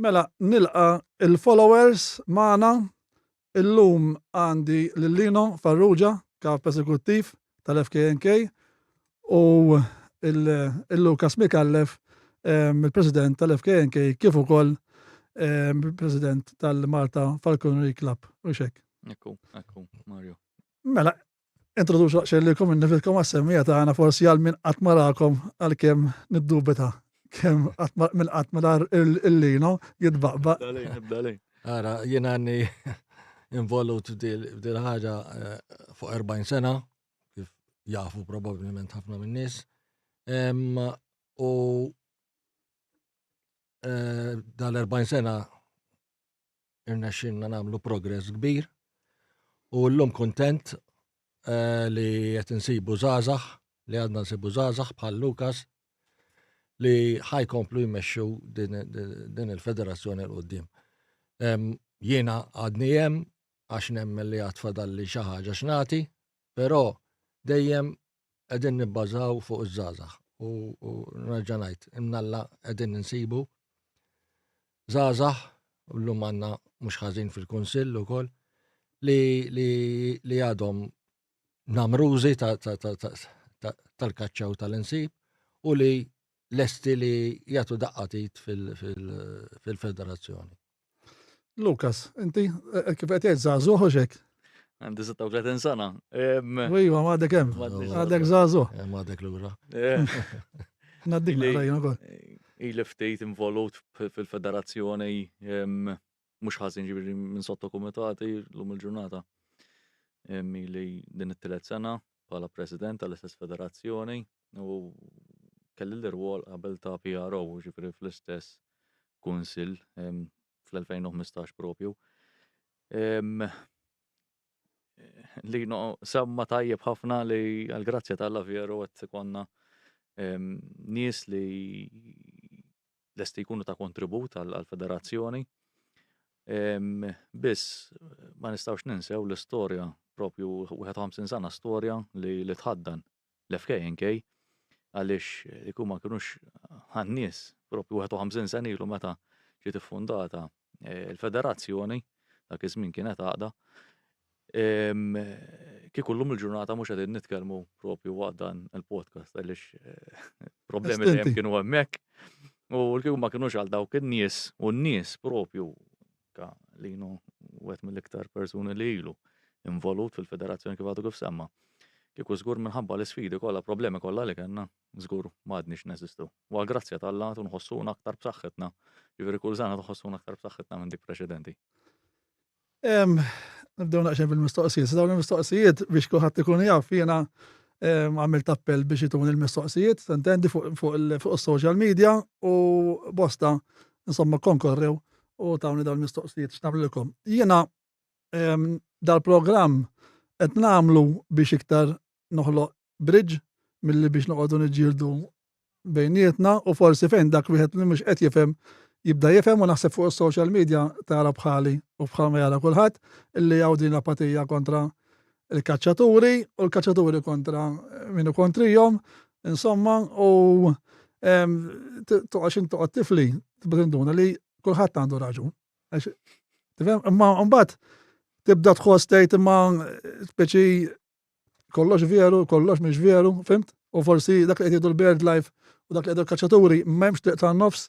Mela, nilqa il-followers maħna illum għandi Lillino Farrugia, kap eżekuttiv tal-FKNK, u il-Lukas Mikallef, il-President tal-FKNK, kif ukoll il-President tal-Malta Falconry Club. U xek. Ekku, Mario. Mela, introduċu xellilkom innifilkom għas-semmija tagħna forsi għal min qatt marakom għal-kemm niddubita kemm minn qatt mar il-lino jitbaqbaq. Nibdalej. Ara, jiena għanni involut f'dil ħaġa fuq 40 sena, kif jafu probabbilment ħafna minn nies. U dal-40 sena irnexxinna nagħmlu progress kbir u llum kuntent li qed insibu żgħażagħ, li għadna nsibu żgħażagħ bħal Lukas li ħajkomplu jmexxu din il-federazzjoni l-qoddim. Jiena għadni hemm għax nemmen li għad fadal li xi ħaġa x'nagħti, però dejjem qegħdin nibbażaw fuq iż-żgħażagħ u nerġa' ngħid imnalla qegħdin insibu żgħażagħ u llum għandna mhux ħażin fil-kunsill ukoll li għadhom namrużi tal-kaċċa u tal-insib u li lesti li jagħtu daqqatit fil-federazzjoni. Lukas, inti kif qed jgħid żagħżugħ u xek? Għandi 36 sena. Iva, m'għadek hemm. Għadek żagħżugħ. M'għadek lura. Naddik naqrajn ukoll. Ili ftit involut fil-federazzjoni mhux ħażin ġifieri minn sotto kumitati llum il-ġurnata. Ili din it-tielet sena bħala President tal-istess federazzjoni u kelli l-irwol qabel ta' PRO ġifieri fl-istess kunsill fl-2015 propju. Li semma tajjeb ħafna li għal-grazzja tal-Alla vjeru qed ikonna nies li lesti jkunu ta' kontribut għall-federazzjoni. Biss ma nistgħux ninsew l-istorja propju 51 sena storja li tħaddan l-FKNK għaliex ikun ma kinux għan-nies propju 51 sena ilu meta ġiet iffundata il-federazzjoni dak iż-żmien kienet għaqda. Kieku llum il-ġurnata mhux qegħdin nitkellmu propju waqt dan il-podcast għaliex problemi dejjem kienu hemmhekk u kieku ma kinux għal dawk in-nies u n-nies propju linu wieħed mill-iktar persuni li ilu involut fil-federazzjoni kif għadu kif semma. Kieku żgur minħabba l-isfidi kollha problemi kollha li kellna żgur m'għadniex neżistu. U għall-grazzja tal-Alla nħossuna aktar b'saħħitna. Ġifieri kull sena nħossuna aktar b'saħħitna minn dik preċedenti. Nibdew naqxem bil-mistoqsijiet. Dawn il-mistoqsijiet biex kulħadd ikun jaf jiena għamilt appell biex jitun il-mistoqsijiet, sentendi fuq is-social media u bosta insomma konkorrew u tawni dawn il-mistoqsijiet x'nagħmlilkom. Jiena dal-programm qed nagħmlu biex iktar noħloq bridge milli biex noqogħdu niġġieldu bejnietna u forsi fejn dak wieħed li mhux qed jifhem jibda jifhem u naħseb fuq is-social media tara bħali u bħal ma jara kulħadd illi hawn din apatija kontra il-kaċċaturi u l-kaċċaturi kontra minu kontrihom, insomma, u toqgħodx intoqgħod tifli tibda tinduna li kulħadd għandu raġun. Tifhem, imma mbagħad tibda tħoss tgħid imma speċi kollox veru, kollox mhix veru, fimt? U forsi dak li qed jgħidu l-bird life u dak li qegħdu l-kaċċaturi m'hemmx triq tan-nofs.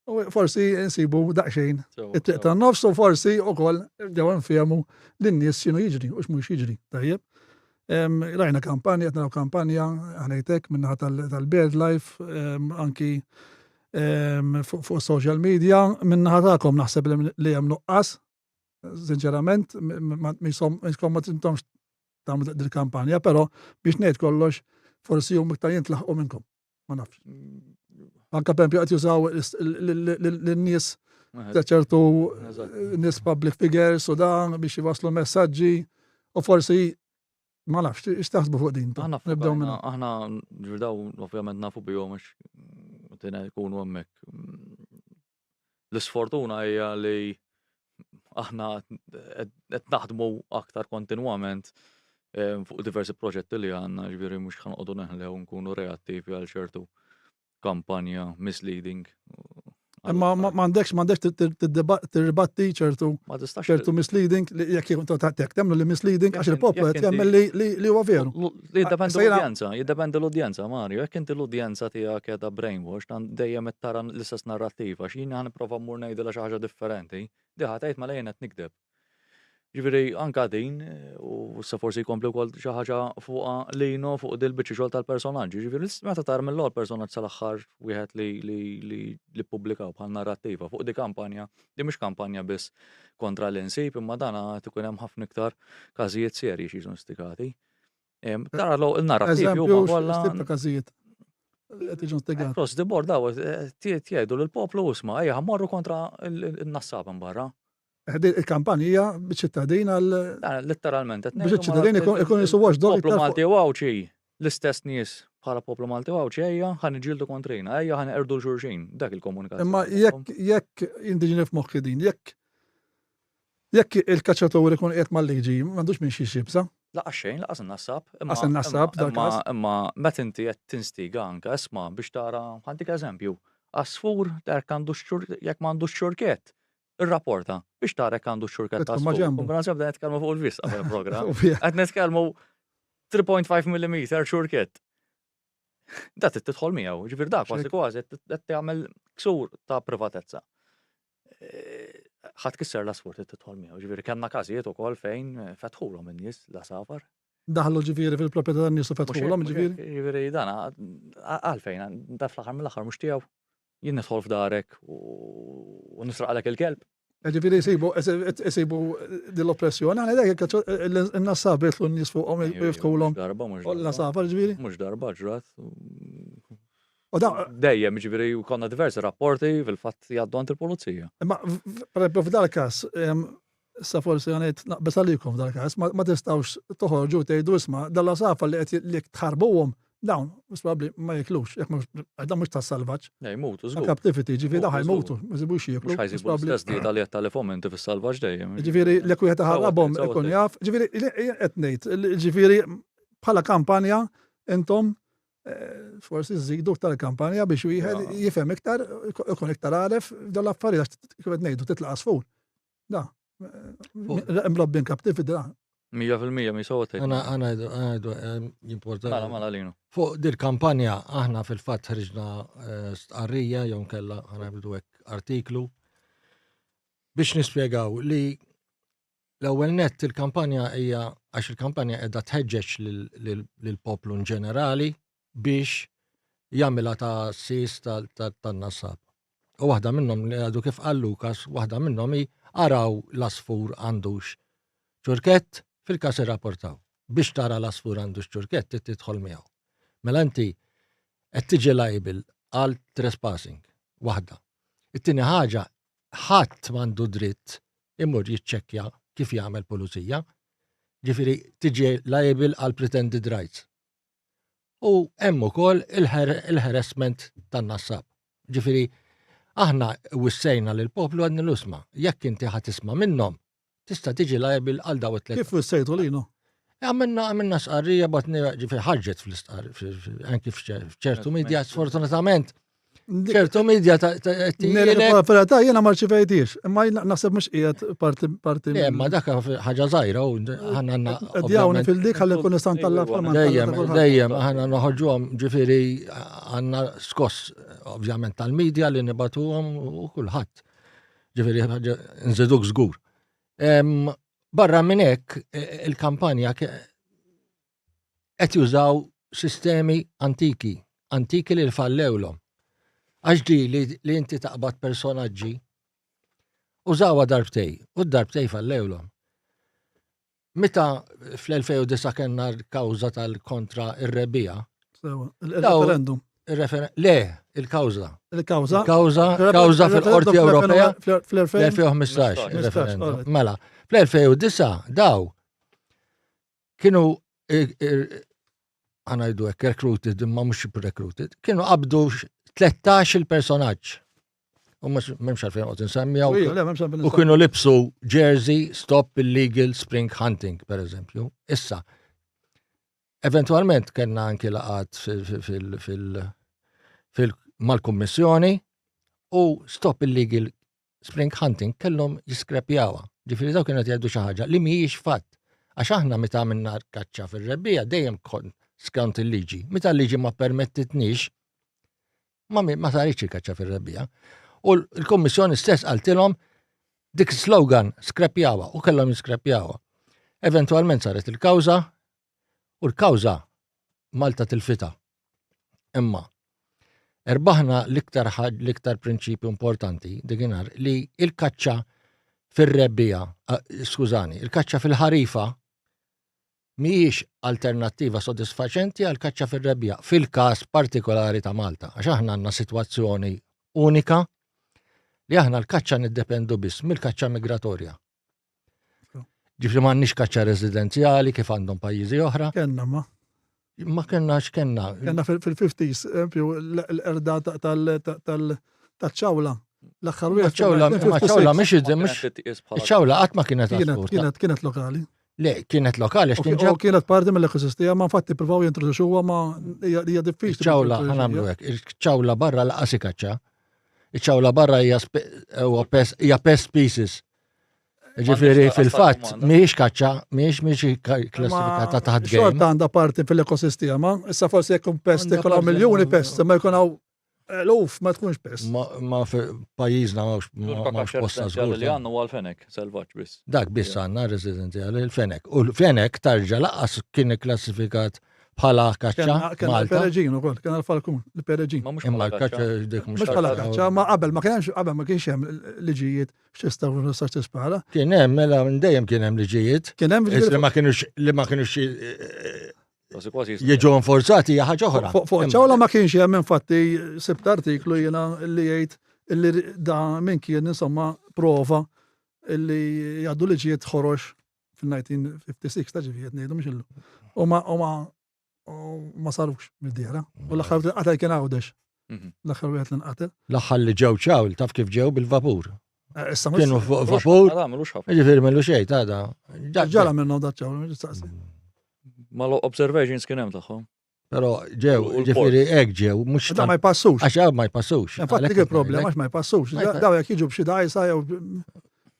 U forsi nsibu daqsxejn it-triq tan-nofs u forsi wkoll ġew nfehmu lin-nies x'inhu jiġri u x'mhux jiġri. Tajjeb. Rajna kampanja, qed naraw kampanja ħanejtek minnaħa tal-bird life anki fuq social media minnaħa tagħkom naħseb li hemm nuqqas. Sinċerament, ma tintomx tagħmlu dik il-kampanja, però biex ngħid kollox forsi hum iktar jintlaħqu minnkom. Ma nafx. Anke pempju qed jużaw lin-nies ċertu nies public figures u dan biex jwasslu messaġġi u forsi ma nafx x'taħsbu fuq din. Nibdew minn aħna ġirdaw ovvjament nafu bihom għax jkunu hemmhekk. L-isfortuna hija li aħna qed naħdmu aktar kontinwament fuq diversi proġetti li għandna, ġifieri mhux ħanqogħdu neħlew nkunu reattivi għal ċertu kampanja misleading Imma m'għandekx tirribatti ċertu Ma tistax ċertu misleading li jekk intu tek temlu li misleading għax il-poplu qed jagħmel li huwa veru. Jiddependi Sejra- l-udjenza, jiddependi l-udjenza, Mario. Jekk inti l-udjenza tiegħek qiegħda brainwash, dejjem qed tara l-istess narrattiva, x'jien ħanipprova mmur ngħidilha xi ħaġa differenti, diħa tgħid mela jien qed nikdeb. Ġifieri anke din u sa forsi jkompli wkoll xi ħaġa fuqha lejno fuq dil-biċċi xogħol tal-personaġġi. Ġifieri meta tar mill-ewwel personaġġ sal-aħħar wieħed li ppubblikaw bħal narrattiva fuq di kampanja, di mhux kampanja biss kontra l-insib, imma dana tkun hemm ħafna iktar każijiet serji xi stikati. Tara il-narrattivi huma Eżempju, kollha x'tib ta' każijiet qed jiġu stigati. cross the board daw jgħidu lill-poplu isma' ejja ħammorru kontra n-nassab barra. Il-kampanja biċ-ċittadin għal Letteralment qed biex iċ-ċittadin ikun jisu watchdog poplu Malti wawċi, l-istess nies bħala poplu Malti wawċi ejja ħaniġġieldu kontrina, ejja ħanerdu l-xulxin, dak il-komunikazzjoni. imma jekk indiġini f'moħħi din, jekk il-kaċċatur ikun qiegħed mal-liġi, m'għandux minn xi xibsa. Laqas xejn, laqas in-nassab. Laqas in-nassab, dak każ. Imma meta inti qed tinstiga anke isma' biex tara ħantik eżempju, għasfur jekk m'għandux xurket. Ir-rapporta biex tara jekk għandu xurket ta' Tkun ma' sfuq. ġenbu. Kumbrana ġabda nitkellmu fuq il-vis qabel il-programm. Ovvija. Qed nitkellmu 3.5 mm xurket. Da tidħol miegħu, ġifier dak kważi kważi qed tagħmel ksur ta' privatezza. Ħadd kisser l-asfur tidħol miegħu, ġifieri kellna każijiet ukoll fejn fetħulhom in-nies l-asafar. Daħlu ġifieri fil-proprjetà tan-nies u fetħulhom ġifieri. Ġifieri dan għalfejn da fl-aħħar mill-aħħar mhux tiegħu. Jien nidħol f'darek u nisraqlek il-kelb. Ġifieri jsibu dil-oppressjoni, għana dak il-nassab jitlu n-nies fuqhom jiftħulhom. Darba mhux U l-nasafar ġifieri. Mhux darba ġrat. U da, Dejjem ġifieri konna diversi rapporti fil-fatt jgħaddu għand il-pulizija. imma f'dal każ, sa forsi għanet naqbes għalikom f'dal każ, ma tistgħux toħorġu tgħidu isma' dal-nasafa li qed tħarbuhom dawn, probabbli ma jiklux, jekk mhux tas-salvaġġ. Jmutu żgur. Captivity, ġifieri daħ Mowtu, jmutu, ma jibux jieklu. Mhux ħajsibu l-istess dieta li qed tal-fomenti fis-salvaġġ dejjem. Ġifieri li wieħed ħarabhom Sawa, ikun jaf, ġifieri qed ngħid, ġifieri bħala kampanja intom forsi żidu tal-kampanja biex wieħed jifhem iktar, ikun iktar għaref dal affarijiet għax kif qed ngħidu titlaq sfur. Da. Mrobbin captivity da. 100% mi sawt. Għana jimporta. Mala linu. Fuq dir kampanja aħna fil-fatt ħriġna stqarrija jew kella ħana bidu hekk artiklu biex nispjegaw li l-ewwel nett il-kampanja hija għax il-kampanja qiegħda tħeġġeġ lill-poplu ġenerali biex jagħmilha ta' sis tan-nassab. U waħda minnhom li għadu kif qal Lukas, waħda minnhom araw l-asfur għandux ċurkett fil-każ irrapportaw. Biex tara l-asfur għandux ċurkett tidħol miegħu. Mela inti qed tiġi liable għal trespassing waħda. It-tieni ħaġa ħadd m'għandu dritt imur jiċċekkja kif jagħmel pulizija, ġifieri tiġi liable għal pretended rights. U hemm ukoll il-harassment tan-nassab. Ġifieri aħna wissejna lil poplu għadni l-usma, jekk inti ħatisma' minnhom, tista' tiġi liable għal daw it-tliet. Kif wissejtu linu? Għamilna sqarrija batni ġifieri ħarġet fl-istqar anki f'ċertu media sfortunatament. ċertu media Fil-realtà jiena ma rċivejtix, imma naħseb mhux qiegħed parti. Ma dak ħaġa żgħira u ħanna Djawni fil-dik ħalli kun nistan tal-forma. Dejjem aħna noħorġuhom ġifieri għandna skoss ovvjament tal-medja li nibatuhom u kulħadd. Ġifieri nżiduk żgur. Barra minn hekk il-kampanja qed jużaw sistemi antiki li fallewlhom. Għax di li inti taqbad personaġġi użawa darbtej, u d-darbtej fallewlhom. Meta fl-2009 kellna l-kawża tal-kontra ir-rebija. Il-referendum. Le, il-kawża. Il-kawża? Kawża fil-Qorti Ewropea fl-2015. fl-2015. Mela, fl-2009 daw kienu għanajdu hekk recruited, imma mhux recruited, kienu qabdu 13 il-personaġġ. U memx għalfejn qed insemmijaw. U kienu libsu jersey Stop Illegal Spring Hunting, per eżempju. Issa, eventualment kellna anki laqat mal-kummissjoni u Stop Illegal Spring Hunting kellhom jiskrepjawa. Ġifieri daw kienet jgħidu xi ħaġa li mhijiex fatt. Għax aħna meta għamilna kaċċa fir-rebbija dejjem kont skont il-liġi. Meta l-liġi ma permettitniex ma saritx il-kaċċa fir-rebbija. U l-Kommissjoni stess qaltilhom dik slogan skrepjawa u kellhom jiskrepjawa. Eventualment saret il-kawża u l-kawża Malta tilfita. Imma erbaħna l-iktar prinċipju importanti dikinar li il-kaċċa fir-rebbija, skużani, il-kaċċa fil-ħarifa mhijiex alternattiva sodisfaċenti għal kaċċa fir-rebbija fil-każ partikolari ta' Malta. Għax aħna għandna sitwazzjoni unika li aħna l-kaċċa niddependu biss mill-kaċċa migratorja. Ġifri m'għandniex kaċċa residenzjali kif għandhom pajjiżi oħra. Kenna Ma kennax kenna. Kenna fil-50s, l-erda tal-ċawla. L-axħar wieħed. ċawla mhix ċawla qatt ma kienet assurda. Kienet lokali. Le, kienet lokali U kienet parti mill-ekosistema, ma infatti provaw jintroduċuha ma hija diffiċli. ċawla ħanamlu hekk, il-ċawla barra laqas kaċċa. Iċ-ċawla barra hija pest species. Ġifieri fil-fatt mhijiex kaċċa, mhijiex klassifikata taħt game. Xorta għandha parti fil-ekosistema, issa forsi jekk pest ikolla miljuni pest, ma jkun hawn eluf ma tkunx pest. Ma pajjiżna m'hawnx posta żgur. Li għandna huwa l-fenek, selvaġġ biss. Dak biss għandna residenzjali l-fenek. U l-fenek tarġa laqas kien klassifikat bħala kaċċa Malta. Kien il-pereġin ukoll, kien il-falkun, il-pereġin. Imma l-kaċċa dik Mhux bħala kaċċa, ma qabel ma kienx hemm liġijiet x'tistgħu nistax tispara. Kien hemm mela minn dejjem kien hemm liġijiet. Kien hemm li ma kienux jiġu enforzati hija ħaġa oħra. Fuq ċawla ma kienx hemm infatti sibt artiklu jiena li jgħid illi da min kien insomma prova illi jgħaddu liġijiet ħorox fil-1956 ta' ġifijiet ngħidu mhux illu. Ma sarux mid-dira. U l-axħar għataj kien għawdex. L-axħar wieħed l-nqatel. L-axħar li ġew ċawl, taf kif ġew bil-vapur. Kienu vapur. Ġifieri m'għamlu xejn tada. Ġala minnhom da ċawl. Ma l-observations kien hemm tagħhom. Però ġew, ġifieri hekk ġew, mhux Da ma jpassux. Għax ma jpassux. Infatti dik il-problema għax ma jpassux. Daw jekk jiġu b'xi dajsa jew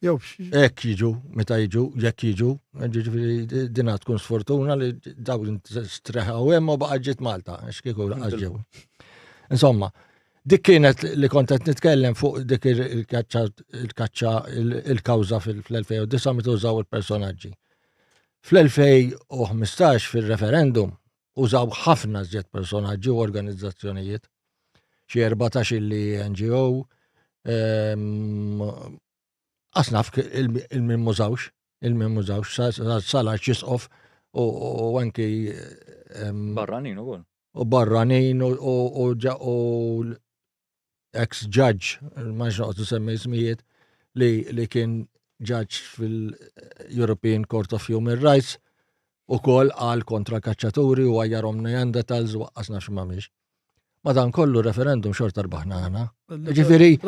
hekk jiġu, meta jiġu, jekk jiġu, ġifieri dinha tkun sfortuna li daw streħaw hemm u baqa' ġiet Malta, għax kieku laqas ġew. Insomma, dik kienet li kont qed nitkellem fuq dik il-kaċċa il-kawża fil-2009 meta użaw il-personaġġi. Fl-2015 fil-referendum użaw ħafna żjed personaġġi u organizzazzjonijiet. Xi 14 li NGO, asnaf il-min mużawx, salax jisqof u anki Barranin ukoll. U barranin u ex-judge, ma nxoqtu semmi ismijiet, li kien judge fil-European Court of Human Rights u kol għal kontra kaċċaturi u għajjarom Neanderthals u għasna xmamiex. Madan kollu referendum xorta rbaħna għana. Ġifiri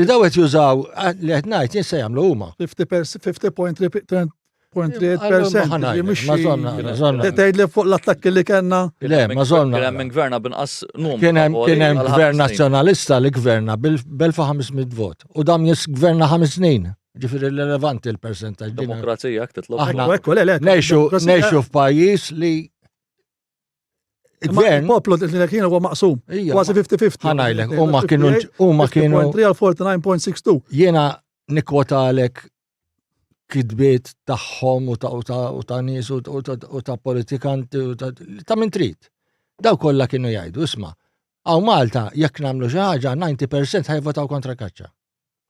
dawet jużaw, li għetnajt jinsa jamlu huma. 50.3%. Tgħid li fuq l-attakki li kellna. Le, ma zonna. Kien hemm gverna binqas numru. Kien hemm gvern nazzjonalista li gverna bil-1500 vot. U dam gverna 5 snin. Ġifiri relevanti l-percentaġġ. Demokrazija jekk titlob. Aħna nejxu f'pajjiż li gvern poplu li kienu huwa maqsum. Kważi 50-50. Ħanajlek, huma kienu 3 għal 49.62. Jiena nikkwotalek kidbiet tagħhom u ta' nies u ta' politikanti u ta' min trid. Daw kollha kienu jgħidu, isma' hawn Malta jekk nagħmlu xi ħaġa 90% ħajvotaw kontra kaċċa.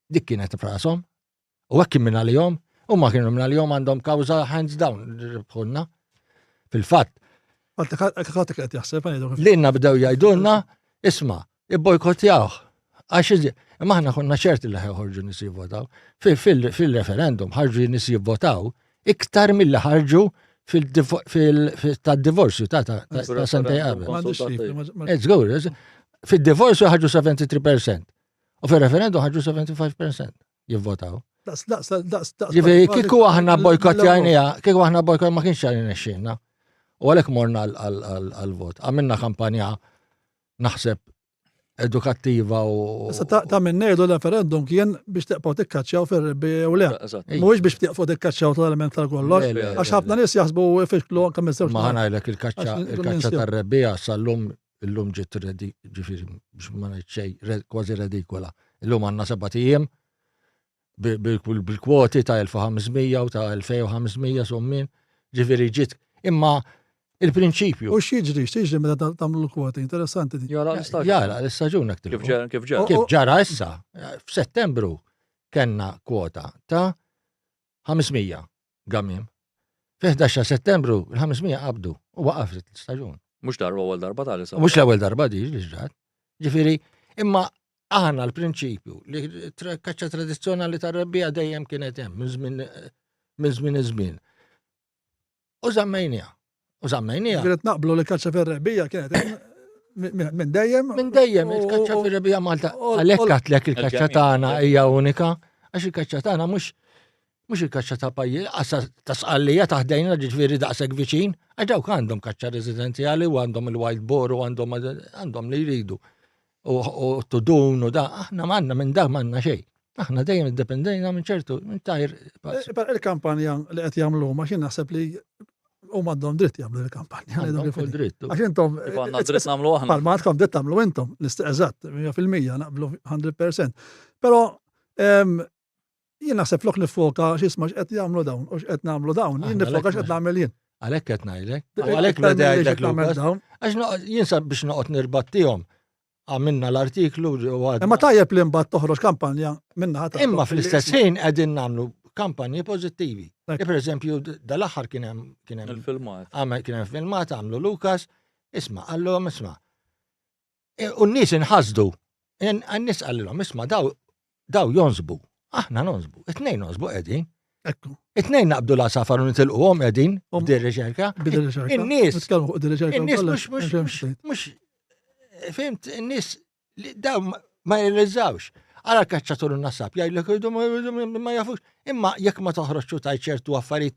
Dik kienet frasom. U hekk kien minn għalihom, huma kienu minn għalihom għandhom kawża hands down rebħulna. Fil-fatt. Għatek qed jaħseb L-inna bdew jgħidulna, isma' ibbojkottjawh. Għax imma aħna konna ċerti li ħarġu nies jivvotaw. Fil-referendum ħarġu nies jivvotaw iktar mill ħarġu tad-divorzju ta' sentej qabel. Żgur, fid-divorzju ħarġu 73%. U fil-referendum ħarġu 75% jivvotaw. Ġifieri kieku aħna bojkottjajnija, kieku aħna bojkott ma kienx għalina xxinna. U għalhekk morna għal-vot. Għamilna kampanja naħseb edukattiva u. Issa ta' minn ngħidu l-referendum kien biex teqgħu tikkaċċjaw fir-rebbi u le. Eżatt. Mhuwiex biex teqgħu tikkaċċjaw tal-element tal-kollox. Le, le, le, Għax ħafna nies jaħsbu ifixklu anke minn żewġ Ma ħanajlek il-kaċċa Għax il-Rumensi- tar-rebbija sal-lum illum ġiet ġifieri biex ma ngħid xejn kważi redikola. Illum għandna 7 ijiem bil-kwoti ta' 1500 u ta' 2500 sommin, ġifieri ġiet imma il-prinċipju. U x'jiġri meta tagħmlu l-kwoti, interessanti di. Jara l-istaġun. Jara, l-istaġun Kif ġar, kif ġar. Kif ġara issa, f'Settembru kellna kwota ta' 500 gamim. F'11 Settembru il-500 qabdu u waqaf l-istaġun. Mux darba għal darba tal-isa. Mhux l-ewwel darba di li ġrat. Ġifieri, imma aħna l-prinċipju li kaċċa tradizzjonali tar-rebbija dejjem kienet hemm minn żmien iż-żmien. U żammejnija. Kienet naqblu li kaċċa fir-rebbija kienet minn dejjem. Minn dejjem il-kaċċa fir-rebbija Malta. Għalhekk għatlek il-kaċċa tagħna hija unika, għax il-kaċċa tagħna mhux il-kaċċa ta' pajjiż, għasa ta' sqallija taħdejna ġifieri daqshekk viċin, għax dawk għandhom kaċċa residenzjali u għandhom il-wild boar u għandhom li jridu. U tudun u da, aħna m'għandna minn dak m'għandna xejn. Aħna dejjem iddependejna minn ċertu minn tajr. Il-kampanja li qed jagħmlu ma xi naħseb li huma għandhom dritt jagħmlu l-kampanja. dritt. Għax intom Għanna dritt namlu aħna. palma għandkom dritt tagħmlu intom, eżatt, 100% naqblu 100%. Però jien naħseb flok nifoka x'isma' x'qed jagħmlu dawn u x'qed nagħmlu dawn, jien nifoka x'qed nagħmel jien. Għalhekk qed ngħidlek. Għalhekk beda jgħidlek Lukas. Għax jinsa biex noqgħod nirbattihom. Għamilna l-artiklu Imma tajjeb li mbagħad toħroġ kampanja minna ħadd. imma fl-istess ħin qegħdin nagħmlu kampanji pożittivi. Per eżempju, dal-aħħar kien hemm Il-filmat. kien hemm filmat għamlu Lukas, isma' għallhom isma'. U n-nies inħasdu. N-nies għallhom isma' daw jonżbu. Aħna nonżbu. It-tnejn nonżbu qegħdin. Ekku. It-tnejn naqbdu la safar u nitilquhom qegħdin b'din riċerka. Bidel riċerka. In-nies Nitkellmu fuq dir-riċerka. in-nies mhux fimt in-nies daw ma jirriżawx. Ara kaċċatur nassab jgħidlek ma jafux. Imma jekk ma toħroġ taj ċertu affarijiet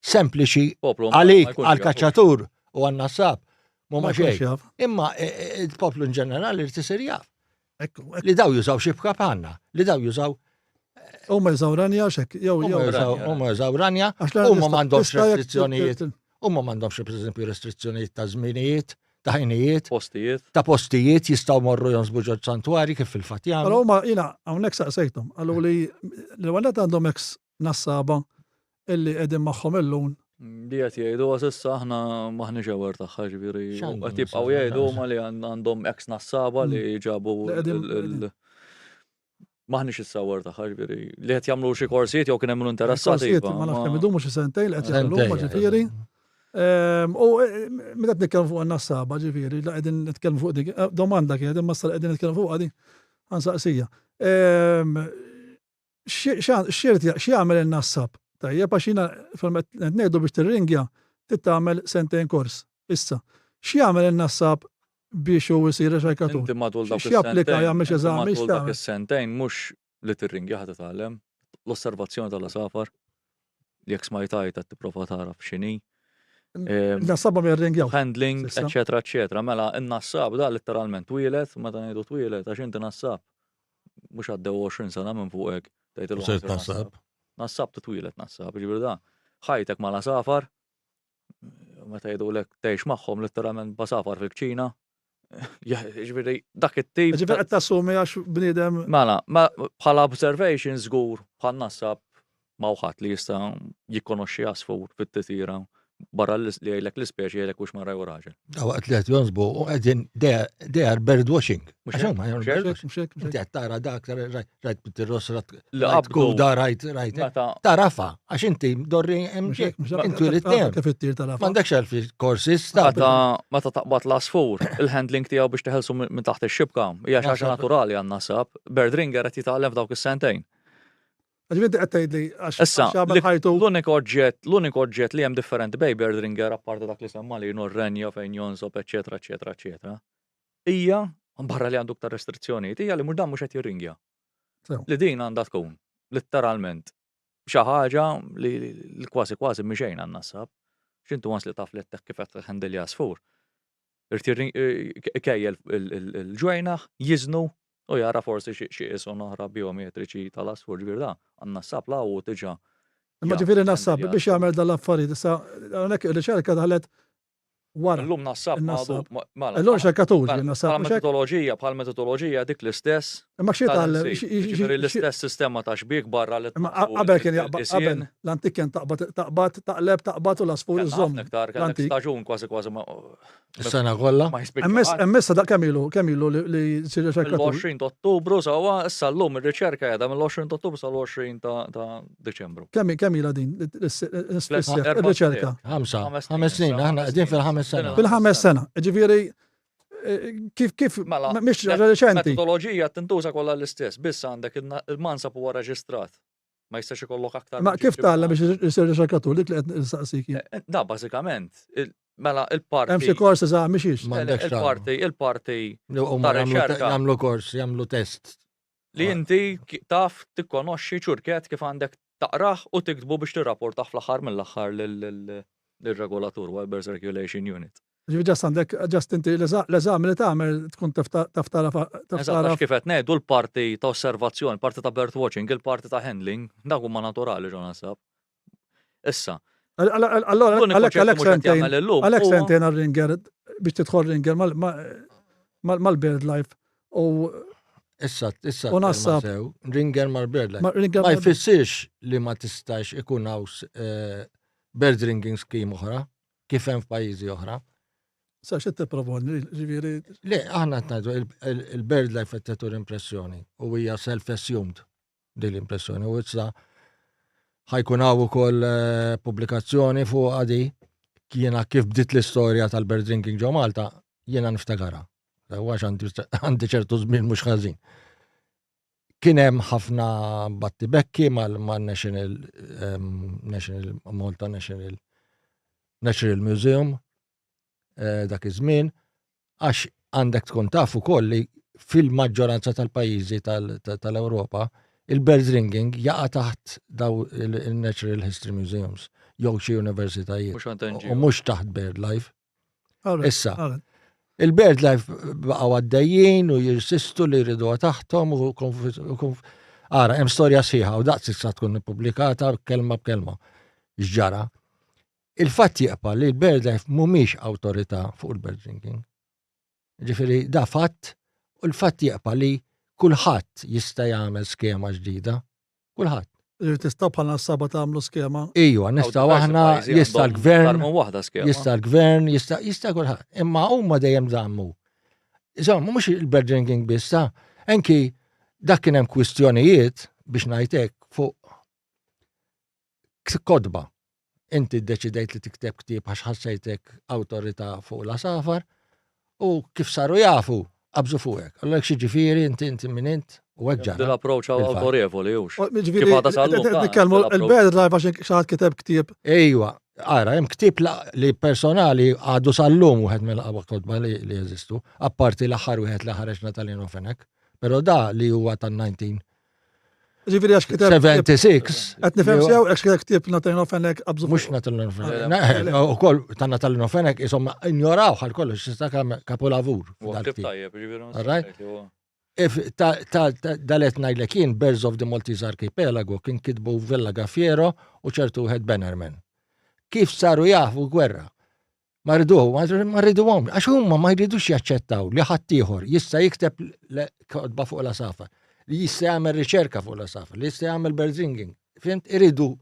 sempliċi għalik għal-kaċċatur u għan-nassab ma xejn. Imma il-poplu in ġenerali tisir jaf. Ekku. Li daw jużaw xibka bħanna, li daw jużaw Huma jżaw ranja xek. huma jużaw ranja, huma m'għandhomx restrizzjonijiet. Huma m'għandhomx pereżempju restrizzjonijiet ta' żminijiet, ta' ħinijiet, Postijiet. ta' postijiet jistgħu morru jonżbu ġod santwari kif fil-fatt Però jagħmlu. huma jiena hawnhekk saqsejthom. Għallu li l-għanet għandhom eks nassaba illi qegħdin magħhom illum. Dijat jgħidu għasissa aħna maħni ġawar taħħa ġviri. X'għandhom Għatibqaw nassaba? jgħidu ma li għandhom ex nassaba li ġabu Li qegħdin- maħni xissawar taħħa ġviri. Li għet jamlu xie korsiet jew kien hemm interessati. Korsijiet, ma nafx kemm idumu xi sentejn li qed jagħmlu ma ġifieri. U meta nitkellmu fuq an-nassaba ġifieri, la qegħdin nitkellmu fuq dik domanda kien qegħdin massal qegħdin nitkellmu fuq għadi ħansaqsija. X'jagħmel in-nassab? Tajjeb għax jiena ngħidu biex tirringja titgħamel sentejn kors. Issa, x'jagħmel in-nassab biex hu jsir riċerkatur? Inti matul dak X'japplika jagħmel xi eżami matul dak x'tagħmel? is-sentejn mhux li tirringja ħad titgħallem. L-osservazzjoni tal-asafar li jekk smajtajt qed tipprova taraf x'inhi. Nassaba ma jirringjaw. Handling, Sissa. eccetera, eccetera. Mela, n-nassab da letteralment twilet, meta ngħidu twilet, għax inti nassab. Mhux għaddew 20 sena minn fuqek. tgħid il-waħda Sirt nassab. Nassab titwilet nassab, ġibir da. Ħajtek ma la-safar, meta jgħidulek tgħix magħhom letteralment basafar fil-kċina. Ġifieri dak it-tip. Ġifieri qed tassumi għax bniedem Mela, bħala observation żgur bħal nassab mawħat li jista' jikkonoxxi asfur fit-titira barra li jgħidlek l-ispeċi jgħidlek wux mara jew raġel. Waqt li qed jonżbu u qegħdin they are bird washing. Mhux Għax huma jagħmlu bird mhux hekk, mhux Inti hekk. qed tara dak rajt bit-tirros Li qabdu. kuda rajt. Meta Tarafa, għax inti dorri Mhux hekk, mhux hekk. intu rittem. Kif ittir tara. M'għandekx għalfi korsis ta' meta taqbad l-asfur, il-handling tiegħu biex teħelsu minn taħt ix-xibka hija xi ħaġa naturali għan-nasab. Bird ringer qed jitgħallem f'dawk is-sentejn. Ġifieri qed tgħidli għax Issa, xabel ħajtu l-unik oġġett li hemm differenti bej bird ringer apparti dak li semma li norrenja fejn jonsob, eċetera, eċetera, eċetera. Hija barra li għandu ktar restrizzjonijiet, hija li mhux dan mhux qed jirringja. Sew. Li din għandha tkun letteralment xi ħaġa li kważi kważi mixejn għan-nassab. X'intu once li taf li kif qed tħendel jasfur. kejjel il-ġwejna, jiznu, u jara forsi xie isu oħra biometriċi tal-asfur ġvirda, għanna sabla u tiġa. Ma ġifieri nassab biex jagħmel dal-affarijiet issa hawnhekk ir-riċerka daħlet wara. L-lum nassab L-lum xarkatur nassab. Bħal metodoloġija dik l-istess. Ma xi l-istess sistema ta' xbik barra li qabel kien qabel l-antik kien taqbad u l-asfur iżomm. L-antik staġun kważi Is-sena kollha. Emmessa da kemm ilu li jsir riċerkatur. L-20 Ottubru sawa issa llum ir-riċerka qiegħda mill-20 Ottubru sal-20 ta' Deċembru. Kemm ilha din ir-riċerka? 5 snin, aħna qegħdin fil-5 sena. Fil-5 sena. Ġifieri kif mhix reċenti. Metodoloġija tintuża kollha l-istess, biss għandek il-mansab huwa reġistrat. Ma jistax ikollok aktar. Ma kif tagħlem biex isir riċerkatur dik li qed nistaqsik. Da bażikament, mela il-parti. Hemm xi korsi sa mhixiex. Il-parti jagħmlu kors, jagħmlu test. Li inti taf tikkonoxxi ċurket kif għandek taqrah u tiktbu biex tirrapportaħ fl-aħħar mill-aħħar lill-regolatur Webber's Regulation Unit. Ġast inti l-eżam li tagħmel tkun taf taraf. Eżatt kif qed ngħidu l-parti ta' osservazzjoni, parti ta' bird watching, il-parti ta' handling, dak huma naturali ġo nasab. Issa. Allora għalhekk sentejn għar-ringer biex tidħol ringer mal-bird life u Issa u nassab ringer mal-bird life. Ma jfissirx li ma tistax ikun hawn bird ringing scheme oħra kif hemm f'pajjiżi oħra. Sa xed tipproponi ġifieri. Le, aħna ngħidu il-bird life qed tagħtur impressjoni u hija self-assumed din l-impressjoni u issa ħajkun hawn ukoll pubblikazzjoni fuq għadi jiena kif bdiet l-istorja tal-bird ringing ġo Malta jiena niftakarha. Għax għandi ċertu żmien mhux ħażin. Kien hemm ħafna battibekki mal-National Malta Natural Museum dak iż-żmien għax għandek tkun taf ukoll li fil-maġġoranza tal-pajjiżi tal-Ewropa il-bird ringing jaqa' taħt daw il-Natural History Museums jew xi universitajiet u mhux taħt bird life. Issa, il-bird life baqgħu għaddejjin u jirsistu li jridu taħtom u ara hemm storja sħiħa u daqs issa tkun ippubblikata kelma b'kelma. X'ġara. Il-fatt jaqpa li l-bird life mhumiex awtorità fuq il-bird ringing. Ġifieri da fatt u l-fatt jaqpa li kulħadd jista' jagħmel skema ġdida. Kulħadd. Tista' bħalna s-saba tagħmlu skema. Ejwa, nistgħu aħna jista' l-gvern, jista' kulħadd. Imma huma dejjem żammu. Insomma, mhux il-bird ringing biss, anki dak kien hemm kwistjonijiet biex ngħidlek fuq kodba. Inti ddeċidejt li tikteb ktieb għax ħassejtek awtorità fuq l-asafar u kif saru jafu qabżu fuqek. Allura xi ġifieri inti minn int u hekk ġara. Dil-approċċ awtorevoli hux. Kif għadha sal-lum. Nitkellmu il-bird life għax xi ħadd kiteb ktieb. Ejwa, ara hemm ktieb li personali għadu sal-lum wieħed mill-aqwa kodba li jeżistu, apparti l-aħħar wieħed li ħareġ Natalino Fenek, però da li huwa tan-19. Ġifieri għax kiteb 76. Qed nifhem sew għax kiteb Natalino Fenek qabżu. Mhux Natalino Fenek. Ukoll ta' Natalino Fenek isom ignoraw ħal kollox issa kapolavur. Dalet ngħidlek kien Birds of the Maltese Archipelago kien kitbu Villa Gaffiero u ċertu wieħed Bannerman. Kif saru jafu gwerra? Ma rriduhom, għax huma ma jridux jaċċettaw li ħadd ieħor jista' jikteb kodba fuq l-asafar. Li jista' jagħmel riċerka fuq l-asafar, li jista' jagħmel bird ringing. Fimt, iridu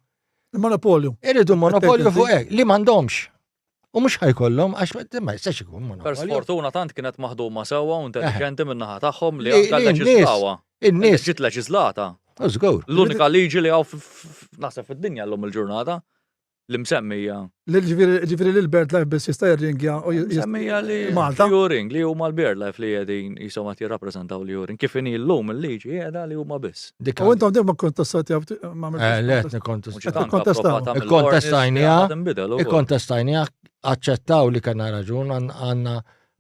monopolju. Iridu monopolju fuq hekk li m'għandhomx. U mhux ħajkollhom għax ma jistax ikun monopolju. Per sfortuna tant kienet maħduma sewwa u intelligenti min-naħa tagħhom li anke leġislawha. In-nies ġiet leġislata. Żgur. L-unika liġi li hawn naħseb fid-dinja llum il-ġurnata li msemmija. Ġifieri li l-bird life biss jista' jirringja u msemmija li Malta. Luring li huma l-bird life li qegħdin ishom qed jirrappreżentaw Luring. Kif inhi llum il-liġi qiegħda li huma biss. U intom dejjem ma kontestati ma Ikkontestajnija aċċettaw li kellna raġun għandna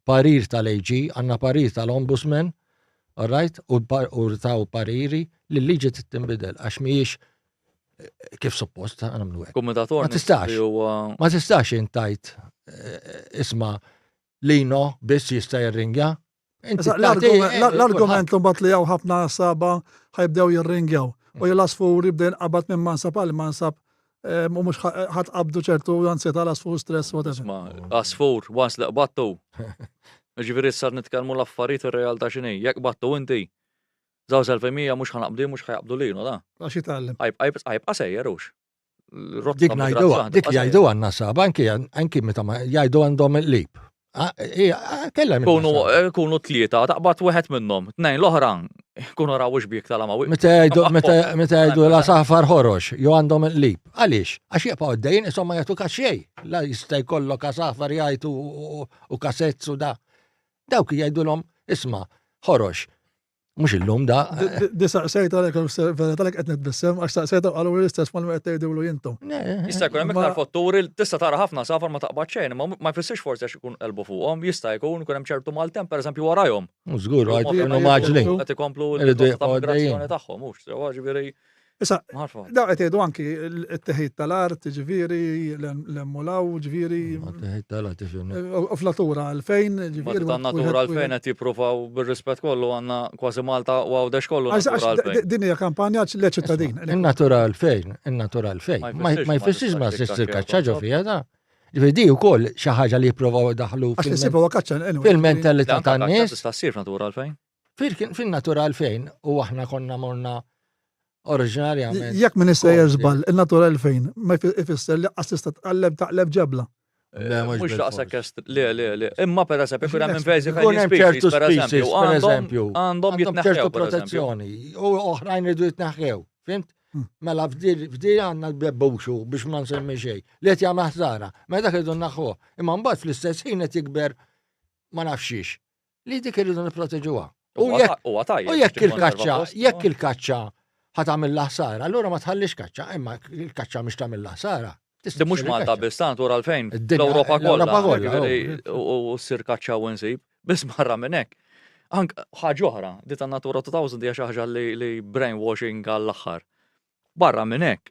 parir tal-AG, għandna parir tal-Ombudsman, all right, u taw pariri li l-liġi tinbidel għax mhijiex kif suppost għamlu hekk. Kommentator ma tistax intajt isma' lino biss jista' jirringja. L-argument mbagħad li hawn ħafna saba ħajbdew jirringjaw u l-asfur jibda jinqabad minn mansab għal mansab u mhux ħadd qabdu ċertu ansieta l-asfur stress whatever. Asfur, once li qbattu. Ġifieri issa nitkellmu l-affarijiet ir-realtà x'inhi. Jekk qbattu inti, żewġ 1100 mhux ħanaqbdu mhux ħajaqbdu lilu da. Għax jitgħallem. Ħajbqa' sejjerux. Dik ngħiduha, dik jgħiduha n-nasaba anki meta jgħidu għandhom il-lib. Kunu tlieta, taqbad wieħed minnhom, tnejn l-oħra kunu rawux bik tal-amawi. Meta jgħidu la safar ħorox, jew għandhom il-lib. Għaliex? Għax jibqgħu għoddejn insomma jagħtu kaxxej. La jista' jkollok safar jgħidu u kasetz u da. Dawk jgħidulhom isma' ħorox. Mhux illum da. Sejta għalek qed nitbissem għax sejta qalu l-istess mal qed tgħidulu jintom. Jista' jkun hemm iktar fatturi tista' tara ħafna safar ma taqbad xejn, ma jfissirx forsi għax ikun qalbu fuqhom, jista' jkun hemm ċertu maltemp pereżempju warajhom. Żgur, għajdu maġli. Qed ikomplu l-migrazzjoni tagħhom, mhux ġifieri. Issa, daw qed jgħidu anki t-teħid tal-art, ġifieri l-emmulaw, ġifieri. Teħid tal-art u fl-natura 2000, ġifieri. Natura 2000 qed jippruvaw bir-rispett kollu għandna kważi Malta u għawdex kollu Natura 2000. Din hija kampanja l-ċittadin. In-Natura 2000, ma jfissirx ma s-sir kaċċaġo fija da. Ġifieri wkoll xi ħaġa li jippruvaw daħlu fil-mentalità tan-nies. Tista' ssir Natura 2000? Fin-Natura 2000 u aħna konna morna oriġinarjament. Jekk minn issejjer żball, il-Natura 2000 ma jfisser li assista taqleb ġebla. Mhux daqshekk le. Imma pereżempju kien hemm invasive species pereżempju għandhom jitneħħew protezzjoni u oħrajn iridu jitneħħew. Fimt? Mela f'dil għandna l-bebbuxu biex ma nsemmi xejn. Li qed jagħmel ħsara, meta dak irridu naħħuh. Imma mbagħad fl-istess ħin qed jikber ma nafxix. Li dik irridu nipproteġuha. U jekk il-kaċċa ħatamil ħsara, allura ma tħallix kaċċa, imma il-kaċċa mhix tagħmil ħsara. Mhux Malta biss Natura 2000 l-Ewropa kollha u ssir kaċċa u nsib, biss marra minn hekk. Anke ħaġa oħra, dit Natura 2000 hija xi ħaġa li brainwashing għall-aħħar. Barra minn hekk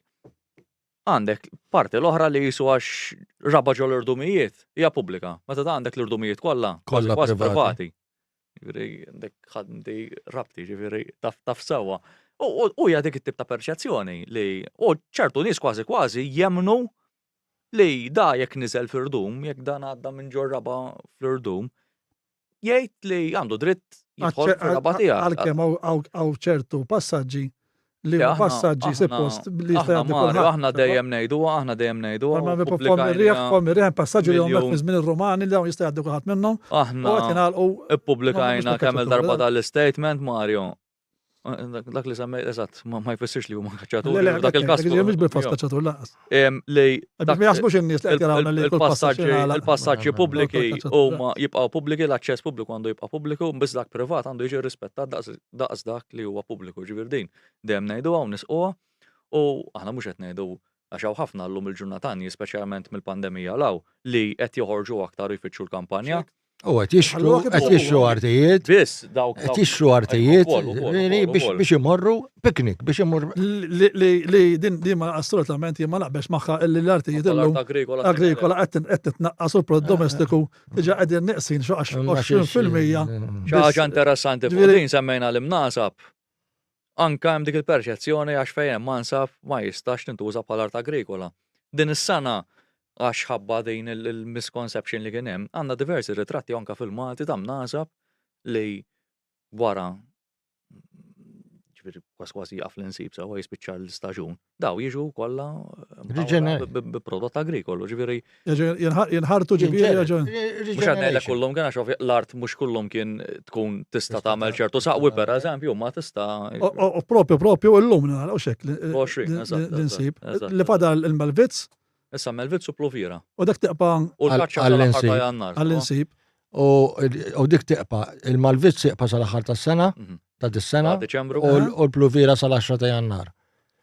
għandek parti l-oħra li jisu għax raba ġol l-irdumijiet hija pubblika. Meta għandek l-irdumijiet kollha kważi privati. Ġifieri għandek ħaddi rabti, ġifieri taf sewwa. U hija dik it-tip ta' perċezzjoni li ċertu nies kważi jemnu li da jekk niżel fl-irdum, jekk dan għadda minn ġorraba fl-irdum, jgħid li għandu dritt jidħol fil-raba tiegħek. Għalkemm hawn ċertu passaġġi li passaġġi suppost li aħna dejjem ngħidu. Pommerieħ passaġġi li huma fi żmien ir-Rumani li hawn jista' jgħaddu kulħadd minnhom. Aħna ippubblikajna kemm il-darba tal-statement Mario. Dak li semmej, eżatt, ma jfissirx li huma kaċċaturi, dak il-każ. Mhux bil-fas kaċċatur laqas. Ma jaħsbux in-nies li qed jarawna li il-passaġġi pubbliki huma jibqgħu pubbliki, l-aċċess pubbliku għandu jibqa' pubbliku, biss dak privat għandu jiġi rispettat daqs dak li huwa pubbliku. Ġifier din dejjem ngħiduha u nisquha u aħna mhux qed ngħidu għax hawn ħafna llum il-ġurnata speċjalment mill-pandemija law li qed joħorġu aktar jfittxu l-kampanja. U qed jixtru artijiet. Biss dawk. Qed jixtru artijiet biex imorru piknik, biex imorru. Li din ma assolutament ma naqbex magħha illi l-artijiet illum agrikola qed titnaqqas u domestiku diġà qegħdin neqsin xi 20%. Xi ħaġa interessanti fuq din semmejna l-imnasab. Anke hemm dik il-perċezzjoni għax fejn hemm mansab ma jistax tintuża bħala art agrikola. Din is-sena għax ħabba din il-misconception li kien hemm, għandna diversi ritratti anke fil-Malti ta' mnasab li wara ġifieri kważi jaqaf l-insib sewa jispiċċa l-istaġun. Daw jiġu kollha b'prodott agrikolu, ġifieri. Jinħartu ġifieri mhux qed ngħidlek kullhom kien għax l-art mhux kullhom kien tkun tista' tagħmel ċertu saqwi pereżempju ma tista'. Propju illum nagħlqu xekk l-insib. Li fada l-Malvizz. Issa Melvizz u Ploviera. U dak teqpa għall-insib. U dik teqpa il-Malvizz teqpa sal-aħħar tas-sena, ta' dis-sena, u l-Ploviera sal-10 ta' Jannar.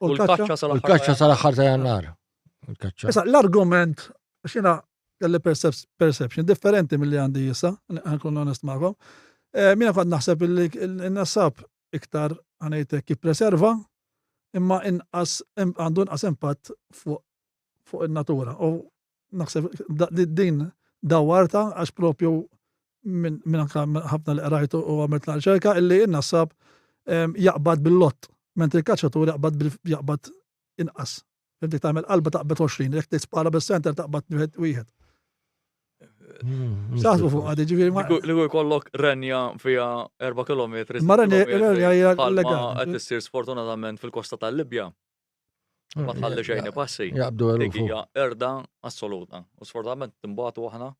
U l-kaċċa sal-aħħar ta' Jannar. Issa l-argument xina kelli perception differenti mill-li għandi jissa, għankun onest magħhom. Mina kont naħseb li n-nasab iktar għanejtek jippreserva, imma għandu inqas impatt fuq il-natura. U naħseb din dawarta għax propju minn anka ħafna li qrajtu u għamilt riċerka illi n-nassab jaqbad bil-lott, mentri l-kaċċatur jaqbad inqas. Fimtik tagħmel qalba taqbad 20, jekk tispara bis-center taqbad wieħed. Saħsbu fuq għadi ġifieri li jkollok renja fija 4 kilometri. Ma renja hija legali. Qed issir sfortunatament fil-kosta tal-Libja. Ma tħalli xejn passi. Jaqbdu Dik hija erda assoluta. U sfortunatament timbagħtu aħna.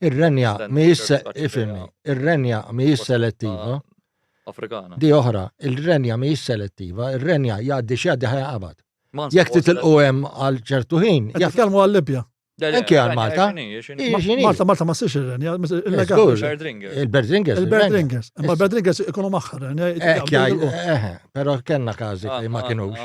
Ir-renja mhijiex selettiva. Afrikana. Di oħra, il-renja mhijiex selettiva, ir-renja jgħaddi x'jgħaddi ħajqabad. Jekk titilqu hemm għal ċertu ħin. Tkellmu għal-Libja. Anke għal Malta. Malta ma ssirx ir-renja. Il-Berdringers. Il-Berdringers. Ma l-Berdringers ikunu maħħar. Però kellna każi li ma kinux.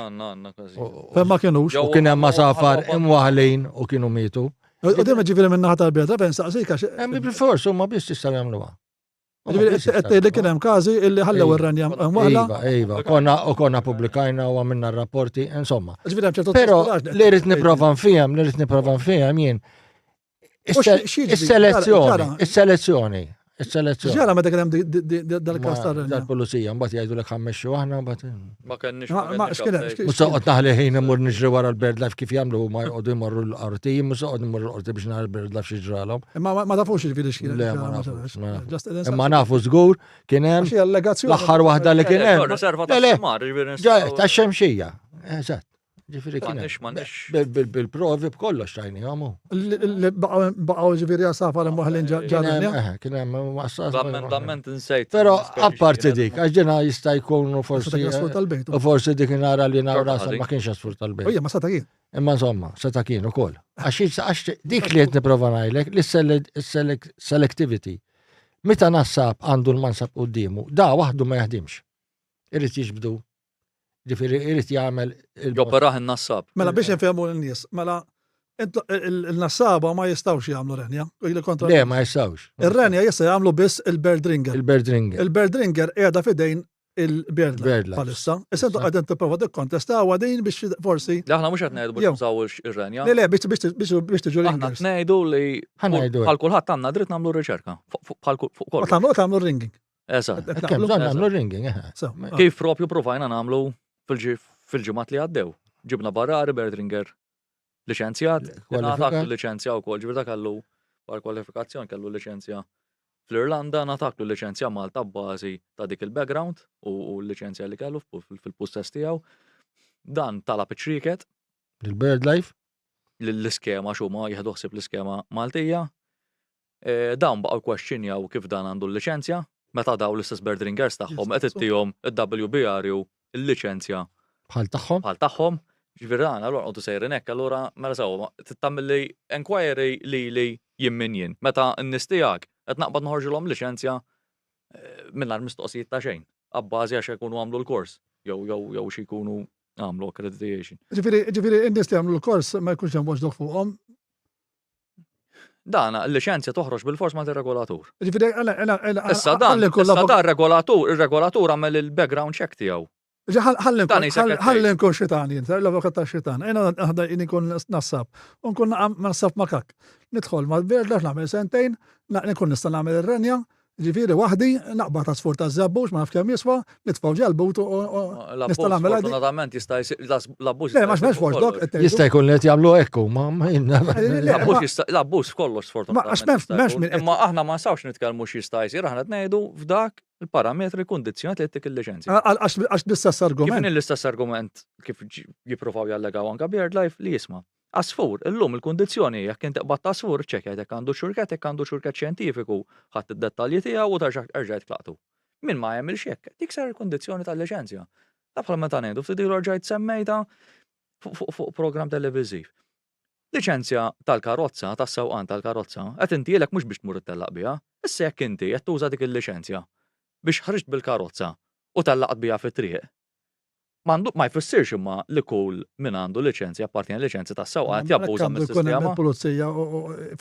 Ma kinux. U kien hemm masafar imwaħlin u kienu mietu. U dimma ġifieri minn naħa tal-Berdra fejn saqsik għax. Hemm bil-fors huma biss jistgħu jagħmluha. Li kien hemm każi illi ħallew ir-renja mwaħla. Iva, konna pubblikajna u għamilna rapporti, insomma. Però Pero li rrit niprofa nfihem jien. Is-selezzjoni. Ġara meta kien hemm dal-każ tar-renja. Dal-pulizija, mbagħad jgħidu lek ħammexxu aħna mbagħad. Ma kenniex. Mhux soqgħod naħli ħin imur niġri wara l-BirdLife kif jagħmlu huma jqogħdu jmorru l-qorti, mhux soqgħod imur l-qorti biex nara l-BirdLife xi ġralhom. Ma tafux ġifieri x'kien. Le ma nafux. Imma nafu żgur kien hemm l-aħħar waħda li kien hemm. Tax-xemxija. Eżatt. Ġifieri kien bil-provi b'kollox tajni għamu. Baqgħu ġifieri safar imwaħlin ġarrenja. Kien hemm Dament insejt. Però apparti dik, għax ġena jista' jkunu forsi. U forsi dik nara li nara rasa ma kienx jasfur tal-bejt. Ojja, ma seta' kien. Imma insomma, seta' kien ukoll. Għax dik li qed nipprova ngħidlek li selectivity. Meta nassab għandu l-mansab qudiemu, da waħdu ma jaħdimx. Irid jiġbdu. Ġifieri irid jagħmel joperaħ in-nassab. Mela biex infehmu lin-nies, mela il-nassaba ma jistgħux jagħmlu renja. Le ma jistgħux. Ir-renja jista' jagħmlu biss il-Berdringer. Il-Berdringer qiegħda f'idejn il-BirdLife palissa. Issa intu qegħdin tipprova tikkontestaw għadin biex forsi. Aħna mhux qed ngħidu biex nużaw ir-renja. Le biex tiġu Aħna ngħidu li bħal kulħadd għandna dritt nagħmlu riċerka. Fuq kollox. Tagħmlu ringing. Eżatt. Kemm bżonn nagħmlu ringing. Kif propju provajna nagħmlu fil-ġimgħat li għaddew. Ġibna barra Berdringer liċenzjat, nataklu liċenzja wkoll, ġifier dak kellu par kwalifikazzjoni kellu liċenzja fl-Irlanda, nataklu liċenzja Malta bbażi ta' dik il-background u l-liċenzja li kellu fil-possess tiegħu. Dan talab iċ-xrieket il-BirdLife l-iskema x'huma jieħdu ħsieb l-iskema Maltija. Dawn baqgħu kwestjonjaw kif dan għandu l-liċenzja, meta daw l-istess Berdringers tagħhom qed ittihom il-WBRU il-liċenzja bħal tagħhom. Ġifieri dan allura qogħdu sejrin hekk, allura mela sewwa tittamil li inquiry li jimmin jien. Meta n-nies tiegħek qed naqbad noħorġilhom liċenzja mingħajr mistoqsijiet ta' xejn. Abbażi għax ikunu għamlu l-kors jew xi jkunu għamlu accreditation. Ġifieri n-nies li għamlu l-kors ma jkunx hemm watchdog fuqhom. Dan l-liċenzja toħroġ bil-fors ma' ir-regolatur. Ġifieri issa dan ir-regolatur għamel il-background check tiegħu. ħallin kun xitan jien, l-avokat ta' xitan. Għana kun nassab. Unkun nassab makak. Nidħol ma' l-BirdLife nagħmel sentejn, nkun nista' nagħmel ir-renja, ġifieri waħdi naqbad ta' sfur ta' żabbux ma naf kemm jiswa, nitfgħu ġelbut u nista' nagħmel għadi. Fortunatament jista' jsir l-abbuż. Le, m'hemmx watchdog. Jista' jkun li qed jagħmlu hekk ma l-abbuż kollox sfortunatament. Imma aħna ma nsawx nitkellmu x'jista' jsir, aħna qed ngħidu f'dak il-parametri kundizzjonijiet li qed il-liċenzja. Għax l-istess argument. Kif l-istess argument kif jippruvaw jallegaw anke BirdLife li jisma'. Asfur, illum il-kundizzjoni jekk inti qbad asfur ċekkjajt jekk għandu xurket, jekk għandu xurket xjentifiku, ħadd id-dettalji tiegħu u terġgħet tlaqtu. Min ma jagħmilx hekk, tikser il-kundizzjoni tal-liċenzja. Ta' bħal meta ngħidu ftit rġajt semmejta fuq programm televiżiv. Liċenzja tal-karozza, tas-sewqan tal-karozza, qed intielek mhux biex tmur ittellaq biha, issa jekk inti qed tuża dik il-liċenzja biex ħriġt bil-karozza u tellaqt biha fit-triq. Ma jfissirx imma li kull min għandu liċenzja appartjeni liċenzja tas-sewqan qed jabbuża mis-sistema.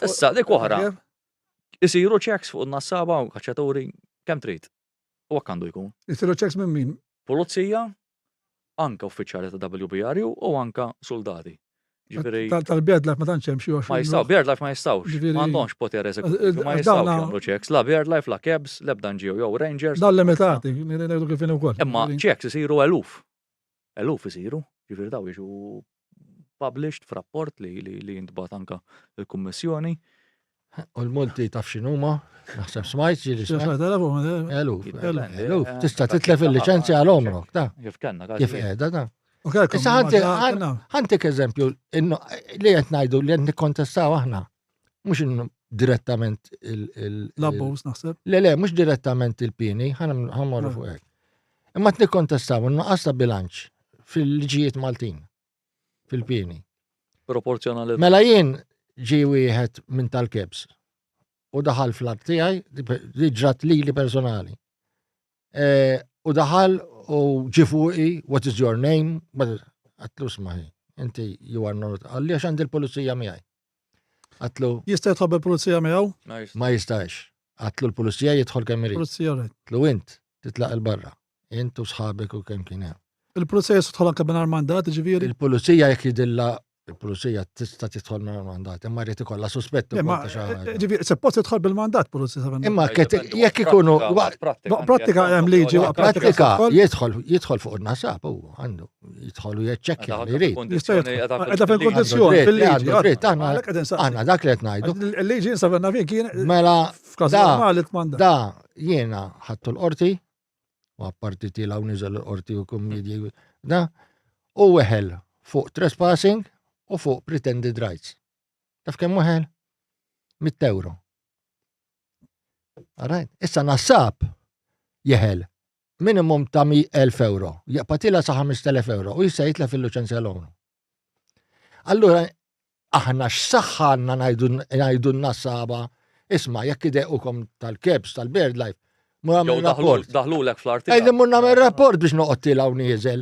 Issa dik oħra. Isiru checks fuq in-nassaba u kaċċaturi kemm trid. U hekk għandu jkun. Isiru checks minn min? Pulizija, anke uffiċjali ta' WBRU u anke soldati. Ġifieri Tal-Beard Life ma tantx hemm xi ma jistaw, BirdLife ma jistawx. Ġifieri- M'għandhomx poter eżekuttiv, ma jistawx dawna- jagħmlu checks. La BirdLife, la Cabs, l-ebda NGO jew Rangers. Dan limitati, ngħidu kif inhu wkoll. Imma checks isiru eluf. Eluf isiru. Ġifieri daw jiġu published f'rapport li jintbagħat anke l-Kummissjoni. U l-multi taf x'inhuma, naħseb smajt ġieli smajt. Eluf. Jiddependi. Tista' titlef il-liċenzja għal omrok, ta' Kif kellna kif qiegħda da. Issa ħantik eżempju, li qed ngħidu li qed nikkontestaw aħna, mhux direttament l-abbos naħseb. Le, mhux direttament il-pini, ħammorru fuq hekk. Imma qed nikkontestaw in-nuqqas ta' bilanċ fil-liġijiet Maltin, fil-pini. Proporzjonali. Mela jien ġi wieħed minn tal-Kebs u daħal fl-art tiegħi, li ġrat li personali. U daħal u ġifuqi, what is your name? Għatlu smaħi, inti you are not, għalli għax għandi l-polizija miħaj. Għatlu, Jista' jitħobb il-pulizija miegħu? ma jistax. Għatlu l-polizija jidħol kemm irid. Pulizija rejt. Għatlu int, titlaq il-barra. Int u sħabek u kemm kien hemm. Il-pulizija jista' tħoll anke mingħajr mandat, ġifieri. Il-polizija jekk jidilla, il-polizija tista' tidħol minn mandat, imma rrid ikollha suspettu. Ġifieri suppost tidħol bil-mandat pulizija. Imma jekk ikunu Prattika hemm liġi pratika jidħol fuq il-nasab u għandu jidħol u jeċċekkja li jrid. Qiegħda fil-kondizzjoni fil-liġi. Aħna dak li qed ngħidu. Il-liġi nsabna fin kien Mela f'każ normali tmanda. da jiena ħadtu l-qorti u apparti tilaw niżel l-qorti u kummedji da u weħel fuq trespassing u fuq pretended rights. Taf kemm weħel? 100 euro. Alright, issa nassab jeħel minimum ta' 100,000 euro. Jaqpatila sa' 5,000 euro u jista' jitlef il-liċenzja l-ownu. Allura, aħna x'saħħanna ngħidu n-nassaba, isma' jekk idequkom tal-Kebs, tal-BirdLife, mur nagħmel rapport. Daħlulek fl-artiklu. Ejdi mur nagħmel rapport biex noqgħod u nieżel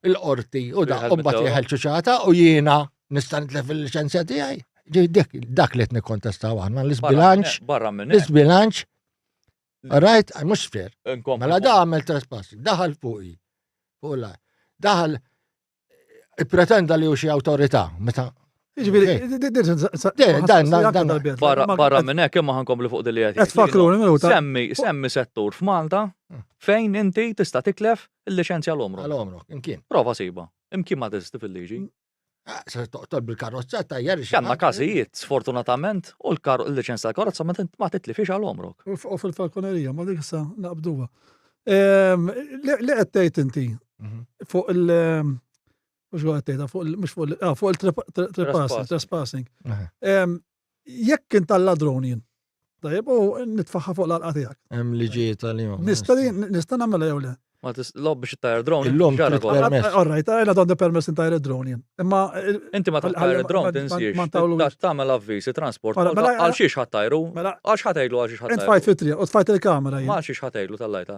il-qorti u da mbagħad jeħel ċuċata u jiena nista' nitlef il-liċenzja tiegħi. Dak li qed nikkontestaw aħna l-isbilanċ. Barra minn L-isbilanċ. Right, mhux fair. hekk. Mela da għamel trespassing, daħal fuqi. Fuq la. Daħal pretenda li hu xi awtorità. Meta Ġifieri, Barra minn hekk imma ħankompli fuq dilli qed tfakruni minuta. Semmi settur f'Malta fejn inti tista' tiklef il-liċenzja l-omru. għal-omrok, imkien. Prova siba. Imkien ma teżisti fil-liġi. Se toqtol bil-karozza ta' jerri. Kanna każijiet, sfortunatament, u l-liċenzja tal-karozza ma titlifix għal-omrok. U fil-falkonerija, ma dik issa naqbduha. Li qed tgħid inti fuq il- mhux qed tgħidha fuq il-trespassing. Jekk int tal-ladron jien, tajjeb u nitfaħħa fuq l-qalqa tiegħek. Hemm liġijiet tal-jum. Nista' nagħmilha jew le. Ma lob biex tajr drone. Illum trid permess. Alright, għajna għandu permess intajr drone jien. Imma Inti ma tajr drone tinsiex. Tagħmel avvisi transport. Għal xiex ħattajru? Għal xħatajlu għal xiex int ħattajru? fajt fitrija u tfajt il-kamera Ma jien. xiex ħatajlu tal-lajta.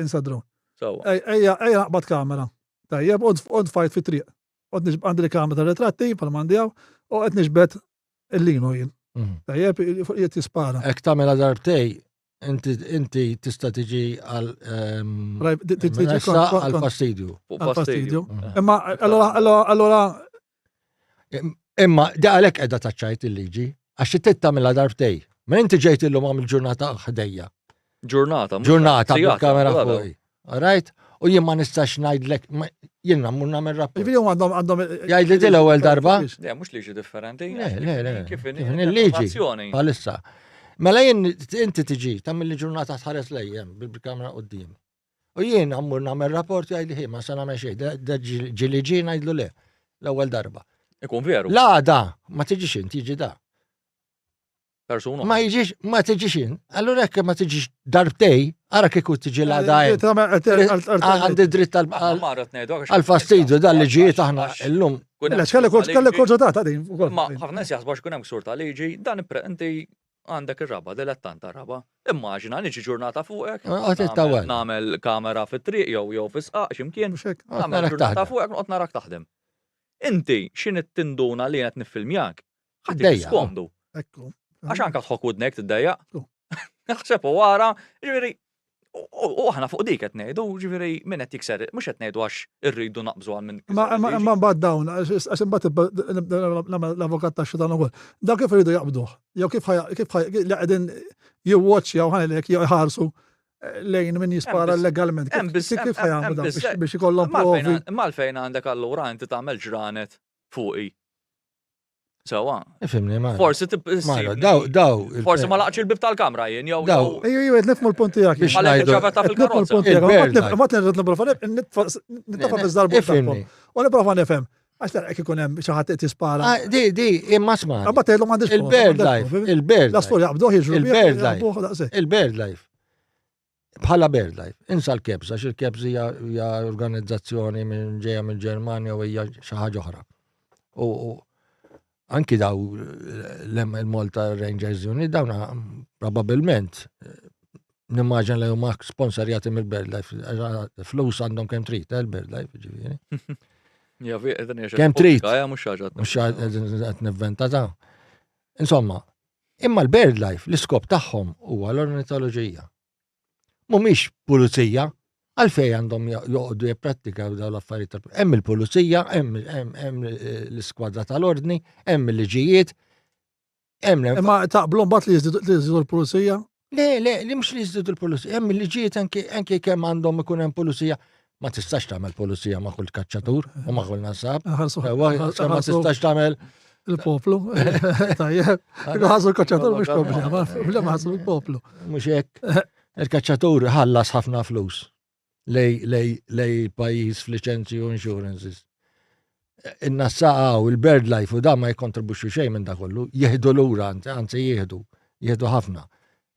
Insa drone. So, Ejja naqbad kamera. Tajjeb, u tfajt fitrija. U għandi l-kamera tal-ritratti, pal-mandijaw, u qed nixbet il-linu jien. Tajjeb, jiet jispara. Ek tamela darbtej, inti tista' tiġi għal għal fastidju. fuq fastidju. fastidju. Imma allora Imma da għalek edha taċċajt il-liġi, għax tittamela darbtej. Ma inti ġejt illum għamil ġurnata ħdejja. Ġurnata. Ġurnata bil-kamera fuqi. Alright? U jien ma nistax ngħidlek, jien namur nagħmel rapport. il-video għandhom. Jgħidli di l-ewwel darba? Le, mhux liġi differenti. Le. Kif il-liġi. Palissa. Mela jien inti tiġi tagħmel li ġurnata tħares lejjem bil-kamera qudiem. U jien ammur nagħmel rapport jgħidli ma sa nagħmel xejn, da ġili ġi ngħidlu le l-ewwel darba. Ikun veru. La da, ma tiġix in, tiġi da. Persuna. Ma jiġix, ma tiġix in. Allura jekk ma tiġix darbtej, ara kieku tiġi la da. Għandi dritt għal-fastidju dal-liġijiet aħna illum. Kelli kolġotata din. Ma ħafna nies jaħsbu x'kun hemm ksur ta' liġi, dan inti għandek ir-raba, dilettant raba. Immaġina niġi ġurnata fuqek. Nagħmel kamera fit-triq jew fis-qaq x'imkien. Nagħmel ġurnata fuqek noqgħod narak taħdem. Inti x'in tinduna li qed niffilmjak? Ħadd skomdu. Għax anke tħok wudnek tiddejjaq. Naħseb wara, ġifieri U aħna fuq dik qed ngħidu, ġifieri min qed jikser, mhux qed ngħidu għax irridu naqbżu għal minn. Imma mbagħad dawn għax imbagħad l-avukat tax-xi dan ukoll. Dawn kif iridu jaqbduh? Jew kif li qegħdin jew ħalek jew jħarsu lejn min jispara legalment. Kif ħajamlu biex ikollhom provi? Malfejn għandek allura inti tagħmel ġranet fuqi. Sewa. Ifimni ma. Forsi daw. Forsi ma laqx il-bib tal-kamra jien jew. Ejju nifhmu l-punt tiegħek. Biex Għalhekk ngħidu- ġabeta fil-karozza. Ma tinrid nipprova nitfa' fiż-żarbu tagħhom. U nipprova nifhem. Għax tarek ikun hemm xi ħadd qed jispara. Di imma sma. Abba tgħidlu m'għandix Il-bird life, il-bird L-asfur life, jaqbduh jiġru. Il-bird life. Il-bird life. Bħala bird life. Insa l-kebs, għax il-kebs hija organizzazzjoni minn ġejja minn Ġermanja u hija xi ħaġa oħra. U anki daw il-Malta Rangers Unit dawna probabilment nimmaġan li huma sponsorjati mill-bird life. Flus għandhom kemm trid il-bird life ġifieri. Kemm trid? Mhux qed nivventa ta'. Insomma, imma l-bird life l-iskop tagħhom huwa l-ornitoloġija. Mhumiex pulizija, għalfej għandhom joqogħdu jipprattika dawn l-affarijiet. Hemm il-pulizija, hemm l-iskwadra tal-ordni, hemm il-liġijiet, hemm Imma taqblu mbagħad li jiżidu l-pulizija? Le, mhux li jiżdidu l-pulizija, hemm il-liġijiet anke kemm għandhom ikun hemm pulizija. Ma tistax tagħmel pulizija ma' kull kaċċatur u ma' kull nasab. Ma tistax tagħmel il-poplu. Tajjeb. Ħażu l-kaċċatur mhux problema, ma ħażu l-poplu. Mhux hekk. Il-kaċċatur ħallas ħafna flus lej pajjiż f'liċenzji u insurances. In-nassaqgħu il-bird life u da ma jkontribwixxu xejn minn dak kollu, jieħdu lura, anzi jieħdu ħafna.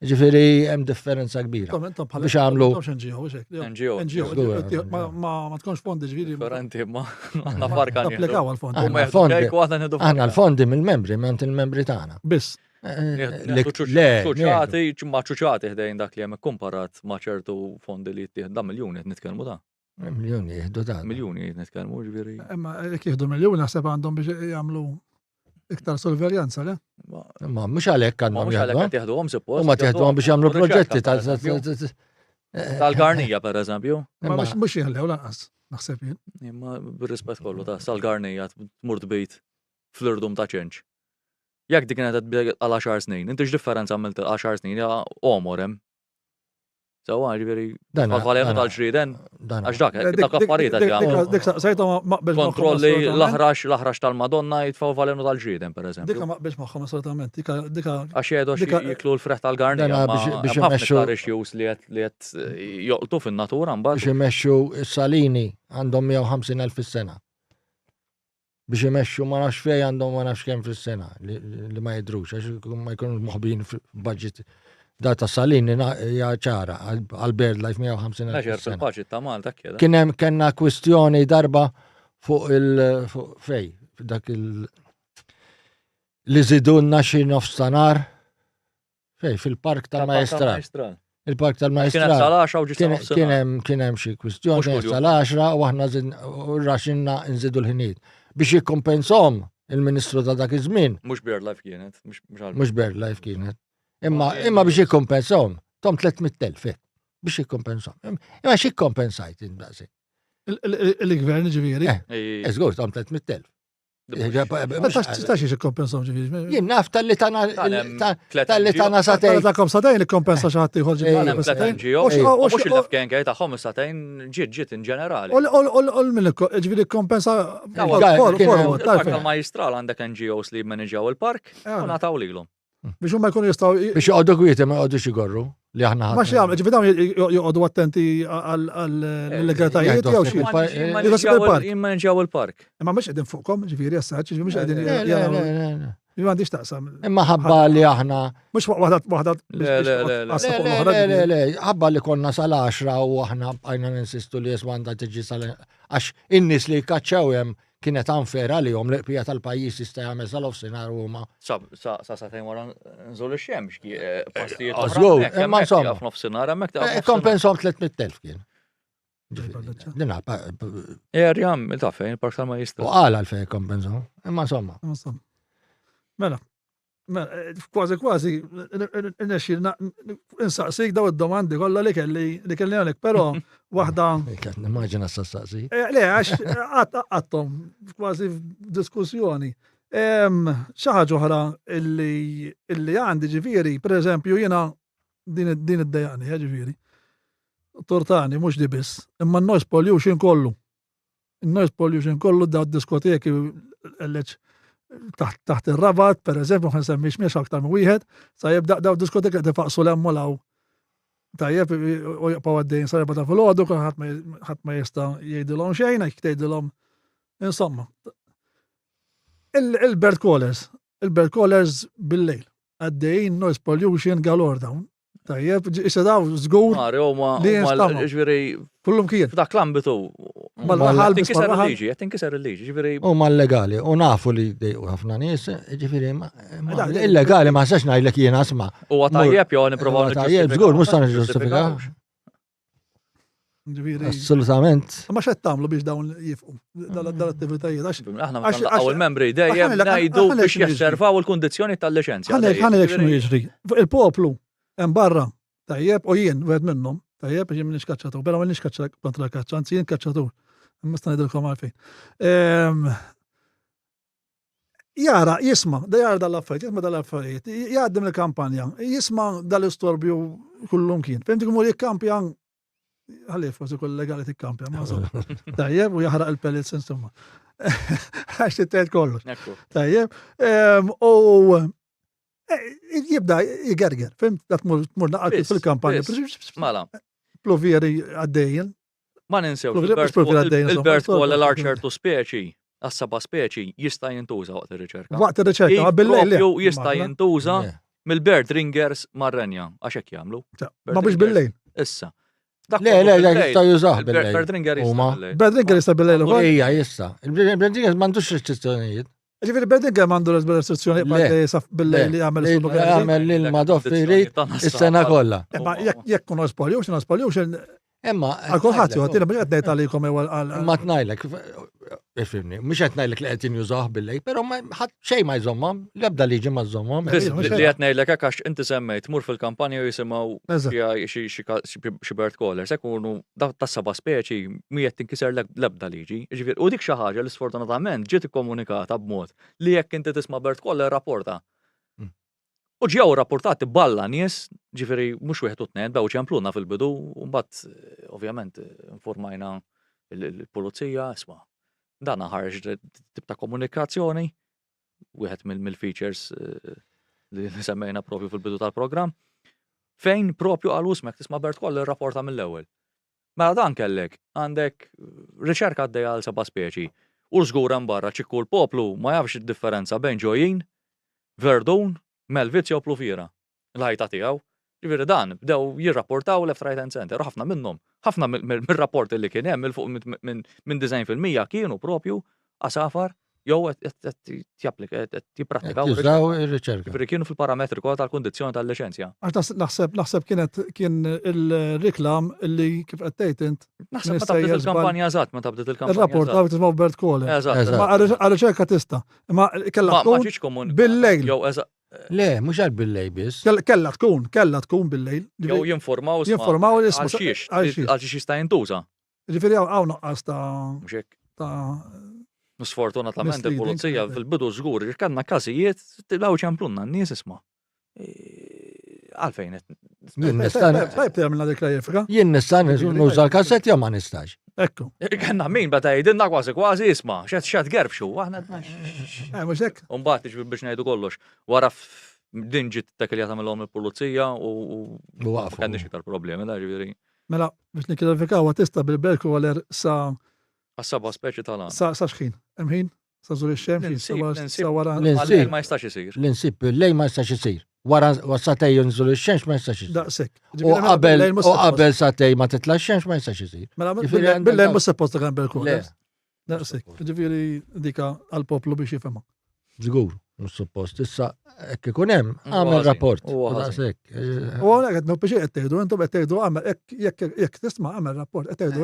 Ġifieri hemm differenza kbira. Biex għamlu. NGO. Ma tkunx fondi ġifieri. Garanti ma għandna farkan. Applikaw għal-fondi. Għandna l-fondi mill-membri, ment il-membri tagħna. Biss. ċuċati, ma ċuċati ħdejn dak li hemm komparat ma ċertu fondi li jittieħed da miljuni qed nitkellmu da. Miljoni jieħdu da. Miljuni qed nitkellmu ġifieri. Imma jekk jieħdu miljuni naħseb għandhom biex jagħmlu iktar sorveljanza, le? Ma mhux għalhekk għandhom Mhux għalhekk qed jaħduhom suppost. Huma tieħduhom biex jagħmlu proġetti tal-Garnija pereżempju. Ma mhux jeħlew lanqas, naħseb jien. Imma bir-rispett kollu ta' sal-Garnija tmur tbejt fl-irdum ta' ċenċ. Jekk dik kienet għal 10 snin, inti x'differenza għamilt 10 snin ja omor hemm. Sewwa ġifieri għal-valenu tal-ġrieden għax dak affarijiet qed jagħmlu. Dik sajthom ma qbilx Kontrolli l-aħrax tal-Madonna jitfgħu valenu tal-ġrieden pereżempju. Dik ma qbilx magħhom assolutament. Għax jgħidu jiklu l-freħ tal-Garnija biex ħafna imexxu- iktar issues li qed joqtu fin-natura mbagħad. biex imexxu s-salini għandhom 150,000 fis-sena. Biex imexxu ma nafx fejn għandhom ma nafx kemm fis-sena li ma jidrux għax ma jkunux moħbin f'budget. Data salini hija ċara għal-bird life 150,000 Naġer fis-sena. fil-paċit ta' Malta kien. Kien hemm kellna kwistjoni darba fuq fej dak li żidulna xi nofstanar fej fil-park tal-Majestrat. Il-park Kienet tal-Majestrat. sal-10 u ġista Kien hemm xi kwistjoni Mhux kuljum. sal-10 u aħna raxinna nżidu l-ħiniet. Biex jikkompensom il-Ministru ta' dak iż-żmien, Mhux bird life kienet. mhux bird life kienet. Imma biex jikkompensom, tom 300,000 biex jikkompensom. Imma xi kompensajt indaqsi. Il-gvern ġifieri. Eżgur, tom 300,000. Tax xi kompensom ġifieri. Jien naf tal-li tana satej. Takom satejn li kompensa xi ħadd ieħor ġifieri. Mhux il-lefkenkej tagħhom is-satejn ġiet in ġenerali. Ġifieri kompensa Il-park tal-Majistral għandek NGOs li jmanaġġjaw il-park u nataw lilhom. biex huma jkunu jistgħu Biex joqogħdu kwieti ma jqogħdux igorru li aħna ma xi jagħmlu, ġifieri dawn joqogħdu attenti għall-legalitajiet jew xi. Jmanaġġjaw il-park. Imma mhux qegħdin fuqhom, ġifieri issa ġifieri mhux qegħdin jagħmlu. M'għandix taqsam. Imma ħabba li aħna. Mhux waħda Le, ħabba li konna sal-10 u aħna bqajna ninsistu li jeswanda tiġi għax in-nies li jkaċċew hemm kienet anfera li jom l-qbija tal-pajjiż jista' jagħmel sal-ofsinhar huma. Sa satejn wara nżol ix-xemx postijiet Żgur, imma insomma. f'nofsinhar hemmhekk Kompensom 300,000 kien. Dina, Erjam, il-taf fejn il-park tal-Majistral. u qal għalfejn kompensom. Imma insomma. Mela, Kważi, insaqsik daw id-domandi kollha li kelli hawnhekk, però waħda. Immaġina s-saqsi. Le, għax għattom, kważi f'diskussjoni. Xi ħaġa oħra illi għandi ġifieri, pereżempju jiena din id-dejjaqni, ġifieri. Tortani, mhux di biss, imma n-noise pollution kollu. Il-noise pollution kollu daw diskoteki taħt ir-rabat, pereżempju, ma nsemmix miex aktar minn wieħed, sajjeb daw diskoteki qed ifaqsu l-emmolaw. Tajjeb, u jaqpaw għaddejn sajjeb ta' filgħodu, ħadd ma jista' jgħidilhom xejn, hekk tgħidilhom. Insomma. Il-bird callers bil-lejl. Għaddejn noise pollution galore dawn. Tajjeb, issa daw żgur. Ġifieri kullum kien. F'dak l-ambitu. Tinkiser il-liġi, ġifieri. Huma legali, u nafu li dejqu ħafna nies, ġifieri illegali ma sax ngħidlek jien asma'. Huwa tajjeb jew nipprovaw tajjeb żgur mhux sa niġġustifikaw. Assolutament. Ma x'qed tagħmlu biex dawn jifqu dal-attivitajiet għax. Aħna naqgħu il-membri dejjem ngħidu biex jasservaw il-kundizzjoni tal-liċenzja. Ħanelek x'inhu jiġri. Il-poplu hemm barra tajjeb u jien wieħed minnhom tajjeb biex jien nixkaċċatu, però ma nixkaċċa kontra l-kaċċa, anzi jien kaċċatur. Imma ngħidilkom għalfejn. Jara, jisma' dal-affarijiet, jgħaddim il-kampanja, jisma' dal-istorbju kullum kien. Fehmti kumur jikkampja ħallif forsi kull legali tikkampja, ma so. Tajjeb u jaħraq il-pellets insomma. Għax tittajt kollox. Tajjeb. U jibda jigerger, fimt, da tmur naqqa fil-kampanja. Mala. Plovieri għaddejjen. Ma ninsew, il-bird call l-arċertu speċi, għas-saba speċi, jista' jintuża waqt ir-riċerka. Waqt ir-riċerka, bil-lejl. Jista' jintuża mill-bird ringers mar-renja, għax hekk jagħmlu. Ma biex bil-lejl. Issa. Le, jista' jużaħ bil-lejl. Bird ringer jista' bil-lejl. Bird ringer jista' bil-lejl. Ija, jista. Il-bird ringer m'għandux restrizzjonijiet. Ġifieri bird ringer m'għandu restrizzjoni bil-lejl li jagħmel jagħmel l-madoffi jrid is-sena kollha. Jekk noise pollution. Imma għal-kulħadd għatina biex qed ngħid għalikom ma tnajlek, ifhimni, mhux qed ngħidlek li qed jinjużaw bil-lejl, però xejn ma jżommhom, l-ebda liġi ma żommhom. Li qed ngħidlek hekk għax inti semmejt mur fil-kampanja jisimgħu xi bird callers, ikunu tas-saba speċi miegħed tinkiser l-ebda liġi. Ġifier u dik xi ħaġa li sfortunatament ġiet ikkomunikata b'mod li jekk inti tisma' bird caller rapporta. U ġew rapportati balla nies, ġifieri mhux wieħed u tnejn bew ċempluna fil-bidu, u mbagħad ovvjament informajna l-pulizija, isma' dan ħarġ tip ta' komunikazzjoni, wieħed mill-features li semmejna propju fil-bidu tal-programm, fejn propju qalu smek tisma' bird caller rapporta mill-ewwel. Mela dan kellek għandek riċerka għaddejja għal seba' speċi, u żgur hemm barra ċikku l-poplu ma jafx id-differenza bejn ġojin, Verdun, Melvizja u Ploviera, l-ħajta tiegħu. Ġifieri dan bdew jirrapportaw left right and center, ħafna minnhom. Ħafna mir-rapporti li kien hemm il-fuq minn 90% kienu propju għasafar jew qed japplika qed jippratikaw. Jużaw ir-riċerka. Ġifieri kienu fil-parametriku tal-kundizzjoni tal-liċenzja. Għax naħseb kien il-riklam li kif qed tgħid int. Naħseb meta bdiet il-kampanja eżatt, meta bdiet il-kampanja. Ir-rapport tismgħu bird caller. Eżatt. Ma għal-riċerka tista. Ma kellha tkun bil-lejl. Le, mhux għal bil-lejl biss. Kellha tkun bil-lejl. Jew jinformaw għal xiex jista' jintuża. Ġifieri hawn noqqas ta' mhux hekk. Sfortunatament il-pulizija fil-bidu żgur kellna każijiet tilgħu ċemplunna n-nies isma'. Għalfejn qed. Jien nista' nuża l-kassett jew ma nistax. Ekku. Kenna min beta jgħidilna kważi isma' x'għed gerbxu aħna mhux hekk. U mbagħad biex ngħidu kollox. Wara din ġiet tekkeljata mill-hom il-pulizija u m'għandix iktar problemi ġifieri. Mela biex nikklarifikaw tista' bil-bird caller sa għas-seba' speċi tal-għan. Sa xħin? Hemm ħin? Sa żur ix-xemx sa wara. L-insib ma jistax isir. L-insib bil-lejl ma jistax isir. Wara satej jinżul ix-xemx ma jistax isir. Daqshekk. U qabel satej ma titla' x-xemx ma jistax isir. Mela bil-lejl mhux suppost kemm bird caller. Daqshekk. Ġifieri dika għall-poplu biex jifhemha. Żgur. Suppost, issa, ekk ikun hemm, għamel rapport. Huwa ħażin. U għonek għed biex għettejdu, intom għettejdu għamel, jek tisma għamel rapport, għettejdu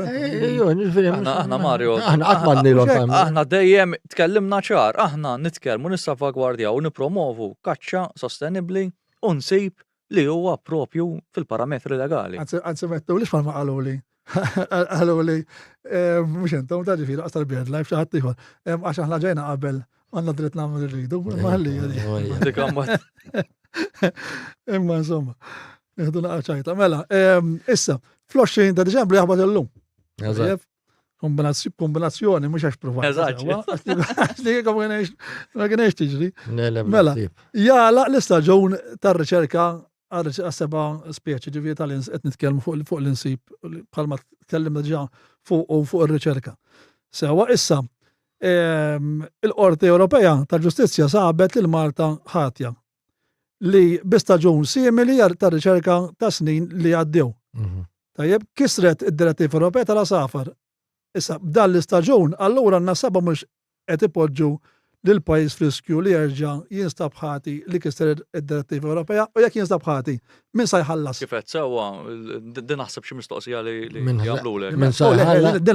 Aħna Mario, Aħna għatmadnilom. aħna dejjem tkellimna ċar, aħna nitkellmu nissalvagwardjaw u nipromovu kaċċa sostenibli u nsib li huwa propju fil-parametri legali. Għanzi mettu li xfalma għalu li. Għalu li, mux jentom ta' ġifiri, għastar bjed life xaħat tiħor. Għax aħna ġajna għabel, għanna dritt namlu l-ridu, maħalli għadi. Imma insomma, nħedu naqċajta. Mela, issa, fl-20 ta' Deċembru jaħbad l-lum. Kombinazzjoni, mux għax provat. Għaxli ma kienx tiġri. Mela, jala l-istaġun tar-riċerka għas-seba spieċi ġivi tal-ins qed nitkellmu fuq l-insib bħalma tkellimna ġa fuq ir-riċerka. Sewa issa il-Qorti Ewropea tal-Ġustizzja sabet lil Malta ħatja li bistaġun simili tar-riċerka ta' snin li għaddew. Tajjeb, kisret id-Direttiva Ewropea tal-Asafar. Issa b'dan l-istaġun allura n-nasaba mhux qed ipoġġu l-pajis friskju li jerġa' jinstab ħati li kisser id-Direttiva Ewropea u jekk jinstab ħati min sa jħallas. Kifet sewa, din naħseb xi mistoqsija li jagħmlulek. Din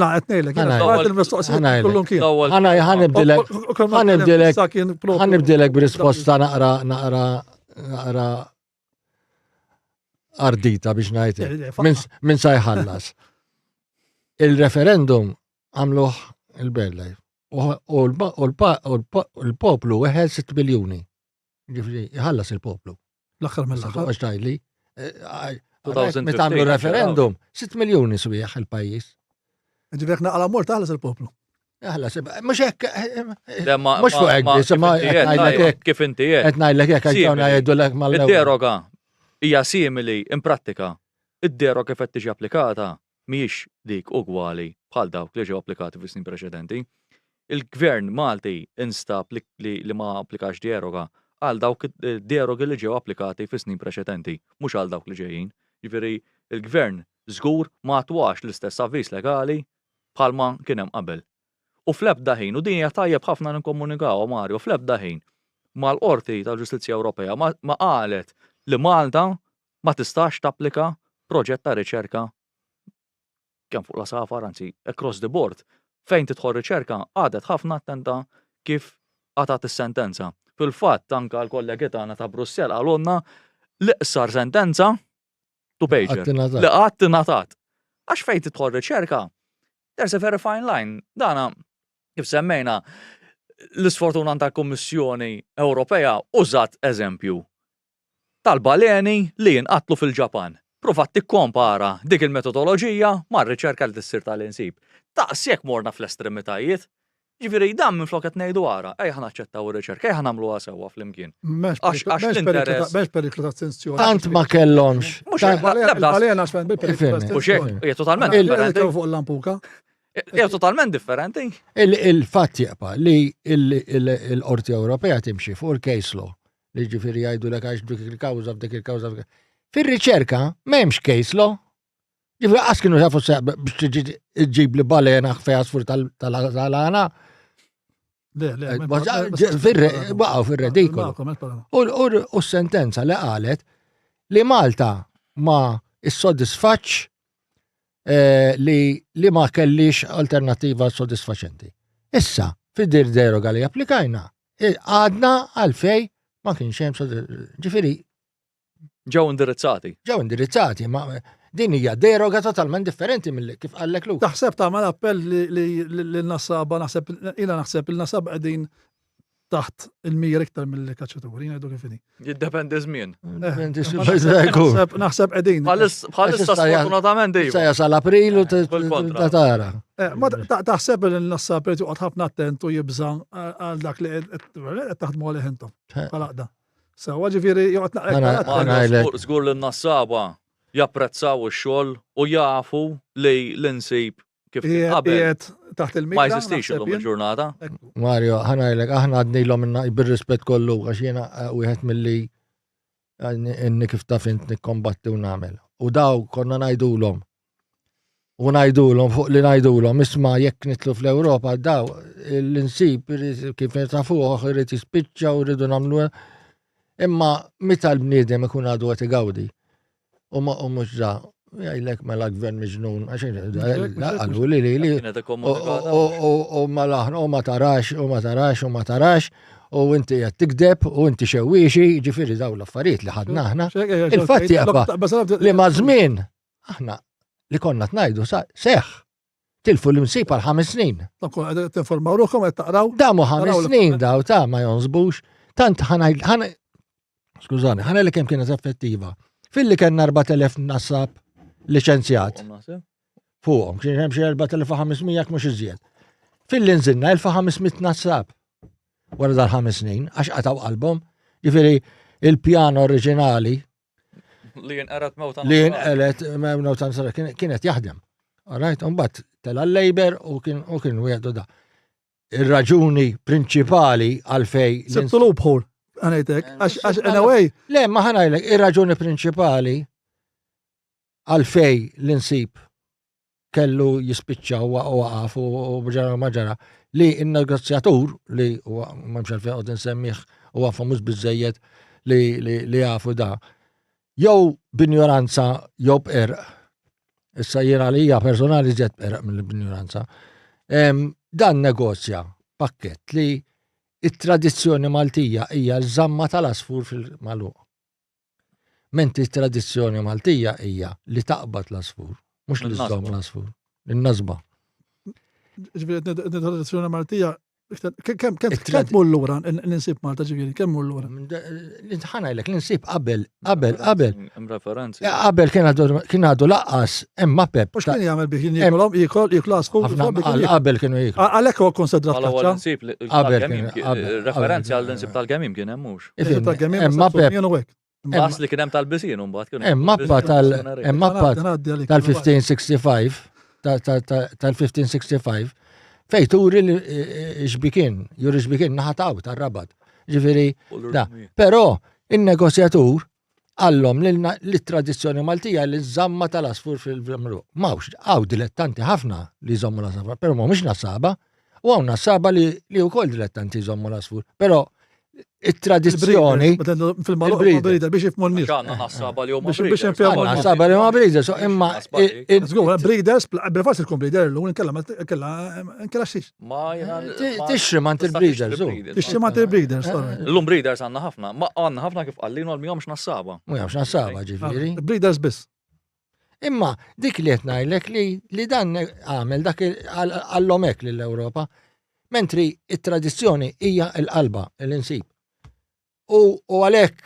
qed ngħidlek, il-mistoqsija kullhom kien. ħanibdilek b'risposta naqra ardita biex ngħid. Min sa jħallas. Il-referendum għamluh il-Berlej. U l-poplu weħel 6 miljoni. Ġifri, jħallas il-poplu. L-axar mill-axar. Għax tajli. Meta għamlu referendum, 6 miljoni subieħ il-pajis. Ġifri, jekk naqla mort taħlas il-poplu. Jħallas, mux hekk. Mux fuq hekk, kif inti jgħid. Etnajlek hekk għajtawna jgħidulek mal-lew. Id-deroga hija simili in prattika. Id-deroga kif qed tiġi applikata mhijiex dik ugwali bħal dawk li ġew applikati fis-snin preċedenti. Il-gvern Malti instab li ma applikax deroga għal dawk derogi li ġew applikati fis-snin preċedenti, mhux għal dawk li ġejjin. Ġifieri il-gvern żgur ma twax l-istess avviż legali bħalma kien hemm qabel. U fl-ebda ħin, u din hija tajjeb ħafna nikkomunikaw Mario, fl-ebda ħin mal-Qorti tal-Ġustizzja Ewropea ma qalet li Malta ma tistax tapplika proġett ta' riċerka kemm fuq l-Asafar, anzi across the board. Fejn tidħol riċerka għadet ħafna attenta kif għatat is-sentenza. Fil-fatt anke l-kollegi tagħna ta' Brussell għalunna l-iqsar sentenza to pager li qatt tingħatat. Għax fejn tidħol riċerka, there's a very fine line. Dana kif semmejna l-isfortuna tal-Kummissjoni Ewropea użat eżempju tal-baleni li jinqatlu fil-Ġapan. Provat tikkompara dik il-metodoloġija mar-riċerka li tissir tal-insib. Taqsjek morna fl-estremitajiet, ġifieri dan minn flok qed ngħidu ara, ejja naċċettaw ir-riċerka, ejja nagħmluha sewwa flimkien. Għax l-interess. M'hemmx periklu ta' estensjoni. Tant ma kellhomx. Balena x'fejn bil-periklu ta' Mhux hekk, hija totalment differenti. Fuq l-lampuka. Hija totalment differenti. Il-fatt jaqpa li l-Qorti Ewropea timxi fuq il-case law li ġifieri jgħidulek għax dik il-kawża f'dik il-kawża. Fir-riċerka m'hemmx case law. Ġifri għas kienu jafu biex ġib li balena fejn asfur tal-għana. Waqgħu fir-redikolu. U s-sentenza li qalet li Malta ma issodisfaċ li ma kellix alternativa sodisfaċenti. Issa, fid-dir deroga li applikajna, għadna għalfej ma kienx hemm ġifieri. Ġew indirizzati, ma din hija deroga totalment differenti mill kif qallek lu. Taħseb tagħmel appell li l-nassaba naħseb il-nasaba qegħdin taħt il-mir iktar mill-kaċċaturi, ngħidu kif inhi. Jiddependi żmien. Naħseb qegħdin. Bħalissa sfortunatament Se jasal April u tara. Ma taħseb il-nassab irid joqgħod ħafna attent u jibża għal dak li qed taħdmu għalih intom. Bħalaqda. Sewa ġifieri joqgħod żgur lin-nassaba japprezzaw ix-xogħol u jafu li l-insib kif qabel taħt il-mira. Ma jeżistix illum il-ġurnata. Mario, ħanajlek aħna għadnilhom bir-rispett kollu għax jiena wieħed milli inni kif taf int nikkombatti u nagħmel. U daw konna ngħidulhom. U ngħidulhom fuq li ngħidulhom isma' jekk nitlu fl-Ewropa daw l-insib kif tafuh irid jispiċċa u rridu nagħmlu imma meta l-bniedem ikun għadu qed igawdi. U mhux da jgħidlek mela gvern miġnun għax qalu li u ma tarax u inti qed tikdeb u inti xewwieċi ġifieri daw l-affarijiet li ħadna aħna. Il-fatt jaqba' li ma' żmien aħna li konna tnajdu seħ tilfu l-imsib għal 5 snin. Tinformaw ruħkom qed taqraw. Damu 5 snin daw ta' ma jonżbux. Tant skużani, ħana li kemm kienet effettiva. Fil-li kellna 4,000 nassab liċenzjat. Fuqhom kien hemm xi 4,500 jekk mhux iżjed. Fil-li nżilna 1,500 nassab wara dal-5 snin għax qataw qalbhom. Ġifieri il-pjan oriġinali li jinqerat mewtan sara kienet jaħdem. Alright, mbagħad tela l-Labor u kien wieħdu da. Ir-raġuni prinċipali għalfej Sibtu loophole għanejtek għax anyway. Le, ma ħanajlek, ir-raġuni prinċipali għalfej l-insib kellu jispiċċa u waqaf u ġara maġara li il-negozjatur li ma mx għalfej għod nsemmiħ u għafamus biżejjed li għafu da. Jow b'ignoranza jow b'erq. Issa jiena li hija personali żed b'erq mill-b'ignoranza. Dan negozja pakket li it-tradizzjoni Maltija hija l-żamma tal-asfur fil-magħluq. Menti t-tradizzjoni Maltija hija li taqbad l-asfur, mhux li żomm l-asfur, in-nażba. Tradizzjoni Maltija kemm tmur lura l-insib Malta ġifieri, kemm mur lura? Ħanajlek l-insib qabel. Referenzi. Qabel kien għadu laqqas hemm mapep. Mhux kien jagħmel bih jikol asfur. Qabel kienu jiklu. Għalhekk huwa konsidrat kaċċa. Referenzi għal insib tal-gemim kien hemm mhux. Hemm mapep. Bas li kien hemm tal-bisin mbagħad kienu. Hemm mappa tal-1565 tal-1565 fej turi xbikin naħataw tar-Rabat. Ġifieri da. Però in-negozjatur għallhom li-tradizzjoni Maltija li żamma tal-asfur fil-Magħluq. Mawx hawn dilettanti ħafna li jżommu l-asfur, però mhumiex nassaba u hawn nassaba li wkoll dilettanti jżommu l-asfur. Però it-tradizzjoni fil-Magħluq biex jifhmu n-nies. Nassaba li huma nassaba li huma breeders, imma breeders bil-fors tkun breeder l nkella xiex. Ma tixrimant il-breeders. Tixrimant il-breeders. L-lum breeders għandna ħafna, ma għandna ħafna kif qallin għal mihomx nassaba. Mhux nassaba ġifieri. Breeders biss. Imma dik li qed ngħidlek li dan għamel dak għallhom hekk lill-Ewropa. Mentri it-tradizzjoni hija l-qalba, l-insib. U għalhekk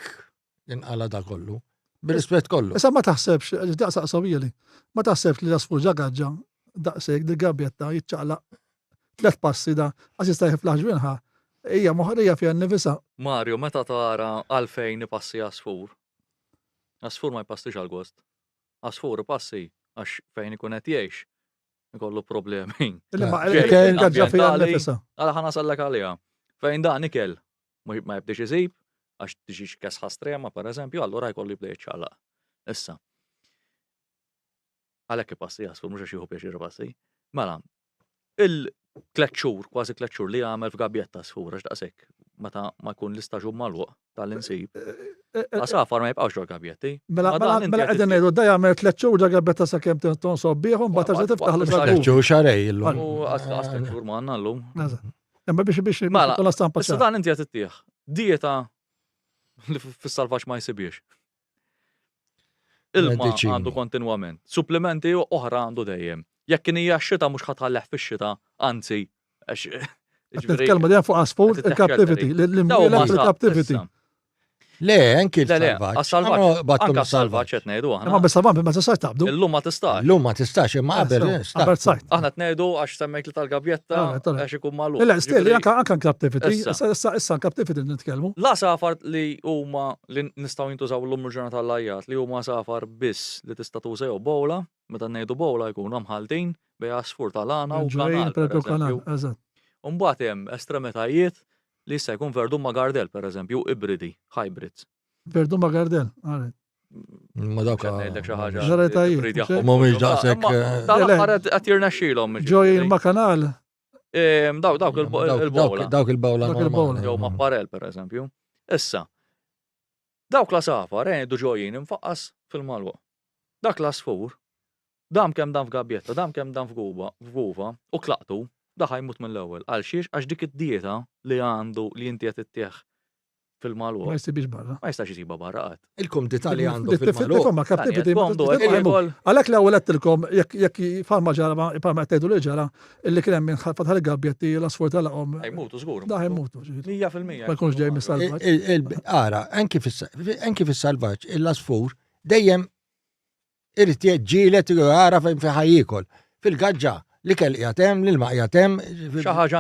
jinqala da kollu, bir-rispett kollu. Issa ma taħsebx, daqsaq sawili, ma taħsebx li l-asfur ġagaġġa daqshekk di gabbjetta jiċċaqlaq 3 passi da għax jista' jiflaħ ġwinħa. Hija moħħrija fiha nnifisha. Mario, meta tara għalfejn ipassi asfur? Asfur ma jpassix għal gost. Asfur ipassi għax fejn ikun qed jgħix. Ikollu problemi. Għala ħana sallak għalija. Fejn dan ikel ma jibdix iżib, għax tiġix kesħa strema, per eżempju, allura jkollu jibda jiċċaqlaq. Issa. Għalhekk ipassi jasfur, mhux għax jieħu pjaċir passi. Mela, il-3 xhur, kważi 3 xhur li għamel f'gabbjetta asfur, għax daqshekk meta ma jkun l-istaġun magħluq tal-insib. Asafar ma jibqgħux ġol gabbjetti. Mela qegħdin ngħidu da jagħmel 3 xhur ġa gabbjetta sakemm tonsob bihom mbagħad terġa' tiftaħ l-ġagur. 3 xhur xarej illum. U għas 3 xhur ma għandna llum. Imma biex Mela, l-istampa issa dan inti qed ittieħ. Dieta li fis-salvaġġ ma jsibiex. Ilma għandu kontinwament. Supplementi oħra għandu dejjem. Jekk kien hija x-xita mhux ħatħalleħ fix-xita, anzi Nitkellmu dejjem fuq asfur il-captivity, l-captivity. Le, anki l-salvaġġ. Anka salvaġġ qed ngħidu aħna. Ma bis-salvaġġ ma tistax taqbdu. Illum ma tistax. Illum ma tistax, imma qabel sajt. Aħna qed ngħidu għax semmejt li tal-gabbjetta għax ikun magħluq. Le, still anke captivity, issa captivity nitkellmu. La safar li huma li nistgħu jintużaw l-lum il-ġurnata tal-lajjat li huma safar biss li tista' tuża jew bowla, meta ngħidu bowla jkunu mħaltin bej asfur tal-għana u kanal. Mbagħad hemm estremitajiet li issa jkun verdum ma' gardel, per eżempju, ibridi, hybrids. Verdum ma' gardel, għaret. Ma dawk ngħidlek xi ħaġa. Ġaretajiet, trid mhux jaħħom Mhumiex fuqhom. daqshekk, Imma tal-aħħar qed jirnexxielhom. ġoj il-makanal. Dawk il-bowla. Dawk il-bowla. Dawk il-bowla. Jew Mapparel pereżempju. Issa. Dawk la safar għedu ġojjin infaqqas fil-malwa. Dak la sfur. Dam kemm dan f'gabbjetta, dam kemm dan f'guva u klaqtu, daħaj mut mill-ewwel. Għal xiex għax dik id-dieta li għandu li inti qed ittieħ fil-malwa. Ma jistibix barra. Ma jistax jisiba barra qatt. Il-kumdità li għandu fil-malwa. Ma captivity. Għandu il-gol. Għalek la għalet il-kom, jek farma ġara, farma għettajdu li ġara, illi kien minn fatħal gabbjetti l-asfor tal-għom. Ħajmutu żgur. Da ħajmutu. 100%. Ma jkunx ġej mis-salvaġġ. Ara, anki fis-salvaġġ, il-asfur dejjem irid jiġġielet għara fejn fi ħajjikol. Fil-gaġġa li kell jatem, l-ilma jatem. Xi ħaġa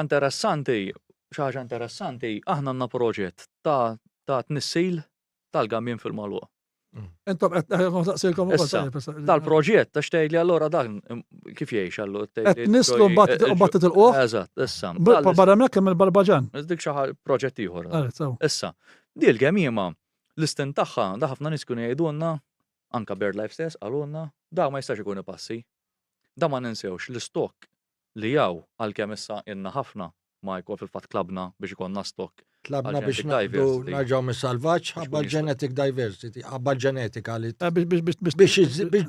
interessanti, aħna għandna proġett ta' tnissil tal-gamjin fil-malwa. Entom għasaqsilkom Tal-proġett, ta' xtejli allora dan kif jgħix allura. nislu mbattit il-qoħ. Eżatt, issa. Barra mekk kemm il-Barbaġan. Dik xi proġett ieħor. Sew. Issa, di l-gemima l-istin tagħha da ħafna nies kienu jgħidulna anka BirdLife stess għalunna da ma jistax ikun ipassi. Da ma ninsewx l-istok li jaw għalkemm issa inna ħafna ma jkun fil-fatt klabna biex ikonna stok. Tlabna biex narġaw mis-salvaġġ ħabba genetic diversity, ħabba ġenetika li biex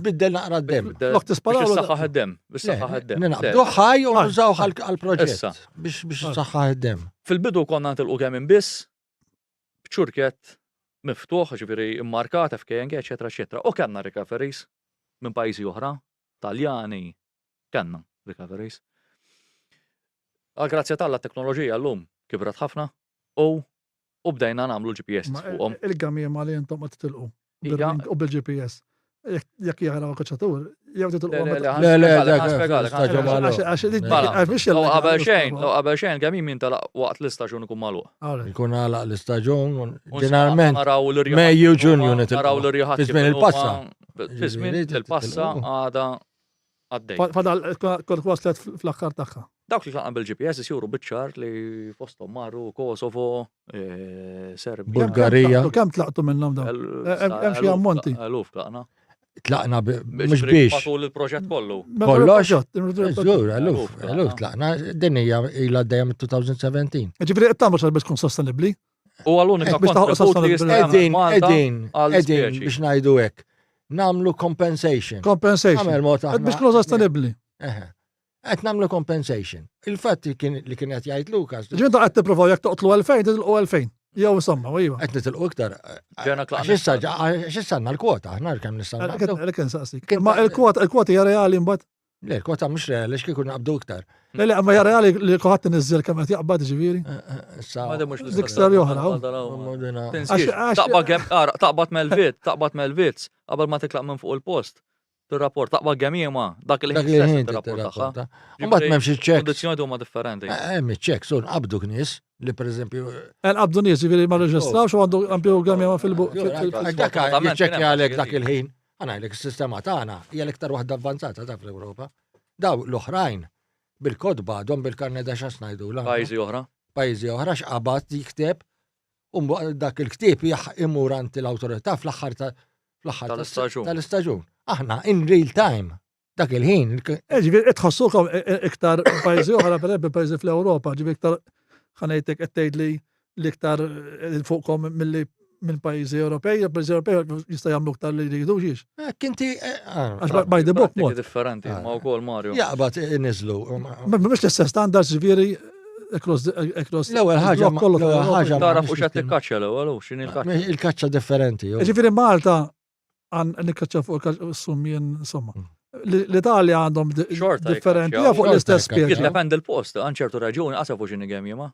biddel naqra d-dem. Biex saħħaħ id-dem. Biex saħħaħ id-dem. Ninaqbdu ħaj u nużaw għal-proġett biex saħħaħ id-dem. Fil-bidu konna ntilqu kemm inbiss b'ċurket miftuħ, ġifieri immarkat FKNG, eċetera, eċetera. U kellna recoveries minn pajjiżi oħra, Taljani, kellna recoveries. Grazzi tal teknoloġija llum kibret ħafna u bdejna nagħmlu l-GPS fuqhom. Il-gamija li intom ma titilqu. U bil-GPS. Jekk jaraw kaċċatur, jew titilqu. Qabel xejn gamim jintalaq waqt l-istaġun ikun magħluq. Ikun għalaq l-istaġun, ġeneralment Mejju Ġunju naraw l-irjaħat. Fismin il-passa. Fismin il-passa għada għaddej. Fadal kont waslet fl-aħħar tagħha. Dawk li tlaqna bil-GPS jisiru biċċar li fostom marru Kosovo, Serbia. Bulgarija. Kemm tlaqtu minnhom dawn? Hemm xi ammonti. Eluf tlaqna. Tlaqna mhux biex. Matul il-proġett kollu. Kollox. Żgur, eluf tlaqna. Din hija ilha għaddejja mit-2017. Ġifieri qed tagħmel biex tkun sostenibbli. U għall-unika kontribut li Qegħdin biex ngħidu hekk. Namlu compensation. Biex tkun sostenibbli. Qed nagħmlu compensation. Il-fatt li kien qed jgħid Lukas. Ġinta qed tippruvaw jekk toqtlu 2000 titilqu 2000. Jew insomma, iva. Qed nitilqu iktar. X'issa l-kwota, aħna kemm nistgħu nagħmlu. Lek insaqsik. Ma l-kwota hija reali mbagħad. Le, l-kwota mhux reali x'kien ikun naqbdu iktar. Le, ma hija reali li kulħadd inniżżel kemm qed jaqbad ġifieri. Dik storja oħra. Taqbad mel-vizz qabel ma tiklaq minn fuq il-post. Il-rapport taqbad gemima, dak il-ħin tir-rapport. Mbagħad m'hemmx iċ-ċek. Kondizzjoni huma differenti. Hemm iċ-ċek, sur qabdu nies li pereżempju. Qabdu nies jiġifieri ma reġistrawx u għandu għamlu gemima fil-buq. Dak jiċċekkja għalek dak il-ħin. Għanajlek is-sistema tagħna hija l-iktar waħda avvanzata ta' fl-Ewropa. Daw l-oħrajn bil-kodba għadhom bil-karneda x'as ngħidu. Pajjiżi oħra x'qabad jikteb u dak il-ktieb imur anti l-awtorità fl-aħħar tal-istaġun. Aħna in real time dak il-ħin. Ġifieri tħossukom iktar pajjiżi oħra pereżempju pajjiżi fl-Ewropa, ġifieri iktar ħanejtek qed tgħidli l-iktar fuqkom minn pajjiżi Ewropej, pajjiżi Ewropej jista' jagħmlu iktar li jridu xiex. Kinti għax by the book mod. Differenti, ma wkoll Mario. Jaqbad iniżlu. Mhux l-istess standards ġifieri across l-ewwel ħaġa taraf u x'qed tikkaċċja l-ewwel u x'inhi l-kaċċa. Il-kaċċa differenti. Ġifieri Malta għan nikkaċċa fuq summien insomma. L-Italja għandhom differenti fuq l-istess speċi. Jiddependi l-post, għan ċertu raġuni qasab u x'inhi gemjema.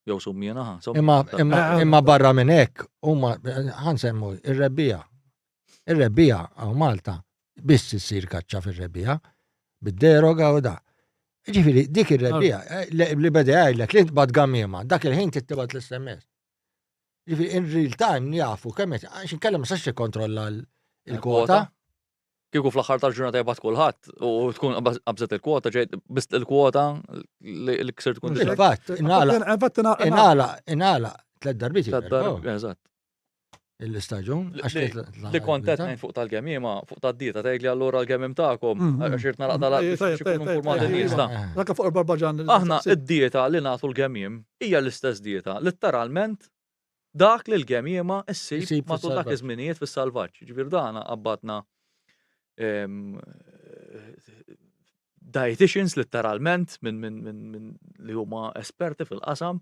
Jew summien Imma barra minn hekk huma ħansemmu ir-rebbija. Ir-rebbija għaw Malta biss issir kaċċa fir-rebbija bid-deroga u da. Ġifieri dik ir-rebbija li beda jgħidlek li tbad gamjema, dak il-ħin tittibat l-SMS. Ġifieri in real time jafu kemm għax inkellem ma sax tikkontrolla il-kwota. Kieku fl-aħħar tal-ġurnata jibgħat kulħadd u tkun qabżet il-kwota, ġejt bist il-kwota li ksir tkun. Fatt, inala 3 darbit. Eżatt. l-istaġun. Li kontet ngħid fuq tal-gemiema, fuq tad-dieta tgħidli allura l-gemim tagħkom għax irid naraq tal-informati nies da. Anke fuq il-barbaġan. Aħna id-dieta li nagħtu l-gemiem hija l-istess dieta. Letteralment dak li l-gemiema issib matul dak iż-żminijiet fis-salvaġġ. Ġifier dan qabadna dietitians letteralment minn li huma esperti fil-qasam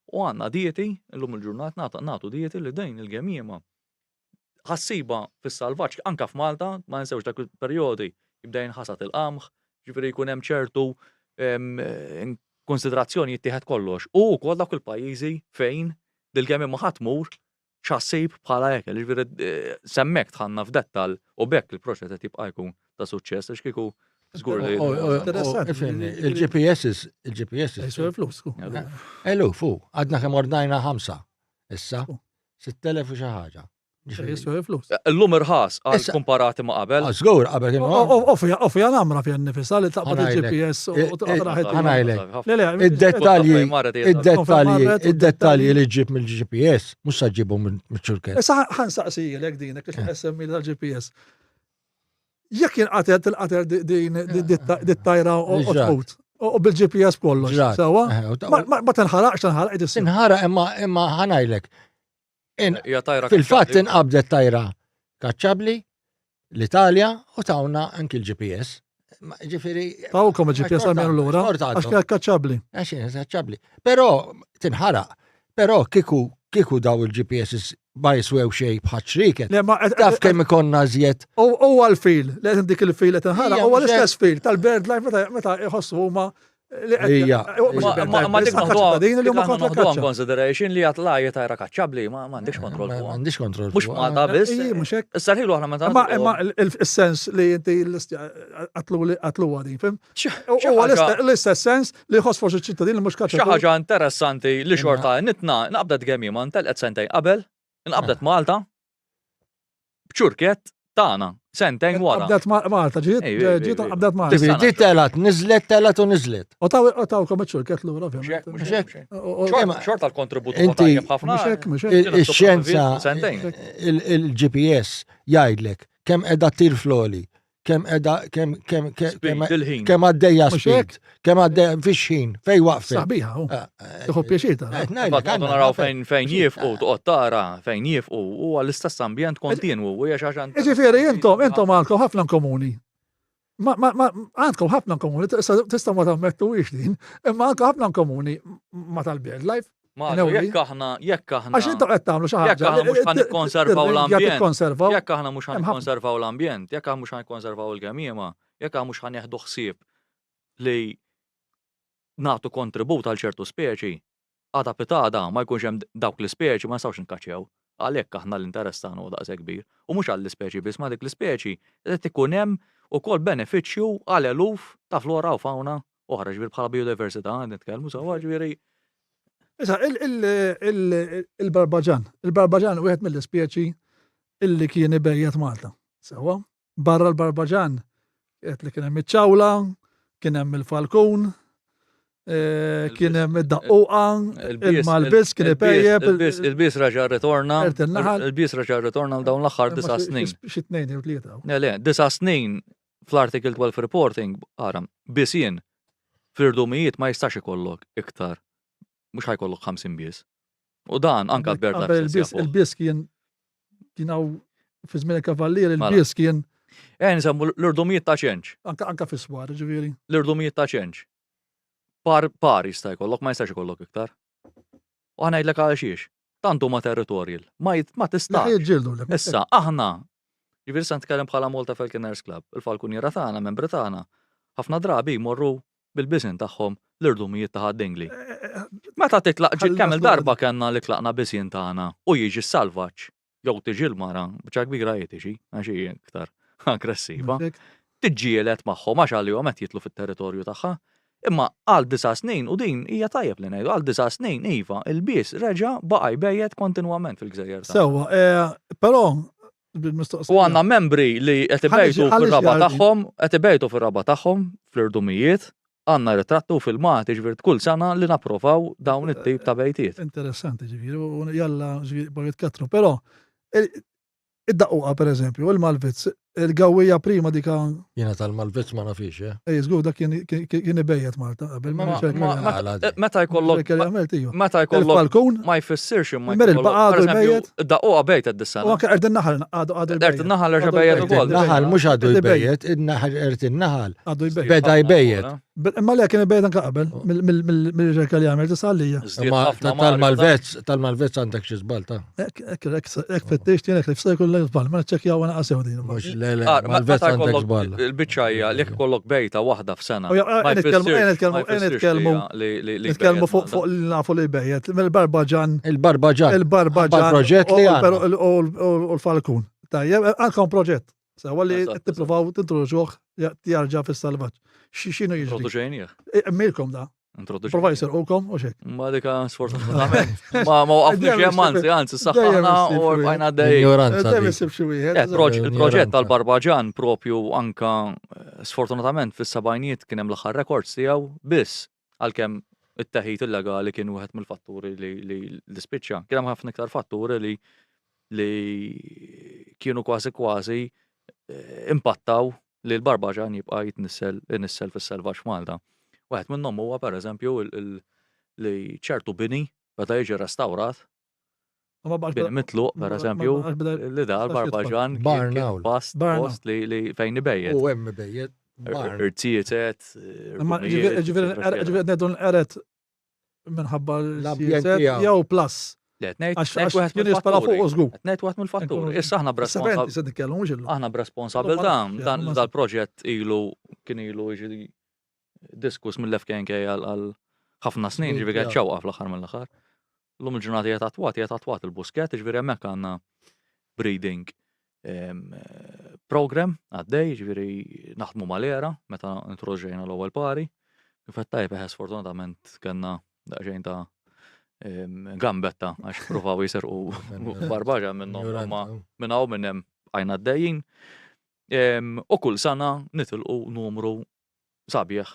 u għandna dieti llum il-ġurnat nagħtu dieti li dejn il-gemiema ħassiba fis-salvaġġ anke f'Malta ma ninsewx dak il-perjodi jibda jinħasad il-qamħ, ġifieri jkun hemm ċertu konsiderazzjoni jittieħed kollox. U wkoll dak il-pajjiżi fejn dil-gemiema ħadd tmur x'assib bħala hekk, ġifieri semmek tħanna f'dettall u bekk il-proċess qed jibqa' jkun ta' suċċess għax kieku żgur li il-GPS. Jiswa flus. Elu, fuq, għadna kemm ordnajna 5. Issa, 6,000 u xi ħaġa. Jiswa flus. L-lum irħas għal komparati ma' qabel. Żgur qabel kien Offja namra fjan nifisa li taqbad il-GPS u taqbad ħanajlek. Id-dettalji li ġib mill-GPS mhux se ġibhom mill-ċurket. Issa ħansaqsijilek dinek għax SMI tal-GPS. Jekk jinqatel tilqatel din dit-tajra u tfut. U bil-GPS kollox. Sewa? Ma tinħaraqx id-issin. Inħara imma ħanajlek. Fil-fatt inqabdet tajra kaċċabli l-Italja u tawna anki l-GPS. Ġifieri. Tawkom il-GPS għal l-ura. Għax kien kaċċabli. Kaċċabli. Però tinħaraq. Però kieku daw il-GPS ma jiswew xej bħaċriket. Taf kemm ikonna żjed. U għal-fil, lezim dik il-fil li tinħaraq, u għal-istess fil tal-bird life meta jħossu huma ma dik naħdu consideration li għatlajiet tajra kaċċabli ma m'għandix kontroll fuq. M'għandix kontroll. Mhux Malta biss. Mhux hekk. Issa ħilu aħna meta. Imma il-sens li inti għatlu għadin, fim? U l-istess sens li jħoss forsi ċittadin li mhux kaċċabli. Xi ħaġa interessanti li xorta nitna nqabdet gemiema ntelqet sentejn qabel, nqabdet Malta b'ċurket tagħna. Sentejn wara. Qabdet Malta, ġiet qabdet Malta. Ġiet telat, niżlet u niżlet. U tawkom iċ-ċurket lura ovvjament. Xorta l-kontribut tajjeb ħafna. Ix-xjenza il-GPS jgħidlek kemm qiegħda tir floli, kemm għaddejja speed, kemm għaddejja fix-ħin, fejn waqfet. Sabiħa, tieħu pjaċita. Naraw fejn jifqu, toqgħod tara fejn jifqu u għall-istess ambjent kontinwu u hija xi ħaġa. Ġifieri intom għandkom ħafna komuni. Għandkom ħafna komuni, tista' ma tammettuwix din, imma għandkom ħafna komuni ma tal-bird life. Jekk aħna għax intom qed tagħmlu xi ħaġa. Jekk aħna mhux ħannikkonservaw l-ambjent. Jekk aħna mhux ħannikkonservaw l-ambjent, jekk aħna mhux ħannikkonservaw il-gemiema, jekk aħna mhux ħanieħdu ħsieb li nagħtu kontribut għal ċertu speċi, għada pitada ma jkunx hemm dawk l-ispeċi ma nistgħux nkaċċew. Għalhekk aħna l-interess tagħna huwa daqshekk kbir. U mhux għall-ispeċi biss ma dik l-ispeċi qed ikun hemm ukoll benefiċċju għal eluf ta' flora u fawna oħra ġifier bħala biodiversità nitkellmu sewwa ġifieri. Issa, il-barbaġan. Il-barbaġan u għed mill-spieċi illi kien ibejjet Malta. Sewa, barra l-barbaġan, għed li kienem il-ċawla, kienem il-falkun, kienem il-daqquqa, il-malbis, kien ibejjeb. Il-bis raġa ritorna, il-bis raġa ritorna dawn l-axħar 9 snin. Xitnejn u 3. Le, 9 snin fl-Article 12 reporting, għaram, bisien, fl-irdumijiet ma jistax ikollok iktar. Mux ħajkollok 50 bies. U dan anka l-bird life. Il-bies kienaw fi żmien il-kavallier, il-bies kien. Nsemmu l-irdumijiet ta' ċenċ. Anka fi swar, ġifieri. L-irdumijiet ta' ċenċ. Par jista' jkollok, ma jistax ikollok iktar. U ħanajdlek għal xiex. Tantu ma territorial. Ma tistax. Issa, aħna. Ġifieri se nitkellem bħala Malta Falconers Club. Il-Falkuniera tagħna, membri tagħna. Ħafna drabi jmorru bil-bisin tagħhom l-irdumijiet ta' Dingli. Meta titlaq kemm il-darba kellna li tlaqna bisin tagħna u jiġi s-salvaġġ jew tiġi l-mara bċa kbira tiġi għax hija iktar aggressiva. Tiġġielet magħhom għax għalihom qed jitlu fit-territorju tagħha. Imma għal 9 snin u din hija tajjeb li ngħidu għal 9 snin iva il-bies reġa' baqa' jbejjed kontinwament fil-gżejjer. Sewwa, però u għandna membri li qed ibejtu fir-raba tagħhom, qed ibejtu fir-raba tagħhom fl-irdumijiet. Għanna ritrattu filmati ġifieri kull sena li napprovaw dawn it-tip ta' bejtiet. Interessanti ġifieri u jalla ġifieri bħal jitkatru, però Id-daqquqa per eżempju, il-Malvitz, il-gawwija prima dika Jiena tal-Malvitz ma nafix, żgur dak kien ibejjed Malta qabel. Meta jkollok Il-Falkun, ma jfissirx imma il-mer il-baqadu pereżempju, jbejjed. id-daqquqa bejt id-dissa. u anke qerd in-naħal għadu Qed in-naħal erġa' bejjed ukoll. Il-naħal mhux għadu Qed jbejjed, il-naħal għadu jbejjed. beda jbejjed. Imma le kien ibejjed anke qabel mill-riċerka li għamel tisallija. Tal-Malvitz għandek xi żbalta. Ek fittix tienek li f'sejkul l-żbal, ma ċekkjaw għana qasew din. Mhux Malvitz għandek żballa. Il-biċċajja li kollok bejta waħda f'sena. Nitkellmu fuq li nafu li bejjet, mill-Barbaġan. Il-Barbaġan. proġett li għandna. u l-Falkun. Tajjeb, għandkom proġett. Sewa li tippruvaw tintroduċuh jarġa' fis-salvaġġ. X'inhu jiġri? Introduċejnieh. Emilkom da. Provaj serqukom u xek. Ma dika sfortunatament. Ma waqafniex hemm anzi saħħana u bajna dej. Ignoranza. Il-proġett tal-Barbaġan propju anka sfortunatament fis-sebgħinijiet kien hemm l-aħħar records tiegħu biss għalkemm it-teħid illegali kien wieħed mill-fatturi li spiċċa. Kien hemm ħafna iktar fatturi li kienu kważi impattaw li l-Barbaġan jibqa' jitnissel fis-selvaġġ Malta. Waħed minnhom huwa pereżempju li ċertu bini beda jiġi restawrat. Bini mitluq pereżempju li da l-Barbaġan post li fejn ibejjed. U hemm ibejjed. Irtietet. Ġifieri nedun eret minħabba l-ambjent tiegħu. jew plus. Għax kien jispara fuq żgur. Net waħed mill-fatturi. Issa aħna b'responsabilità dan dal-proġett kien ilu jiġi diskus mill-FKNK għal ħafna snin, ġifieri qed ċewqa fl-aħħar mill-aħħar. Llum il-ġurnata hija tatwat il-busket, ġifieri hemmhekk għandna breeding program għaddej, ġifieri naħdmu mal-era meta introduċejna l-ewwel pari. Kif qed tajjeb sfortunatament kellna daqsxejn ta' gambetta għax provaw jiserqu Barbaġan minnhom minn hawn minn hemm għajna għaddejjin. U kull sena nitilqu numru sabiħ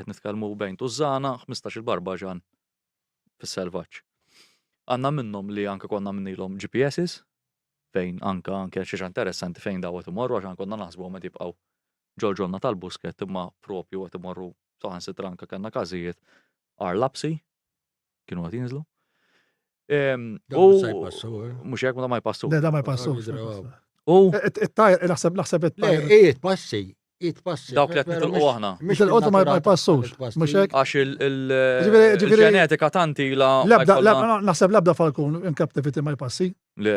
nitkellmu bejn tużżana 15 il-Barbaġan fis-selvaġġ. Għandna minnhom li anke konna minnilhom GPSs fejn anke xi interessanti fejn daw qed imorru għax konna naħsbuhom qed jibqgħu ġolġonna tal-busket imma propju qed imorru saħansitra anke kellna każijiet arlapsi kienu qed jinżlu. Mhux hekk ma jpassu. Da ma jpassu. Naħseb Jitpassi. Dawk li qed nitilqu aħna. Mhux il-qodda ma jpassux. Mhux hekk. Għax il-ġenetika tantila. Naħseb l-ebda Falkun in captivity ma jpassi. Le.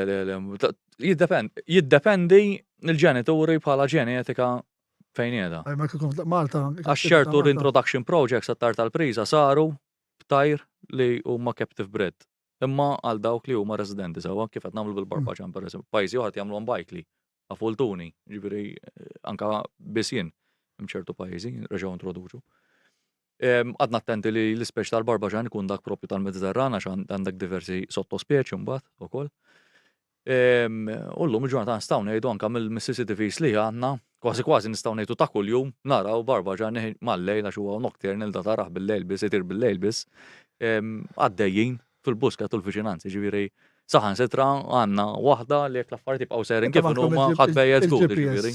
Jiddependi il-ġenituri bħala ġenetika fejn qiegħda. Malta. Għax ċertu reintroduction projects għat-tar tal-priża saru b'tajr li huma captive bred. Imma għal dawk li huma residenti sewwa kif qed nagħmlu bil-Barbaġan pereżempju. Pajjiżi oħra jagħmluhom bajkli. Għafultuni, ġifieri anka bisjien hemm ċertu pajjiżi reġgħu introduċu. Għadna attenti li l-ispeċ tal-Barbaġan ikun dak propju tal-Mediterran għax għandek diversi sottospeċi mbagħad ukoll. U llum il-ġurnata nistgħu ngħidu anke mill-Mississippi li għandna kważi nistgħu ngħidu ta' kuljum naraw Barbaġan mal-lejl għax huwa nocturnal da taraħ bil-lejl biss itir bil-lejl biss għaddejjin fil-busket u l-viċinanzi ġifieri saħansitra għandna waħda li jekk l-affarijiet jibqgħu serin kif huma ħadd bejjed żgur ġifieri.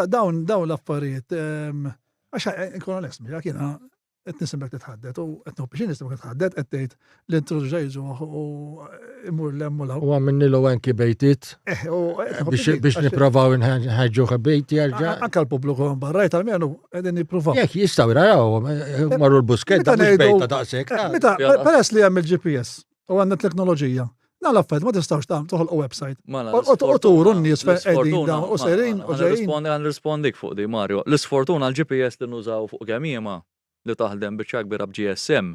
Dawn l-affarijiet għax inkun onest miegħek jiena qed nisimgħek titħaddet u qed biex nisimgħek titħaddet qed tgħid l-introduċejżu u imur l-hemm u law. U għamilnilu anki bejtiet biex nipprovaw nħeġġuh bejti jarġa'. Anke l-pubbliku barrajt għalmenu qegħdin jippruvaw. Jekk jistgħu jaraw marru l-busketta mhux bejta daqshekk. Peress li hemm il-GPS u għandna teknoloġija. Na l-affarijiet ma tistgħux toħolqu website. U turu n-nies fejn qegħdin dawn u sejrin u ġejjin. Nirrispondik fuq di Mario. L-isfortuna l-GPS li nużaw fuq gemiema li taħdem biċċa kbira b'GSM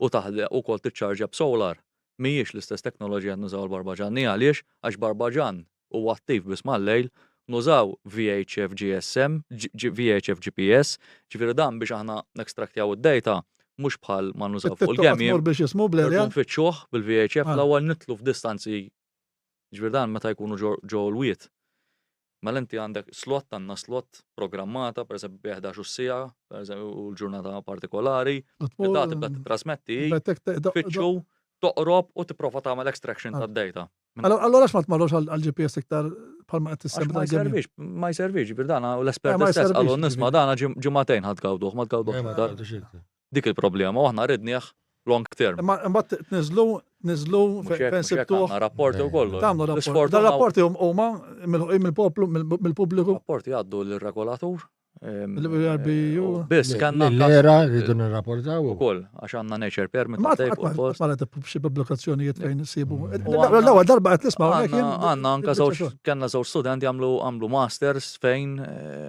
u taħdem ukoll tiċċarġja b'solar. Mhijiex l-istess teknoloġija nużaw l-Barbaġan għaliex għax Barbaġan huwa attiv biss mal-lejl nużaw VHF GSM, VHF GPS, ġifieri dan biex aħna nekstraktjaw id-data mhux bħal ma nużaw fuq il-gemiem. biex jismu blerja. Nfittxuh bil-VHF l-ewwel nitlu f'distanzi ġifier dan meta jkunu ġew l-wiet. Mela inti għandek slot għandna slot programmata pereżempju bi 11 sija, pereżempju l-ġurnata partikolari, id-data tibda titrasmetti, tfittxu, toqrob u tipprova tagħmel extraction tad-data. Allora x'ma tmorrux għal-GPS iktar bħalma qed Għax ma tissemmi. jservix, ma jservix, birdana u Ma l-esperti stess jservix, għallu nisma ġifieri. dana ġimatejn ħad gawduħ, ma tgawduħ Ma iktar. tgħidux iktar. Dik il-problema, u aħna ridnieħ long term. Imma imbagħad tniżlu fejn sibtuh. Rapporti u kollu. Tagħmlu rapport. Dan rapporti huma mill-poplu mill-pubbliku. Rapporti għaddu l-regolatur. L-RBU. Biss, kanna L-era rridu nirrapportaw. u koll, għax għanna nature permit. Ma għaddej fuq post. xi pubblikazzjonijiet fejn isibu. għandna- L-ewwel darba qed nisma' Għanna anka kanna żewġ studenti għamlu masters fejn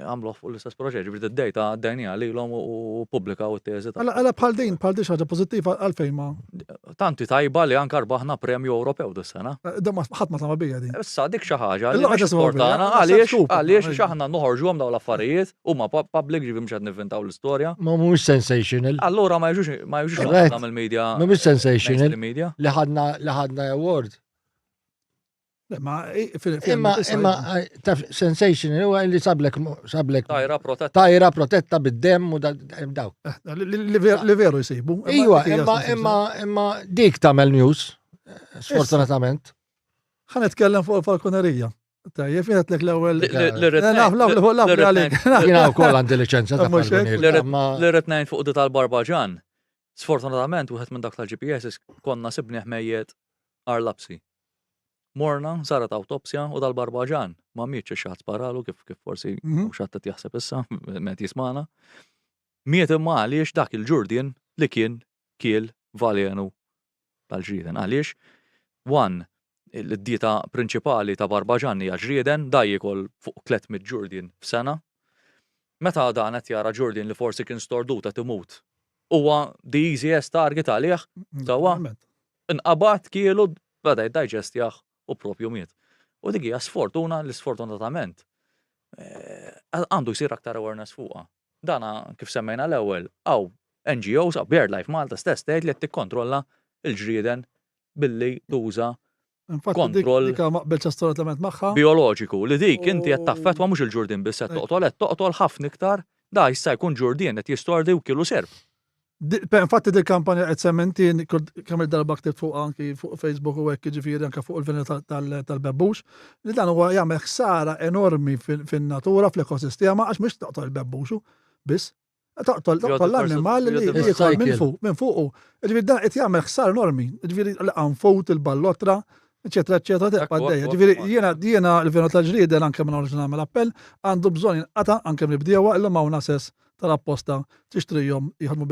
għamlu fuq l-istess proġett, ġibri d-dejta għaddejnija li l-om u publikaw it-teżi. Alla bħal din xaġa pożittiva għalfejn ma. Tanti tajba li anka rbaħna premju Ewropew dis-sena. Ħadd ma tagħmel bija din. Issa dik xi ħaġa li Illum mhix qed nisimgħu biha, importana issa għaliex scoop. għaliex aħna noħorġuhom dawn l-affarijiet huma public ġifi mhux qed nivvintaw l-istorja. Ma mhux sensational. Allura ma jiġux Correct. nagħmel media. Ma mhux sensational. media. Li ħadna award. Ma Imma taf sensational huwa li sablek Tajra protetta. tajra protetta bid-dem u dawk. li veru jsibu. Iwa, imma dik tagħmel news. Sfortunatament. Ħa nitkellem fuq il-falkonerija. Tajjeb jien qed l-ewwel. L-ret Jiena wkoll għandi liċenzja ta' Mhux hekk. falconier. Ma ngħid fuq di tal-Barbaġan. Sfortunatament wieħed minn dak tal-GPS konna sibni ħmejjed arlapsi. Morna, saret autopsja u dal-Barbaġan. Ma mietx xaħat sparalu kif forsi xaħat jaħseb issa, met jismana. Miet imma għaliex dak il-ġurdien li kien kiel valjenu tal-ġrieden. Għaliex, one, il-dieta prinċipali ta' Barbaġan hija ġrieden, da jikol fuq 300 ġurdien f'sena. Meta dan qed jara ġurdien li forsi kien storduta timut. Huwa the easiest target għalih, sawa, inqabad kielu beda jiddigestjah u propju miet. U dik hija sfortuna li sfortunatament għandu jsir aktar awareness fuqha. Dana kif semmejna l-ewwel, għaw NGOs, BirdLife Malta stess tgħid li qed tikkontrolla l-ġrieden billi tuża kontroll Dik maqbel assolutament magħha. bioloġiku li dik inti qed taffettwa mhux il-ġurdien biss qed toqtol ħafna iktar, da jista' jkun ġurdien qed jistordi u kielu serb. Infatti dik kampanja qed semmentin kemm il-darba ktibt fuq anki fuq Facebook u hekk ġifieri anke fuq il-venir tal-bebbux li dan huwa jagħmel ħsara enormi fin-natura fl-ekosistema għax mhux taqtol il-bebbuxu biss. Taqtol l-annimal li jikol minn fuqu. Ġifieri dan qed jagħmel ħsara enormi. Ġifieri l-anfut, il-ballotra, eċetera, eċetera, tibqa' ġifieri jiena l-venir tal-ġrieden anke minn oriġinal nagħmel appell għandu bżonn jinqata' anke mill-bdiewa illum hawn assess tal-apposta tixtrijhom jaħdmu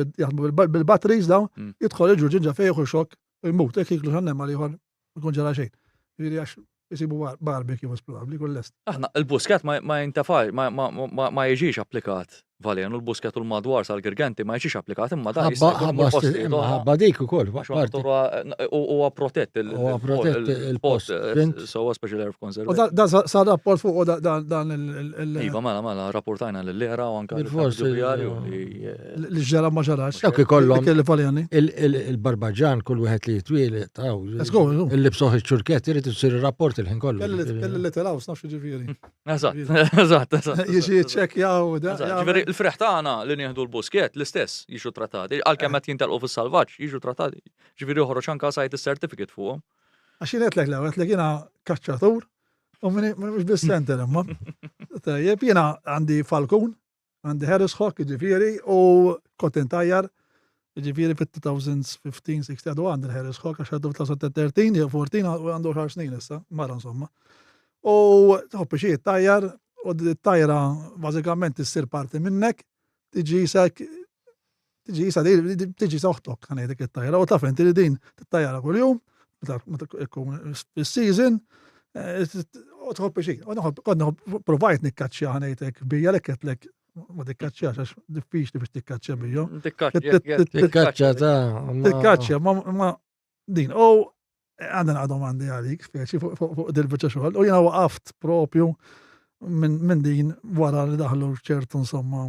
bil-batteries dawn, jidħol il-ġurġin ġa fejn xokk u jmut hekk jiklu ħannem għal ieħor ikun ġara xejn. Jiġifieri għax jisibu barbecue was probabbli kull lest. Aħna il-busket ma jintafax, ma jiġix applikat Valjen u l-busket u l-madwar sal-Girgenti ma jiġix applikat imma da ħabba dik ukoll. huwa protett il-post sewwa special air U conservation. da sa rapport fuq dan Iva mela rapportajna lill-lera u anke Bil-forsi, li ġara ma ġarax. Dawk ikollhom Dik il-Valjani. il-Barbaġan kull wieħed li jitwiel taw. Let's go. Illi bsoħ iċ-ċurket irid isir ir-rapport il-ħin kollu. Kelli li telaw, snafx ġifieri. Eżatt. Jiġi ċekkjaw da. Ġifieri il-freħ tagħna li nieħdu l-busket l-istess jiġu trattati. Għalkemm qed jintelqu fis-salvaġġ jiġu trattati. Ġifieri joħroġ anke sajt is-certificate fuqhom. Għax jien qedlek l-ewwel qedlek jiena kaċċatur u mhux bis-center imma. Tajjeb jiena għandi falcon, għandi Harris Hawk ġifieri u kont intajjar ġifieri fit-2015-16 għadu għandi Harris Hawk għax għadu fil-2013 jew 14 għandu 10 snin issa, mara insomma. U hoppi xi tajjar u d-tajra bażikament issir parti minnek tiġi oħtok ħanejtek it-tajra u taf inti li din tittajjara kuljum meta tkun fis-season u tħobbi xi. Konna provajt nikkaċċja ħanejtek bija lek qedlek ma tikkaċċjax għax diffiċli biex tikkaċċja bija. Tikkaċċja Tikkaċċja ma din. U għandna domandi għalik speċi fuq dil-biċċa xogħol u jiena waqaft propju minn din wara li daħlu ċertu insomma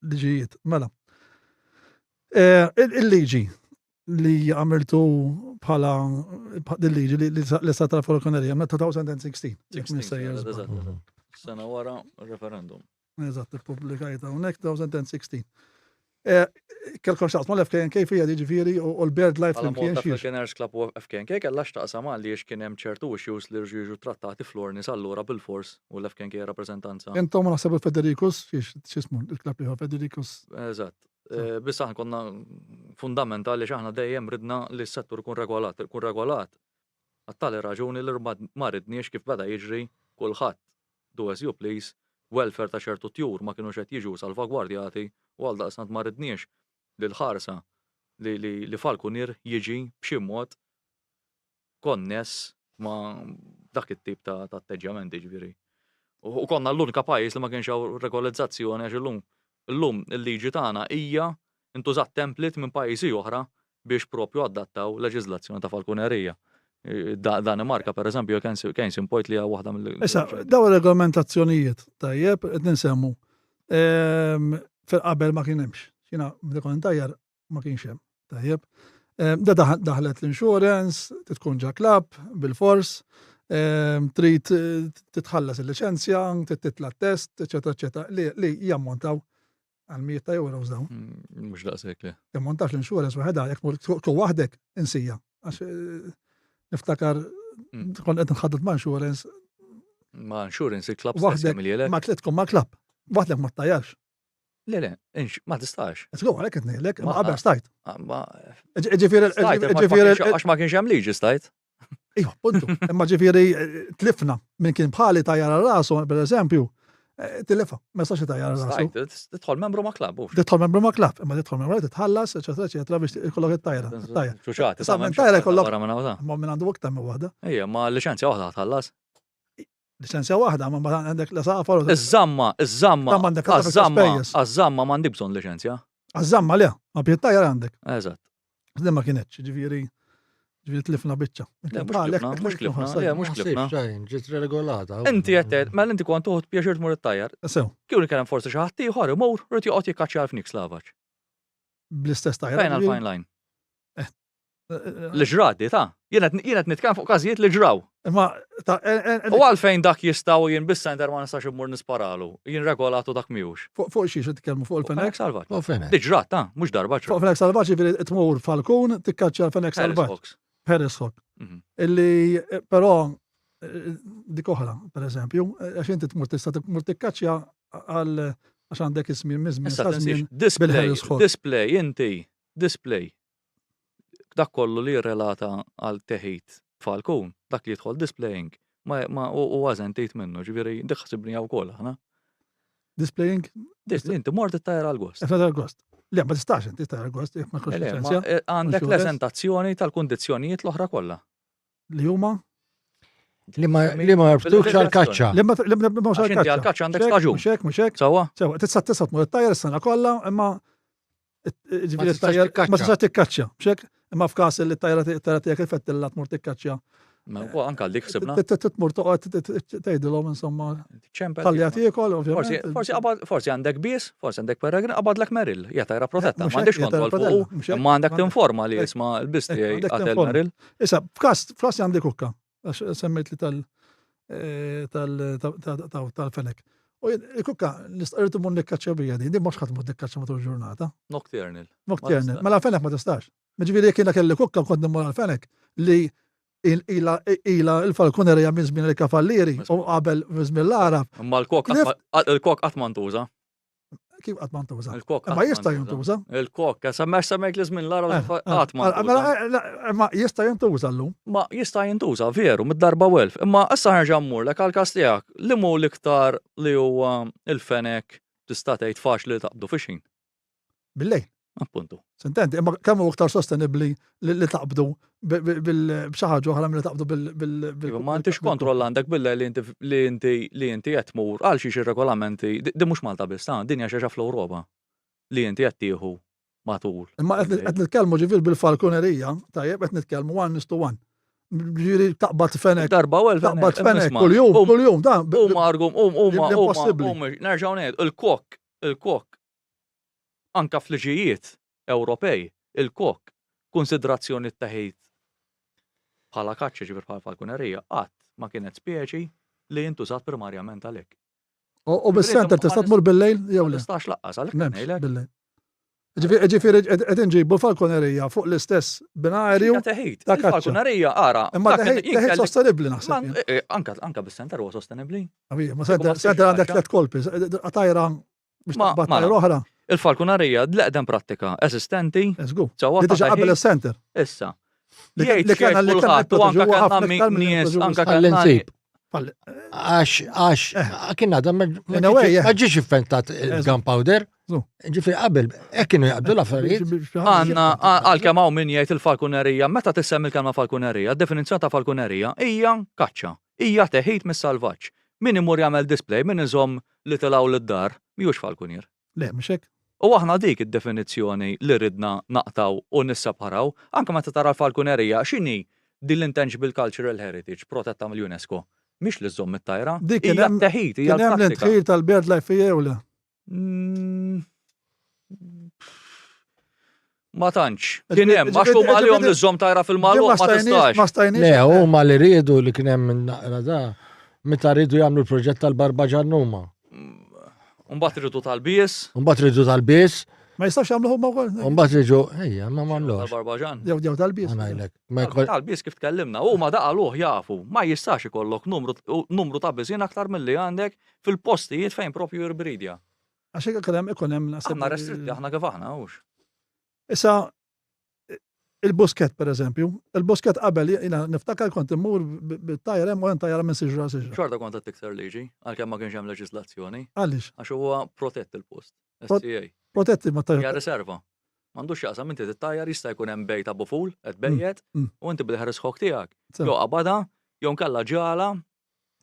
liġijiet. Mela. Il-liġi li għamiltu bħala il-liġi li sa tal-falconerija ma' 2016. Sena wara referendum. Eżatt, il-publikajta hawnhekk 2016. Kelkom xaqsma l-FKNK fija ġifieri u l-bird life Għala flimkien Malta xiex. Falconers Club u FKNK kella xtaqsam għalli kien hemm ċertu issues li rġiġu trattati fl-ornis allura bil-fors u l-FKNK rappresentanza. Intom naħseb il-Federicus, xismu, il-klab li Federicus. Eżatt. Biss aħna konna fundamentali x'aħna dejjem ridna li s-settur kun regolat. Għattali raġuni li ma ridniex kif beda jiġri kulħadd do as you please, welfare ta' ċertu tjur ma kienux qed jiġu salvagwardjati u għal daqsnat ma ridniex li l-ħarsa li Falconer jiġi b'xi mod konness ma' dak it-tip ta' atteġġjamenti ġifieri. U konna l-unika pajjiż li ma kienx hawn regolizzazzjoni għax illum il-liġi tagħna hija intużat template minn pajjiżi oħra biex propju adattaw leġiżlazzjoni ta' falconerija. Danimarka pereżempju kien simpojt li hija waħda mill. Issa, daw regolamentazzjonijiet tajjeb qed ninsemmu. Fil-qabel ma kien hemmx. Jiena bdekon tajjar ma kienx hemm. Tajjeb. Da daħlet l-insurance, tkun ġa klab bil-fors, trid titħallas il-liċenzja, titla test, eċetera, eċetera, li jammontaw għal 100 euros dawn. Mhux daqshekk li. Jammontax l-insurance waħedha jekk tkun waħdek insija. Għax niftakar kon qed nħaddet ma' insurance. Ma' insurance il-klab Waħdek ma tlitkom ma' klab. Waħdek ma tajjarx. Le, ma tistax. Tgħu għalhekk qed ngħidlek, ma qabel stajt. Stajt, għax ma kienx hemm liġi stajt. Iva, puntu. Imma ġifieri tlifna minn kien bħali tajjar rasu, pereżempju, tilifha, ma jistax tajjar rasu. Stajt, tidħol membru ma' klab. Tidħol membru ma' klab, imma tidħol membru titħallas, eċetera, eċetera biex ikollok it-tajra. Xuxati, Sa minn tajra jkollok. Ma minn għandu waqt hemm waħda. Ejja, ma liċenzja waħda tħallas. Liċenzja waħda, ma għandek l-saqafar. Iż-żamma m'għandi bżonn liċenzja. Għaż-żamma le, ma bjettajjar għandek. Eżatt. Iżda ma kienetx, ġifieri tlifna biċċa. Mhux klifna. Ġiet regolata. Inti qed mela inti kont toħod pjaċir tmur it-tajjar. Sew. Kien kellem forsi xi ħadd ieħor imur rid joqgħod jikkaċċja f'nik slavaġ. Bl-istess tajjar. Fejn għal-fine line? L-ġradi ta' jienet nitkellem fuq każijiet li ġraw. U għalfejn dak jistgħu jien bis-center ma nistax immur nisparalu. Jien regolatu dak miħux. Fuq xiex titkellmu fuq il-fenek salvaġġ. Fuq fenek. Diġrat ta' mhux darba Fuq fenek salvaġġ jiġifieri tmur falkun tikkaċċja l-fenek salvaġġ. Paris Hawk. Illi però dik oħra, pereżempju, għax inti tmur tista' tmur tikkaċċja għal għax għandek ismi mizmin. Display. Dak kollu li relata għal teħid falkun, dak li jidħol displaying, u għazentit minnu, ġifieri diħsibni għaw kolla, ħana? Displaying? Inti mort it-tajra għal-gost. Għal-gost. Le, ma tistax inti tajra għal-gost, ma kux licenzja. Għandek l-esentazzjoni tal-kondizjonijiet l-oħra kollha. Li huma? Li ma jarbtux għal-kaċċa. Li ma għal-kaċċa. Għal-kaċċa għandek staġun. Mux Sawa? Sawa, tista' tmur it-tajra s-sena kollha, imma ġifieri it-tajra ma tistax tikkaċċja. Mxek? Imma f'kas li t-tajra tiegħek il-fettilla tmur tikkaċċja. Ma anke għal dik ħsibna. Tmur toqgħod tgħidilhom insomma. Ħalli jagħtikol ovvjament. Forsi għandek bies, forsi għandek peregrin, qabadlek Merrill, hija tajra protetta, m'għandekx kontroll fuq, imma għandek tinforma li jisma' l-biss tiegħi għatel Merrill. Issa, f'kas għandek hukka, għax semmejt li tal-fenek. U il-kukka, l-istqaritu mun nikkaċċja bija di mux ħatmu nikkaċċja matul ġurnata. Nocturnal. Mela fenek ma tistax. Meġifieri jekk jiena kelli kukka kont nimmur għal-fenek li ila il-falkunerija minn żmien il-kafallieri u qabel żmien l-Arab. Imma il-kok qatt ma ntuża. Kif qatt ma ntuża? Il-kok ma jista' jintuża. Il-kok semmek li żmien l-Arab qatt ma ntuża. Ma jista' jintuża llum. Ma jista' jintuża veru mid-darba welf. Imma issa ħarġa mmurlek għal-każ tiegħek li mu l-iktar li huwa il-fenek tista' tgħid faċli taqbdu fixin. Billejl. Appuntu. Sententi, imma kemm hu iktar sostenibbli li taqbdu b'xi ħaġa oħra milli taqbdu bil. Ma intix kontroll għandek billa li inti qed tmur għal xi regolamenti, di mhux Malta biss, dinja xi fl-Ewropa li inti qed tieħu matul. Imma qed nitkellmu ġifier bil-falkunerija, tajjeb qed nitkellmu 1:1. Ġifieri taqbad fenek. Darba u taqbad fenek kuljum dan. Huma argum huma nerġgħu ngħid il-kok anka fl-liġijiet Ewropej, il-kok, konsiderazzjoni t-taħid bħala kaċċa ġifir bħala falkunerija, qatt ma kienet speċi li jintużat primarjament għalhekk. U bis-center tista' tmur bil-lejl jew le? Tistax laqqas għalhekk ngħidlek. Bil-lejl. Ġifieri qed inġibu falkonerija fuq l-istess binarju. Teħid. ta' kaċċa. Il-falkonerija ara. Imma teħid sostenibbli naħseb. Anka bis-center huwa sostenibbli. Ma senter għandek 3 kolpi, tajra biex taqbad tajra oħra. Il-falkonerija d-leqdem prattika esistenti. Eżgu. Sewwa Li tiġa qabel is-center. Issa. Li Jgħid kellna li kulħadd u anka kellna nies anka kellna Għall-insib. Għax, kien għadha ma ġiex inventat il-gunpowder. Ġifieri qabel, hekk kienu jaqbdu l-affarijiet. Għanna għalkemm hawn min jgħid il-falkonerija, meta tissemmi l-kelma falkonerija, d-definizzjoni ta' falkonerija hija kaċċa, hija teħid mis-salvaġġ. Min imur jagħmel display, min iżomm li tilgħu lid-dar, mhijiex falkunier. Le, mhux hekk. U aħna dik id-definizzjoni li ridna naqtaw u nissaparaw, anke meta tara l-falkonerija, x'inhi din l-intangible cultural heritage protetta mill-UNESCO. Mhix li żomm it-tajra, hija teħid, hija Kien hemm l-prattika. l-intħil tal-BirdLife jew le. Ma tantx. Kien hemm għax huma għalihom li żomm tajra fil-magħluq ma tistax. Ma stajniex. Le, huma li riedu li kien hemm naqra da. Meta rridu jagħmlu l-proġett tal-Barbaġan huma. Mbagħad irridu tal-bies. Mbagħad rridu tal-bies, Ma jistax jagħmlu huma wkoll. mbagħad riġu, ejja, ma m'għamlux. Tal-Barbaġan. Jew tal-bies. Ngħidlek. Ma jkoll Tal-bies kif tkellimna, huma daqaluh jafu, ma jistax ikollok numru ta' biżien aktar milli għandek fil-postijiet fejn propju jirbridja. Għax hekk ikun hemm naħseb. Aħna restritti aħna kif aħna hux. Issa il-busket pereżempju, il-busket qabel jiena niftakar kont immur bit-tajra hemm u hemm tajra minn siġra siġra. Xorta kont qed tikser liġi, għalkemm ma kienx hemm leġislazzjoni, Għaliex? għax huwa protett il-post. Prot- SCA. Protetti ma tajra. Hija riserva. M'għandux jaqsam inti tittajjar jista' jkun hemm bejt Abu Ful qed bejjed u inti bil-ħares ħok tiegħek. Jo qabada, jew nkella ġala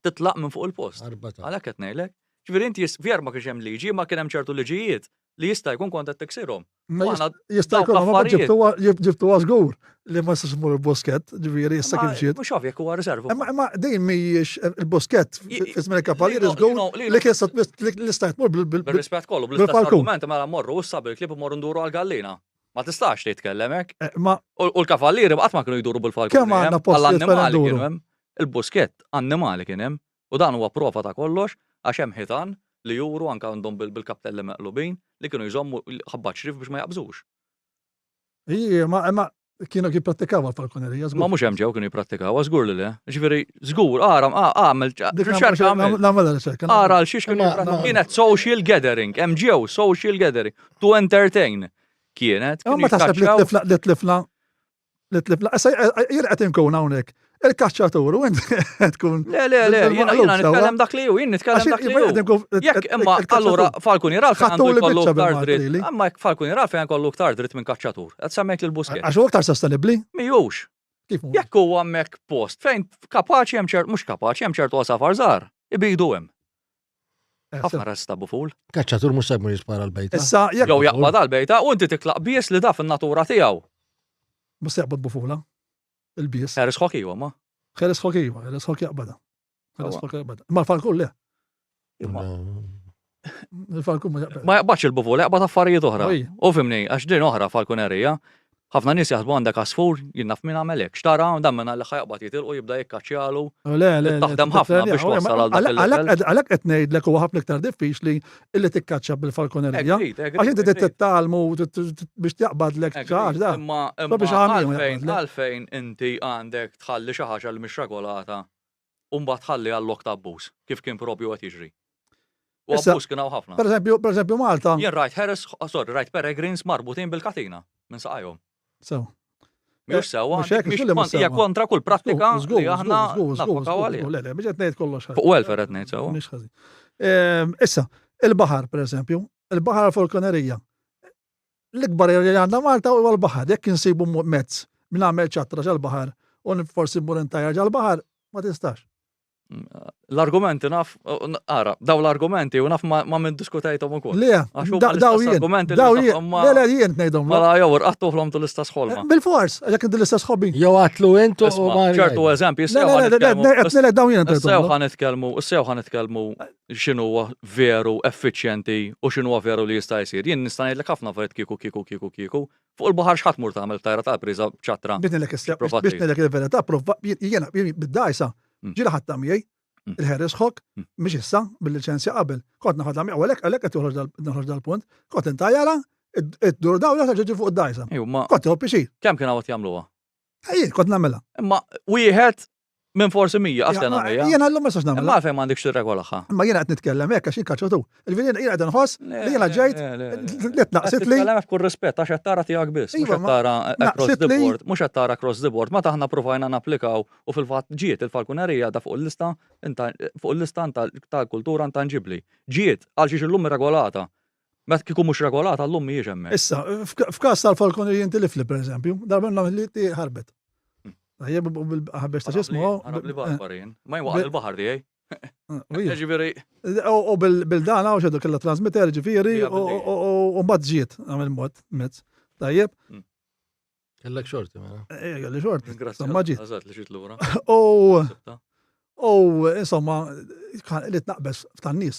titlaq minn fuq il-post. arbata. Għalhekk qed ngħidlek. Ġifieri inti vjer ma kienx hemm liġi, ma kien hemm ċertu liġijiet li jista' jkun kont qed tiksirhom. Jista' jkun ma ġibtu żgur li ma jistax imur il-busket, ġifieri issa kif ġiet. Mhux ovvjek huwa riserva. Imma dejjem mhijiex il-busket fi żmien il-kapalir żgur li kien l-istajt mur bil. Bir-rispett kollu, bl-istess argument mela mmorru issa bil-klib imorru nduru għall-gallina. Ma tistax titkellem hekk. Ma U l-kavallieri qatt ma kienu jduru bil-falkun. Kemm għandna postijiet fejn Għall-annimali nduru? kienu hemm. Il-busket annimali kien hemm u dan huwa prova ta' kollox għax hemm ħitan li juru anke għandhom bil-kaptelli meqlubin li kienu jżommu ħabbat xrif biex ma jaqbżux. ma kienu jippratikaw għal-falkonerija żgur. Ma mhux hemm ġew kienu jipprattikaw, żgur li le. Ġifieri żgur għamel riċerka għamel. Nagħmel riċerka. Ara l xiex kienu jipprattikaw. Kienet social gathering, hemm ġew social gathering to entertain. Kienet kienu Ma taħseb jikkaċċaw. li tlifla. Issa jirqet inkun hawnhekk. Il-kaċċatur u inti tkun. Le, jiena nitkellem dak li hu, jien nitkellem dak li hu. Jekk imma allura falkunier fejn Ħattu għandu li jkollu biċċa ktar bil-Malti li. dritt. Amma jekk falkunier fejn kollu ktar dritt minn kaċċatur. Qed semmek lill-busket. Għax u aktar sostenibbli? Mijux. Kif hu? Jekk huwa hemmhekk post fejn kapaċi hemm ċert mhux kapaċi hemm ċertu safar żgħar. Ibidu hemm. Ħafna resta buful. Kaċċatur mhux se jmur jispara l-bejta. Issa jekk Jew jaqbad għall-bejta u inti tiklaq bies li da fin-natura tiegħu. mhux jaqbad bufula. Il-bies. Ħeres ħoki huwa ma. Ħeles ħokiwa, ħeles ħok jaqbada. Ħeles ħok jaqbada. Ma l-falkun le. Il-falkun ma jaqbad. Ma jaqbadx il-buful, jaqbad affarijiet oħra. Oj. U fimni, għax din oħra falkunerija, ħafna nies jaħsbu għandek asfur, jinnaf minn għamel hekk. Xtara, dan minn għalli ħajqbad jitilqu jibda jikkaċċjalu. Le. Taħdem ħafna biex wassal għal dak il-level. Għalhekk qed ngħidlek huwa ħafna iktar diffiċli illi tikkaċċa bil-falkonerija. Għax inti tittalmu biex taqbadlek ċaħġ da. Imma biex ħamiju jaqbadlek. għalfejn inti għandek tħalli xi ħaġa li mhix regolata u mbagħad tħalli għall-lok ta' abbuż, kif kien propju qed jiġri. U Issa, abbuż kien hawn ħafna. Per eżempju Malta. Jien rajt peregrins marbutin bil-katina minn saqajhom. Sew. Mhux sewwa, Mhux hekk, mhux hija sewwa. kontra kull prattika li aħna żgur. naffokaw għalija. Le, biex qed ngħid kollox. Fuq welfare qed ngħid sewwa. Mhix ħażin. Issa, il-baħar pereżempju, il-baħar falkonerija. L-ikbar li għandna Malta huwa l-baħar, jekk insibu mezz minn għamel ċatra ġal-baħar u forsi mmur intajjar ġal-baħar, ma tistax. L-argumenti naf, ara, daw l-argumenti u naf ma minn diskutajtom ukoll. Le, Għax huma daw l-istess jien, argumenti li daw nafhom jien, ma- le jien ngħidhom. Mela jew rqattu flhom tal-istess ħolma. Bil-fors, għalhekk inti l-istess hobby. Jew għatlu intu u Isma' ma ċertu eżempji, Le, qed daw jien Issew ngħidhom. ħanitkellmu x'inhu huwa veru effiċjenti u x'inhu huwa veru li jista' jsir. Jien nista' ngħidlek ħafna affarijiet kieku. Fuq il-baħar x'ħadd mur tagħmel tajra tal-priża b'ċatra. Biex ngħidlek Provat biex ngħidlek il-verità, jiena bid-dajsa ġira ħadd miegħi il-ħeres ħok, mhix issa bil-liċenzja qabel. Kont naħodha miegħu għalhekk qed joħroġ dal-punt, kont intajjara, id-dur dawla ġeġi fuq id-dajsa. Ma Kont jew pixir. kemm kien għawat jagħmluha? Jien kont nagħmilha. Imma wieħed minn forsi 100 għasten għamija. Jiena llum ma sax nagħmilha. Ma fejn m'għandekx tirregolaha. Ma jiena qed nitkellem hekk għax inkaċċatu. Il-vien jiena qed inħoss li jiena ġejt li tnaqsit li. Titkellem f'kull rispett għax qed tara tiegħek biss, mhux Iva, qed tara across naqsit the li- board, mhux qed tara across the board. Ma taħna provajna napplikaw u fil-fatt ġiet il-falkunerija da fuq il-lista tal-kultura intangibbli. Ġiet għal xiex illum regolata. Meta kieku mhux regolata llum mhijiex hemmhekk. Issa, f'każ tal-falkonerija inti lifli pereżempju, darba li ti ħarbet. Tajjeb ħarbex ta' xismu. Ħarab li barbarin. Ma jwaqal il-baħar tiegħi. Ġifieri U bil-dana u xedu kella transmitter ġifieri u mbagħad ġiet għamil mod mezz. Tajjeb. Kellek xorti, mela. Għalli xort. Grazzi. Insomma ġiet. Eżatt li ġiet lura. U insomma, li tnaqbes f'tan-nies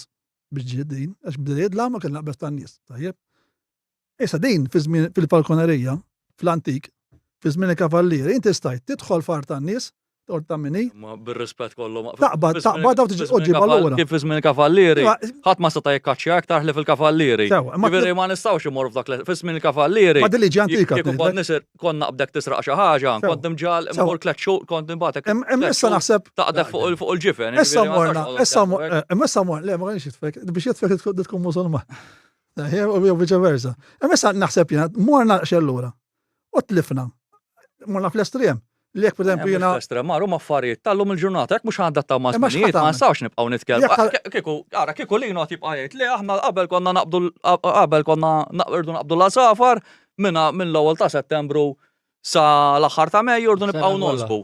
biex ġiet din, għax bdiet la ma kien naqbes tan-nies. Tajjeb. Issa din fil-falkonerija, fl-antik, fi żmien il-kavallieri, inti stajt tidħol far tan-nies, tort ta' minni. Ma bir-rispett kollu ma. Taqbad u tiġi ġibha lura. Kif fi żmien il-kavallieri, ħadd ma seta' jikkaċċja aktar li fil-kavallieri. Ġifieri ma nistgħux imorru f'dak fi żmien il-kavallieri. Ma dilli ġi antika. Kieku kont nisir konna naqbdek tisraq xi ħaġa, kont imġal imur tliet xhur, kont imbagħad Issa naħseb taqdek fuq il-ġifen. issa morna, le ma kienx jitfek, biex jitfek tkun musulman. U viċa versa. Issa naħseb jiena morna xellura. U tlifna. Morna fl-estrem. Li jekk pereżempju jiena. Maru ma affarijiet tallum il-ġurnata, jekk mhux ħadda ta' ma' żminijiet, ma nistgħux nibqgħu nitkellmu. Kieku li nagħti bqajjed li aħna qabel konna naqbdu naqbdu l-safar minn l-ewwel ta' Settembru sa l-aħħar ta' Mejju urdu nibqgħu nolsbu.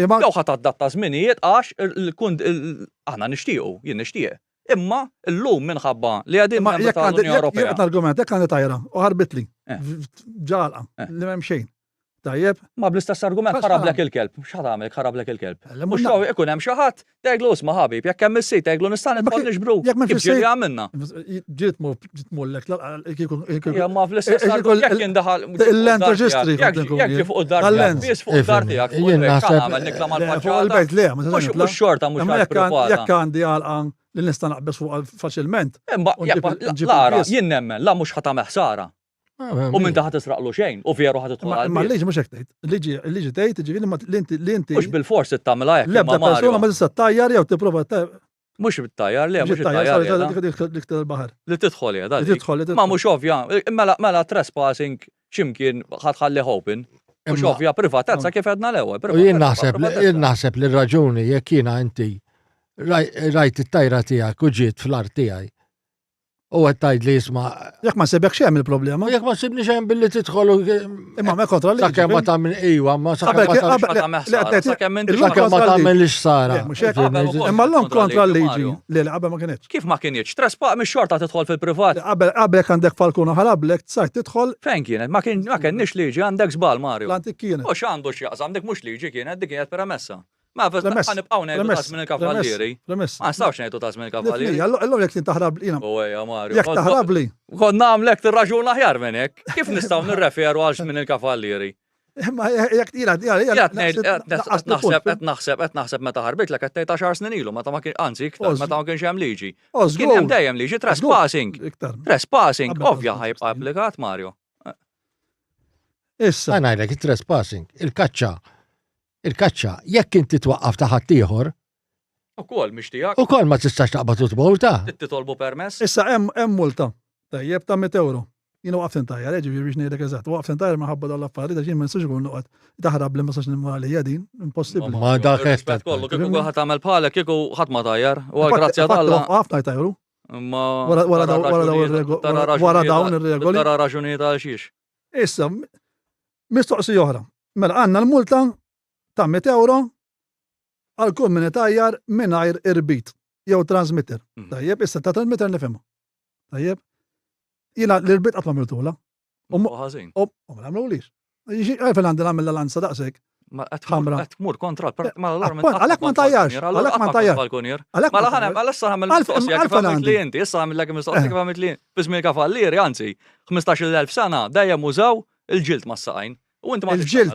Jew ħadd adatta żminijiet għax aħna nixtiequ, jien nixtieq. Imma llum minħabba li għadin ma' l-Unjoni Ewropea. Jekk argument hekk għandi tajra u ħarbit li. Ġalqa li m'hemm xejn. Tajjeb. Ma bl-istess argument ħarablek il-kelb. X'ħad għamel ħarablek il-kelb. Mhux xaw ikun hemm xi ħadd teglu isma' ħabib, jekk hemm is-sit teglu nista' nidħol nixbru. Kif ġieli għamilna. Ġiet mollek Ja ma fl-istess argument jekk indaħal il-land registry. Jekk fuq id-dar biss fuq id-dar tiegħek. Jien naħseb nikla mal-faċċata. Fuq il-bejt le, Mhux xorta mhux ħadd jekk għandi għalqan li nista' naqbes fuq faċilment. Lara, jien nemmen, la mhux ħadd ħsara. U minn taħat tisraqlu xejn, u vjeru ħat tħol. Ma liġi mhux hekk tgħid. Liġi tgħid ġifieri li inti. Mhux bil-fors tagħmilha hekk. L-ebda persuna ma tista' tajjar jew tipprova mhux bit-tajjar, le mhux it-tajjar. il-baħar. Li tidħol hija dak. Tidħol. Ma mhux ovvja, mela trespassing x'imkien ħadħalli open. Mhux ovvja privatezza kif għedna l-ewwel. U jien naħseb li raġuni jekk jiena inti rajt it-tajra tiegħek u ġiet fl-art tiegħi. U għattajt li jisma. Jek ma sebek xem il-problema. Jek ma sebni xem billi titħolu. Imma me kontra li. Sakke ma tamen iwa, ma sakke ma tamen li xsara. Imma l-lom kontra l-liġi. Li qabel ma kienieċ. Kif ma kienieċ? Trespa mis xorta tidħol fil-privat. Qabel għandek falkuna ħalablek, tsajt tidħol. Fejn kienet? Ma kienx liġi, għandek żbal Mario. L-antik kienet. U x'għandu x'jaqsam, għandek mux liġi kienet, dik kienet permessa. Ma nibqgħu ngħidu tas minn il-kavallieri. Ma nistgħux ngħidu tas minn il-kavallieri. Allora jekk taħrab li. Ejja Mario. Jekk taħrab li. Konna għamlek tir-raġun aħjar minn hekk. Kif nistgħu nirreferu għal minn il-kavallieri? Ma jekk tira qed naħseb meta ħarbit lek qed tgħid 10 snin ilu, meta ma kien anzi iktar meta ma kienx hemm liġi. Kien hemm dejjem liġi trespassing. Trespassing ovvja ħajbqa' applikat Mario. Issa. Ngħidlek it-trespassing, il-kaċċa, jekk inti twaqqaf ta' ħadd ieħor. Ukoll mhix tiegħek. Ukoll ma tistax taqbad multa. Titolbu permess. Issa hemm multa. Tajjeb ta' 100 euro. Jien waqft intajjar, ġifieri biex ngħidlek eżatt. Waqft intajjar minħabba dawn l-affarijiet għax jien ma nistax ikun noqgħod taħrab li ma sax nimma hija din, impossibbli. Ma dak rispett kollu kieku ħadd tagħmel bħalek kieku ħadd ma tajjar. U grazzja Alla. Ħafna jtajru. Wara dawn ir-regoli. Tara raġunijiet għal xiex. Issa mistoqsija oħra. Mela għandna l-multa ta' 100 euro għal kull min itajjar mingħajr irbit jew transmitter. Tajjeb, issa ta' transmitter nifhimha. Tajjeb. Jiena l-irbit qatt ma mirtula. Ħażin. Ma nagħmlulix. Għalfejn għandi nagħmel l-lanza daqshekk. Ma qed tmur kontra għalhekk ma ntajjarx. Għalhekk ma ntajjarx. Mela ħanem issa ħamel mistoqsija kif għamel klijenti, issa għamel lek mistoqsija kif għamel klijenti. Bismi kavallieri, anzi, 15,000 sena dejjem użaw il-ġild mas-saqajn. U inti ma il-ġild.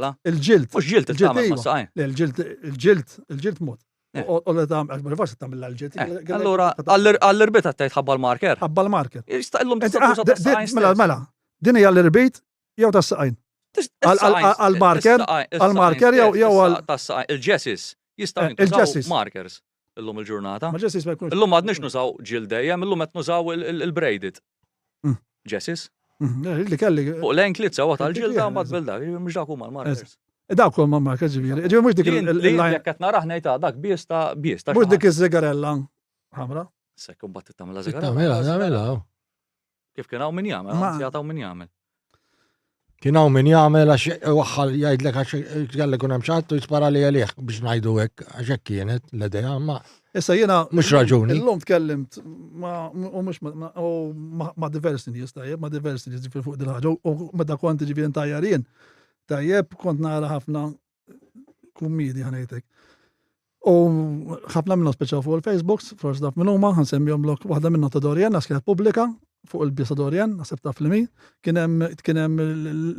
Mhux ġild tagħmel mas-saqajn. Il-ġild mod. U li tagħmel forsi tagħmel l-ġild. Allura għall-irbita tgħid ħabba l-marker. Ħabba l-marker. Jistaqillhom tista' Mela, Din hija l-irbit jew tas-saqajn. Għal-marker jew il-ġessis jistgħu il-ġessis. jintużaw markers illum il-ġurnata. Ma ġessis ma jkunx. Illum għadniex nużaw ġil dejjem, illum qed nużaw il-braided. Mm. Ġessis. Li kelli. Fuq l-enklit sewa tal-ġilda u bil-dak, mhux dak huma l-markers. Dawk huma marker ġifieri. Ġifieri mhux dik il-line. Jekk qed naraħ ngħidha dak bies ta' Mhux dik iż-żigarella ħamra. Sekk imbagħad tagħmel Tamela. Kif kien hawn min jagħmel, Ma- jagħtaw min jagħmel. Kien hawn min jagħmel għax waħħal jgħidlek għax kellek kun hemm xatt u jispara li għalih biex ngħidu hekk għax hekk kienet l-idea ma Issa jiena Mhux raġuni. Illum tkellimt ma' diversi nies tajjeb, ma' diversi nies ġifieri fuq dil-ħaġa u meta kont ġifieri ntajjarien. Tajjeb kont nara ħafna kummidi ħanejtek. U ħafna minnhom speċjal fuq il-Facebook, forsi daf minn huma, ħansemmihom lok waħda minnhom ta' Dorjen, nas kienet pubblika fuq il-bisa Dorjen, naħseb taf li min, kien hemm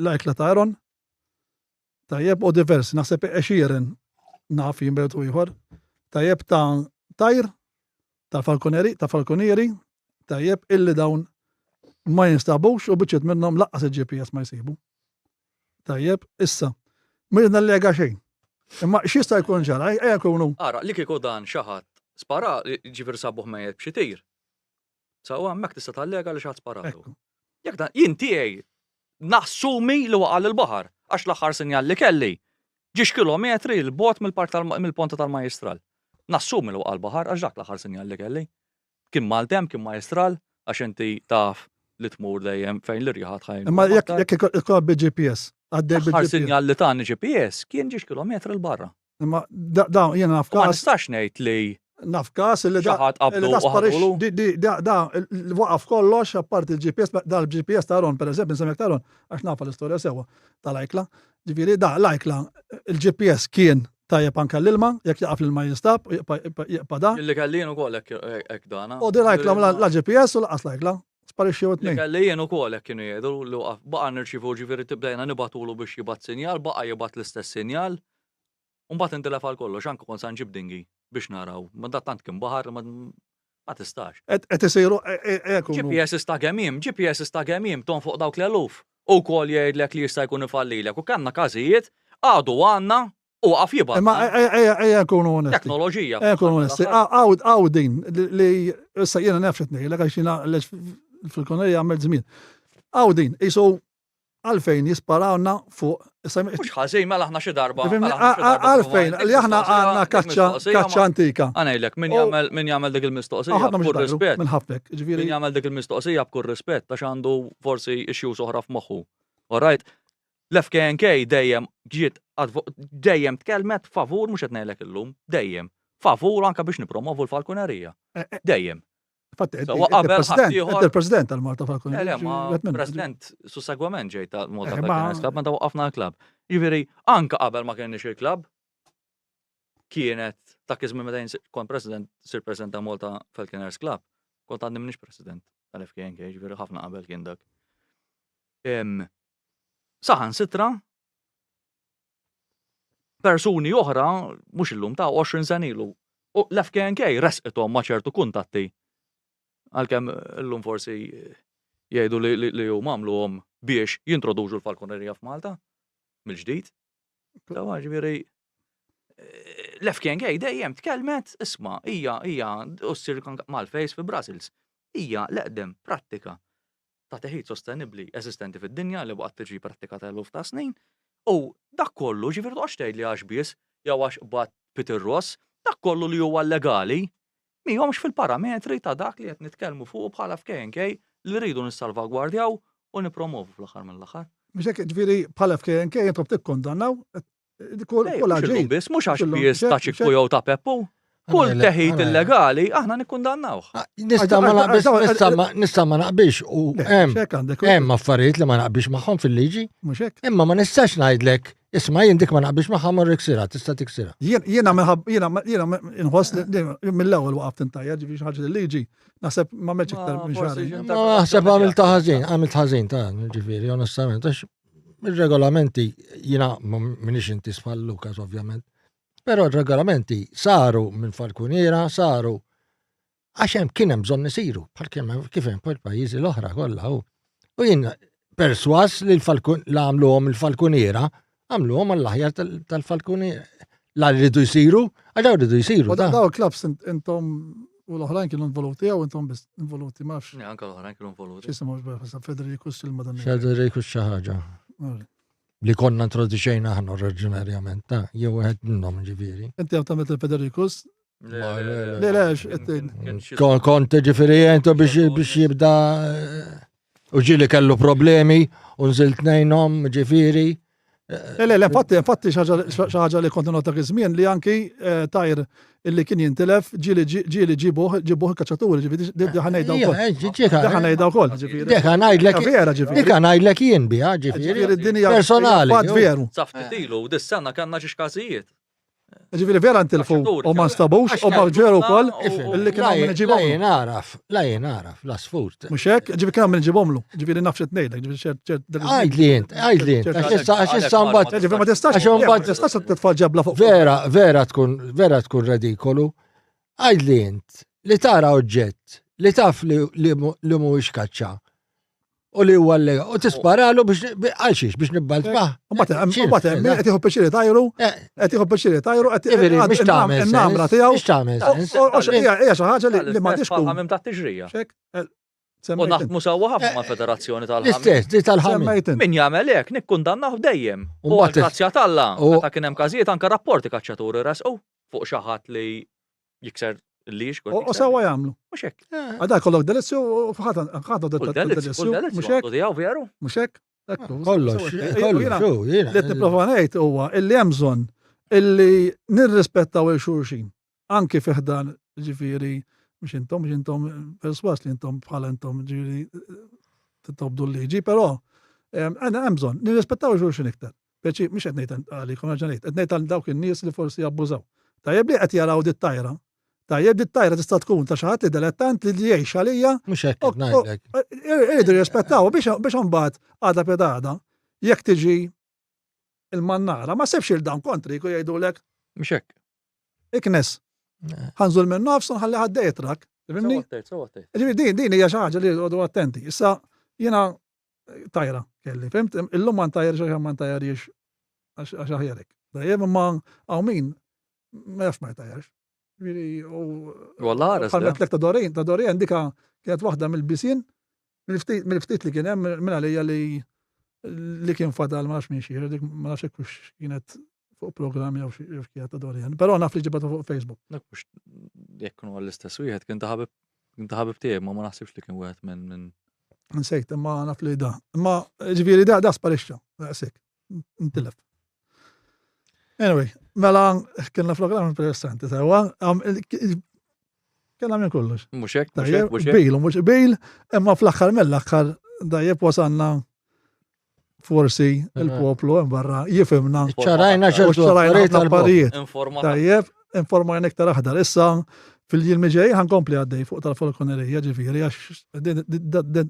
l-ajkla ta' Aaron. Tajjeb u diversi, naħseb għexieren naf jimbert u ieħor. Tajjeb ta' tajr, ta' falkonieri, tajjeb illi dawn ma jinstabux u biċċiet minnhom laqqas il-GPS ma jsibu. Tajjeb, issa, mirna l-lega xejn. Imma x'jista' jkun ġara, ejja jkunu. Ara, li kieku dan xi ħadd spara ġifier sabuh mejjed b'xi tir. Sa huwa hemmhekk tista' tallega li xi ħadd sparatu. Ekku. Jekk dan jien tiegħi naħsumi li waqal il-baħar għax l-aħħar sinjal li kelli ġiex kilometri l-bot mill-ponta tal-Majistral. Nassumi li waqal il-baħar għax dak l-aħħar sinjal li kelli. Kien Maltem, kien Majistral għax inti taf li tmur dejjem fejn l-irjaħat ħajn. Imma jekk ikun bil-GPS, għaddej L-aħħar bil-GPS. sinjal li tani GPS kien ġiex kilometri l-barra. Imma da jiena naf U ma każ, nistax ngħid li naf każ li xi ħadd qablu u ħadulu. da waqaf kollox apparti il-GPS, da l-GPS ta' Aaron pereżempju nsemmek ta' Aaron għax nafa l-istorja sewwa tal-ajkla. Ġifieri da l-ajkla il-GPS kien tajjeb anke l-ilma, jekk jaqaf l-ilma jinstab, jaqpa da. Illi kellin ukoll hekk dana. U di l-ajkla la GPS u laqas l-ajkla. Sparixxew Li it-tnejn. kellin ukoll hekk kienu jgħidu li baqa' nirċievu ġifieri tibdejna nibatulu biex jibat sinjal, baqa' jibat l-istess sinjal. U mbagħad intilef għal kollox anke kont san ġib dingi biex naraw. Ma da tant kien baħar ma tistax. Qed isiru hekk GPS ista' gemim ton fuq dawk l-eluf. U kol jgħidlek li jista' jkun ifallilek u kellna każijiet għadu għandna u għaf jibat. imma ejja jkunu onesti. Teknoloġija. Ejja jkunu onesti. Għaw din li issa jiena nefxet ngħidlek għax jiena fil-konerja għamel żmien. Għaw din, jisu għalfejn jisparawna fuq. Mhux ħażin mela aħna xi darba. Għalfejn, li aħna għandna kaċċa antika. Għanajlek, min jagħmel dik il-mistoqsija Ħafna mhux b'kull rispett. minn ħafnek. Min Ġifieri jagħmel dik il-mistoqsija b'kull rispett għax għandu forsi issues oħra f'moħħu. Alright? L-FKNK dejjem tkellmet favur mhux qed ngħidlek illum, dejjem. Favur anke biex nippromovu l-falkunerija. Dejjem. il-President tal-Malta Falcon. President sussegwament ġej ta' Malta Ma- Falconers Club, meta waqafna l-klab. Ġifieri, anke qabel ma kienx il-klab, kienet ta' kizmi meta kont president, sir president ta' Malta Falconers Club, kont għandi minix president tal-FKNK, ġifieri ħafna qabel kien dak. Saħan sitra, persuni oħra, mhux illum ta' 20 sen ilu, u l-FKNK resqithom ma' ċertu kuntatti. Għalkemm illum forsi jgħidu li huma għamluhom biex jintroduġu l-falkonerija f'Malta mill-ġdid. Tawa ġifieri l-FKNK dejjem tkellmet isma' hija u ssir mal-fejs fi Brussels. Hija l-eqdem prattika ta' teħid sostenibbli eżistenti fid-dinja li waqt tiġi prattika ta' eluf ta' snin. U dak kollu ġifieri toqgħodx tgħid li għax biss jew għax bad Peter Ross, dak kollu li huwa legali mihomx fil-parametri ta' dak li qed nitkellmu fuq bħala FKNK li rridu nissalvagwardjaw u nippromovu fl-aħħar mill-aħħar. Biex hekk ġifieri bħala FKNK jintob tikkondannaw kull Ejja, biss mhux għax biss ta' ċikku jew ta' Peppu. Kull teħid illegali aħna nikkundannawh. Nista' ma naqbix u hemm affarijiet li ma naqbix magħhom fil-liġi. Mhux hekk. Imma ma nistax ngħidlek isma' jien dik ma naqbix magħha ma riksira, tista' tiksira. Jiena inħoss li mill-ewwel waqaft intajja ġifieri xi ħaġa liġi. Naħseb ma meċ iktar minn xahar. Ma naħseb għamilt ħażin ta' ġifieri onestament għax ir-regolamenti jiena m'iniex inti sfal Lukas ovvjament. Però r-regolamenti saru minn Falkuniera, saru għax hemm kien hemm bżonn isiru, bħal kif hemm pajjiżi l-oħra kollha. U jien perswas li l-għamluhom il-falkuniera, għamluhom għall-aħjar tal-falkuniera. La rridu jisiru, għadaw rridu jisiru. Daw klabs intom u l-oħrajn kienu involuti għaw intom bis involuti mafx. Anka l-oħrajn kienu involuti. Ċisimu bħasa Federikus il-Madonna. Federikus xaħġa. Li konna introduċejna ħana oriġinarjament, jew għed minnom ġifiri. Inti għam tamet il-Federikus? Le, Kont ġifiri jentu biex jibda uġili kellu problemi, unżilt nejnom ġifiri. Le, infatti xaħġa li konti nota kizmien li anki tajr illi kien jintilef ġili ġibuħ il-kacċaturi, ġifiri, diħanajda u koll. Diħanajda u koll, ġifiri. Diħanajdlek jien bija, ġifiri. Personali. Fad veru. Saftitilu, u dis-sena kanna ġiex kazijiet. Ġifiri vera ntilfu u ma stabux u ma ġeru koll illi kien għamil ġibom. La jenaraf, la sfurt. Muxek, ġifiri kien għamil ġibomlu, ġifiri nafxet nejdek, ġifiri Għajdlint, għax sambat. Ġifiri ma tistax t-tfalġabla fuq. Vera tkun redikolu. Għajdlint, li tara oġġett, li taf li mhuwiex kaċċa. U li għalli, u tisparalu għalxiex biex nibbaltbaħ. Għetiħu peċiri tajru, Mix taħmel namra tijaw. Mix taħmel Ija xaħġa li ma diskun. Ħamim ta' t-tiġrija. U naħdmu sawa ħafna ma' federazzjoni tal-ħamim. L-istess, di tal-ħamim. Min jagħmel hekk nikkundannaw dejjem. U grazzja tal-la, ta' kien hemm każijiet anke rapporti kaċċaturi resqu fuq xi ħadd li jikser l-lix. U sawa jagħmlu. Mhux hekk. Għadha kollok delizzju u ħadd delizzju. Mhux hekk. Veru. Mhux hekk. Kollox. Li nipprova ngħid huwa illi hemm bżonn illi nirrispettaw il-xulxin. Anki fiħdan ġifieri mhux intom perswas li intom bħala intom ġifieri titobdu l-liġi, però hemm bżonn nirrispettaw il-xulxin iktar. Peċi mhux qed ngħid għalikom ħaġa ngħid, qed ngħid għal dawk in-nies li forsi jabbużaw. Tajjeb li qed jaraw dit-tajra. Tajjeb dit-tajra tista' tkun ta' xi ħadd li dilettant li jgħix għalija. Mhux hekk ngħidlek. Iridu jirrispettaw biex imbagħad għada pedada jekk tiġi il-mannara ma sebx il-dawn kontri jkun jgħidulek. Mhux hekk. Iknes. Ħanżul minn nofs nħalli ħadd jitrak. Fimni? Din hija xi ħaġa li għodu attenti. Issa jiena tajra kelli, fimt? Illum man tajr xi man tajrix għax aħjarek. Dejjem ma hawn min ma jafx ma jtajrx. Wallah ħalmet lek ta' Dorien dika kienet waħda mill-bisin mill-ftit li kien hemm minn għalija li kien fadal ma nafx min xi dik ma nafx hekk kienet fuq programmi jew x'kienet ta' Dorien. Però naf li ġibgħet fuq Facebook. Jekk kienu għall-istess wieħed kien ta' ħabib tiegħek ma naħsibx li kien wieħed minn nsejt imma naf li da. Imma ġifieri da sparixxa daqshekk. Intilef. Anyway, mela kienna program interessanti sewa, kienna minn kollox. Mhux hekk, mhux bil, imma fl-aħħar mill-aħħar dajjeb wasanna forsi il-poplu hemm barra jifhimna. ċarajna affarijiet. Dajjeb informajna iktar aħdar. Issa fil-jiem ġej ħankompli għaddej fuq tal-falkonerija ġifieri għax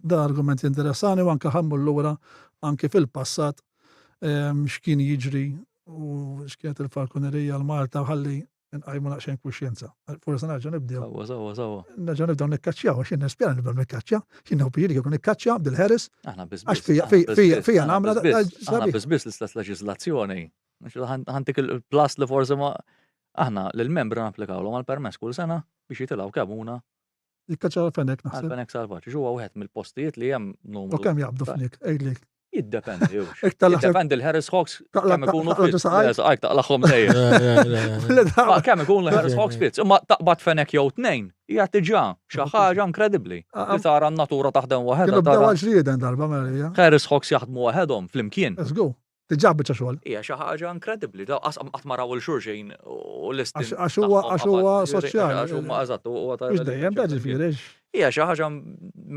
da argumenti interessanti u anke ħammu lura anke fil-passat x'kien jiġri u xkienet il-falkonerija l-Malta ħalli nqajmu naqxen kuxjenza. Forse naġġa nibdew. Sawa. Naġġa nibdew nikkaċċjaw, għax nispjana nibdew nikkaċċja, x'inhu piri jkun nikkaċċja bdil-ħeres. Aħna biss. Għax fija nagħmla aħna biss l-istess leġiżlazzjoni. Ħantik il-plus li forsi ma aħna lill-membri napplikawlhom għall-permess kull sena biex jitilgħu kemuna. Jikkaċċjaw fenek naħseb. Fenek salvaġġ. Huwa wieħed mill-postijiet li hemm numru. U kemm jaqbdu fnik, ejdlik. Jiddependi. Jiddependi l-Harris Hawks kemm ikunu għajk taqlaħħom dejjem. Kemm ikunu l-Harris Hawks fitz, imma taqbad fenek jew tnejn, hija tiġà xi ħaġa inkredibbli. Li tara n-natura taħdem waħedha. Kienu bdew għal xrieden darba Marija. Harris Hawks jaħdmu waħedhom flimkien. Let's go. Tiġġabbi xogħol. Hija xi ħaġa inkredibbli, qatt ma raw il-xurxejn u l-istin. Għax huwa soċjali. Għax huwa eżatt huwa ta' Mhux dejjem da ġifieri. Hija xi ħaġa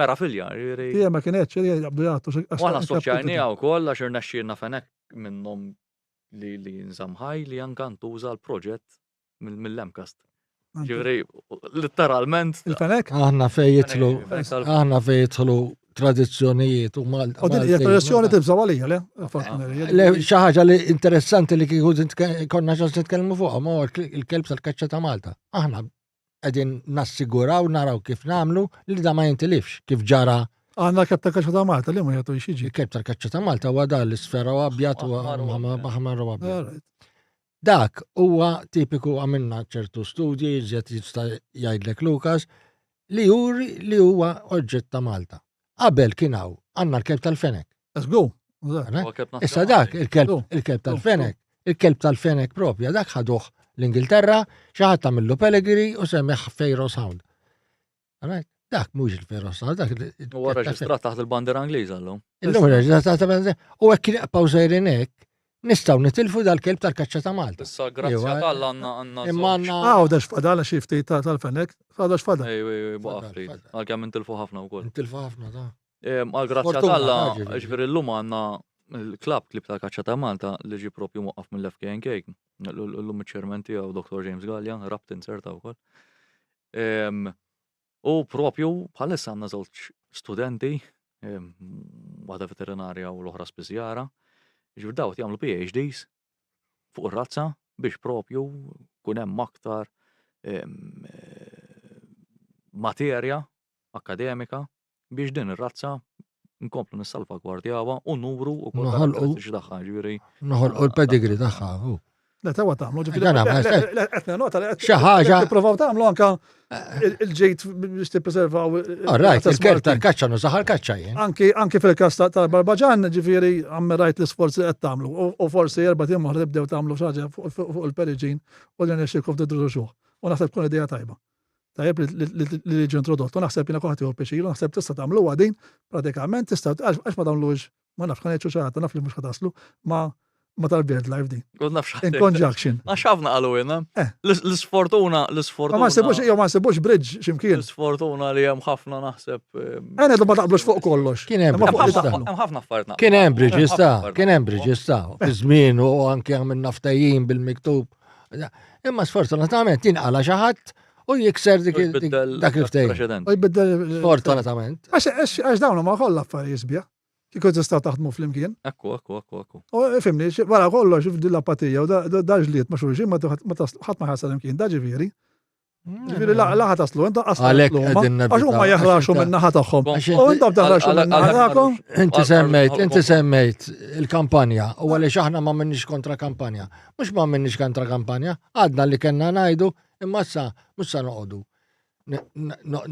meraviglia. Hija ma kienetx jabdu jagħtu. Aħna assoċjajniha wkoll għax irnexxielna fenek minnhom li nżamħaj li anke ntuża l-proġett mill-Lemcast. Ġifieri letteralment. Il-fenek? Aħna fejn tradizzjonijiet u Malta. U din hija tradizzjoni tibżaw għalija le? Xi ħaġa li interessanti li kieku konna ġas nitkellmu fuqha ma il-kelb tal-kaċċa ta' Malta. Aħna qegħdin nassiguraw naraw kif nagħmlu li da ma jintilifx kif ġara Għanna kep ta' kaċċa ta' Malta li ma jgħatu jixiġi. Il-kep tal-kaċċa ta' Malta huwa dan l-isfera u abjad u aħmar u abjad. Alright. Dak huwa tipiku għamilna ċertu studji, ġiet jista' jgħidlek Lukas, li juri li huwa oġġett ta' Malta. Qabel kien hawn għandna l-kelb tal-fenek. Let's go. Issa dak il-kelb tal-fenek, il-kelb tal-fenek propja, dak ħaduh l-Ingilterra, xi ħadd tagħmillu pedigrí u semmeħ Faroe Sound. Dak mhux il-Faroe Sound, dak U għara ġistrat taħt il-bandera Angliża l-lum. il-lum reġistrat ta' bandera. U hekk kien pawżejrin hekk, nistgħu nitilfu dal-kelb tal-kaċċa ta' Malta. Issa grazzja tal għanna. Imma għandna Da xfadal xifti tal-fenek, fada xfada. Ej, baqaf frit. Għal-kem intilfu ħafna u koll. nitilfu ħafna ta'. Għal-grazzja Fortuna, tal ġifieri. ġifir l-lum għanna il-klab tal-kaċċa ta' Malta li ġi propju muqqaf mill-FKNK. L-lum il-ċermen tiegħu Dr. James Gallia, rabtin serta u koll. U propju bħalissa għanna żewġ studenti, waħda veterinarja u l-oħra spizjara, ġifir dawt jagħmlu PhDs fuq ir-razza biex propju kun hemm aktar materja akademika biex din ir-razza nkomplu nissalvagwardjawha u nuru wkoll Noħolqu- karatteristiċi tagħha, ġifieri. Noħolqu l-pedigri tagħha. Le tawa tagħmlu Għana, ma ġifieri. Qed nota li Xi ħaġa- Provaw tagħmlu anke il-ġejt biex tippreservaw. Rajt, il-kelb tal-kaċċa nużaħ l-kaċċa jien. Anki fil-kas tal-Barbaġan, ġifieri rajt l-isforzi qed tagħmlu. U forsi erba' tim oħra tibdew tagħmlu xi ħaġa fuq il-periġin u li nexxikom tidru xuh. U naħseb tkun idea tajba. Tajjeb li ġi introdott. U naħseb jiena koħati u l-pexxir, u naħseb tista' tagħmlu għadin, pratikament tista' għax ma tagħmlux, ma nafx ħan jgħidu xi ħadd, naf li mhux ħadaslu, ma tal-bird life din. Kont nafx In conjunction. Għaxafna għalu jena. Ma nsibux bridge ximkien. L-sfortuna li hemm ħafna naħseb. Għana ma taqblux fuq kollox. Kien hemm Ma fuq li bridges ta'. taqblu. Hemm ħafna affarijiet naqblu. Kien hemm bridges ta', kien hemm bridges ta'. Fi żmien u anke għamil naftajjin bil-miktub. Imma sfortunatament jinqala xi ħadd u jikser dak il-ftehim. U jbiddel. Sfortunatament. Għax dawna ma kollha affarijiet sbieħ. Kieku tistgħu taħdmu flimkien. Ekku. U fimni, wara kollox f'din l-apatija u da ġliet ma xulxin ma ħadd ma ħasal imkien da ġifieri. Ġifieri la taslu, inta Għalhekk qegħdin għax huma jaħraxu min-naħa tagħhom. Għax U inta btaħraxu min-naħa tagħkom. Inti semmejt il-kampanja u għaliex aħna ma minnix kontra kampanja. Mhux ma minnix kontra kampanja, għadna li kellna ngħidu imma issa mhux se noqogħdu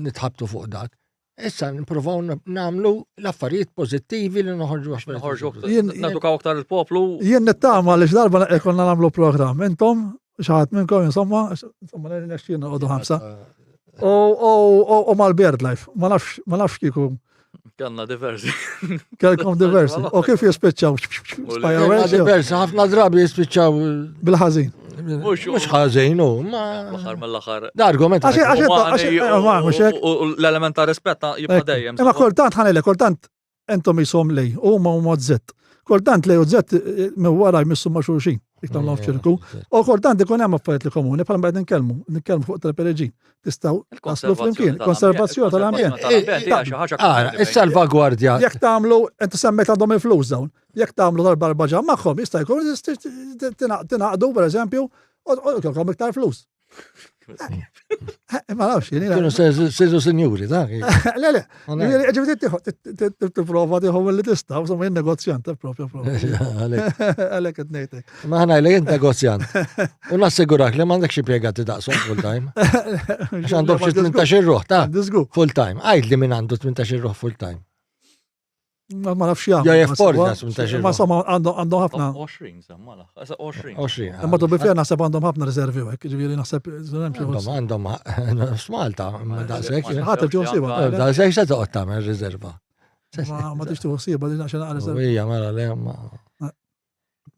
nitħabtu fuq dak. Issa nippruvaw nagħmlu l-affarijiet pożittivi li noħorġu. Nadukaw aktar il-poplu. Jien nittama li x'darba konna nagħmlu programm. Intom xaħat minnkom insomma nexxina noqogħdu ħamsa. U mal-bird life, ma nafx kieku. Kanna diversi. Kelkom diversi. U kif jispiċċaw? Diversi, ħafna drabi jispiċċaw Bil-ħażin. mhux ħażin hu, ma L-aħħar mill-aħħar. l-argument U l-element ta' rispetta jibqa' dejjem. Imma kultant ħanele, kultant entom jisom lej, u ma zett. Kultant lej u zett minn wara jmissu ma' xulxin. Iktam l ċirku. U kultant ikun hemm affarijiet li komuni, bħal ma qed nitkellmu fuq tal-pereġin. Tistgħu taslu flimkien, konservazzjoni tal-ambjent. Is-salvagwardja. Jekk tagħmlu, inti semmejt għandhom il-flus dawn. Jekk tagħmlu tal-Barbaġan magħhom jista' jkun tinaqdu pereżempju u kellkom iktar flus. Ma nafx, Kienu seżu sinjuri, dak. Le, ġiviti t-prova tiħu li tista, u somma il-negozjant, proprio. Għalek t-nejtek. Ma ħana li jint negozjant. U nassigurak li mandek xie piegati daqsu full time. Għandhom xie 18 ruħ, ta' Dizgu. full time. Għajd li minn għandu 18 ruħ full time. Ma nafx jgħam. Ja jefforza 18 Ma ruħ. somma għandhom ħafna. 20 samma laħ. 20. 20. Imma tu bifjer naħseb għandhom ħafna riservi għek, ġiviri naħseb. Għandhom smalta, ma daqsek. ħatib ġu siba. Daqsek se toqgħod tagħmel riserva. Ma tix tu siba, din għaxen għal riservi. Ija mara le ma.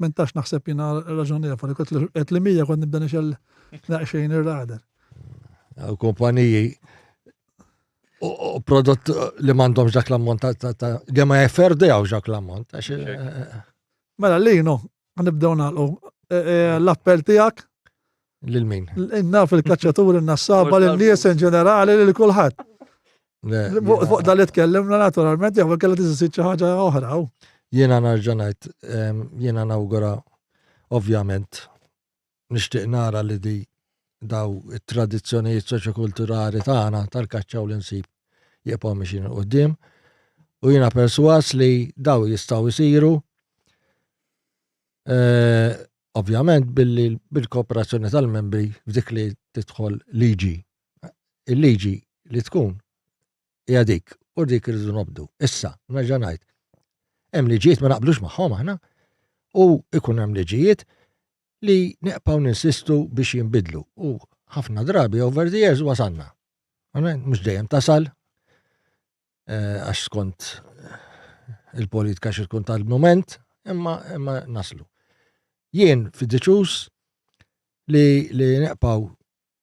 Mentax naħseb jina raġonija, fali qed li mija kont nibda nixel naqxejn ir-radar. U kumpaniji u prodott li m'għandhomx dak l-ammont li ma jefferdjaw dak l-ammont. Mela li no, għanibdew nagħlqu. L-appell tiegħek Lil min? naf il-kaċċatur, in-nassaba, l-nies in ġenerali, lil kulħadd. Fuq dal tkellimna naturalment, jew kellha tiżid xi ħaġa oħra. Jiena narġa' ngħid, jiena nawgura ovvjament nixtieq nara li daw it-tradizzjonijiet soċjokulturali tagħna tal-kaċċa u l-insib jibqgħu mixin qudiem U jiena perswas li daw jistgħu jsiru ovvjament bil-kooperazzjoni tal-membri f'dik li tidħol liġi. Il-liġi li tkun hija dik u dik irridu nobdu. Issa, nerġa' ngħid. Hemm liġijiet ma naqblux magħhom aħna u ikun hemm liġijiet li neqgħu ninsistu biex jinbidlu u ħafna drabi over the years wasalna. Mhux dejjem tasal għax skont il-politika xi tkun tal-mument, imma naslu. Jien fiduċjuż li neqgħu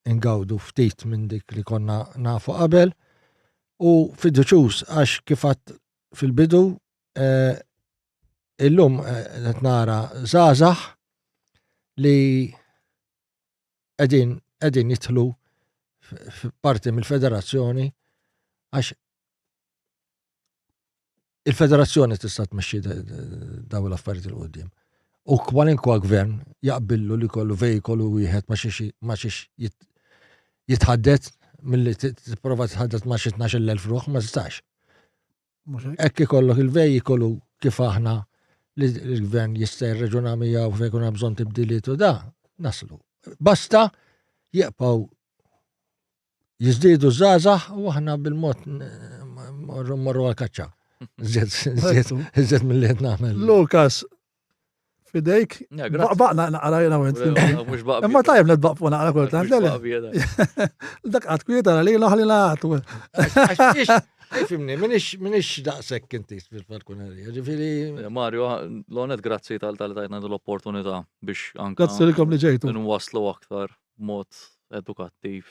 ingawdu ftit minn dik li konna nafu qabel u fiduċjuż għax kifat fil-bidu illum qed nara żgħażagħ li qegħdin jidħlu f'parti mill-federazzjoni għax il-federazzjoni tista' tmexxi daw l-affarijiet il qudiem. U kwalinkwa gvern jaqbillu li kollu vejkolu wieħed ma xiex jitħaddet milli tipprova titħaddet ma xi 12,000 ruħ ma tistax. Hekk ikollok il-vejkolu kif aħna li l-gvern jista' jirreġuna miegħu fejn ikun hemm bżonn tibdiliet u da naslu. Basta jaqgħu jiżdiedu żgħażagħ u aħna bil-mod morru għall-kaċċa. Iżjed milli qed nagħmel. Lukas, fidejk, baqna naqra jena għent. Imma tajb nedbaqfu naqra kultant. Dak għad kwieta li laħli laħtu. Fimni, minix daqsek inti fil-falkunarija, ġifiri. Mario, l-onet grazzi tal-tajna l-opportunità biex anka. Grazzi li kom li ġejtu. Nwaslu aktar mod edukattiv,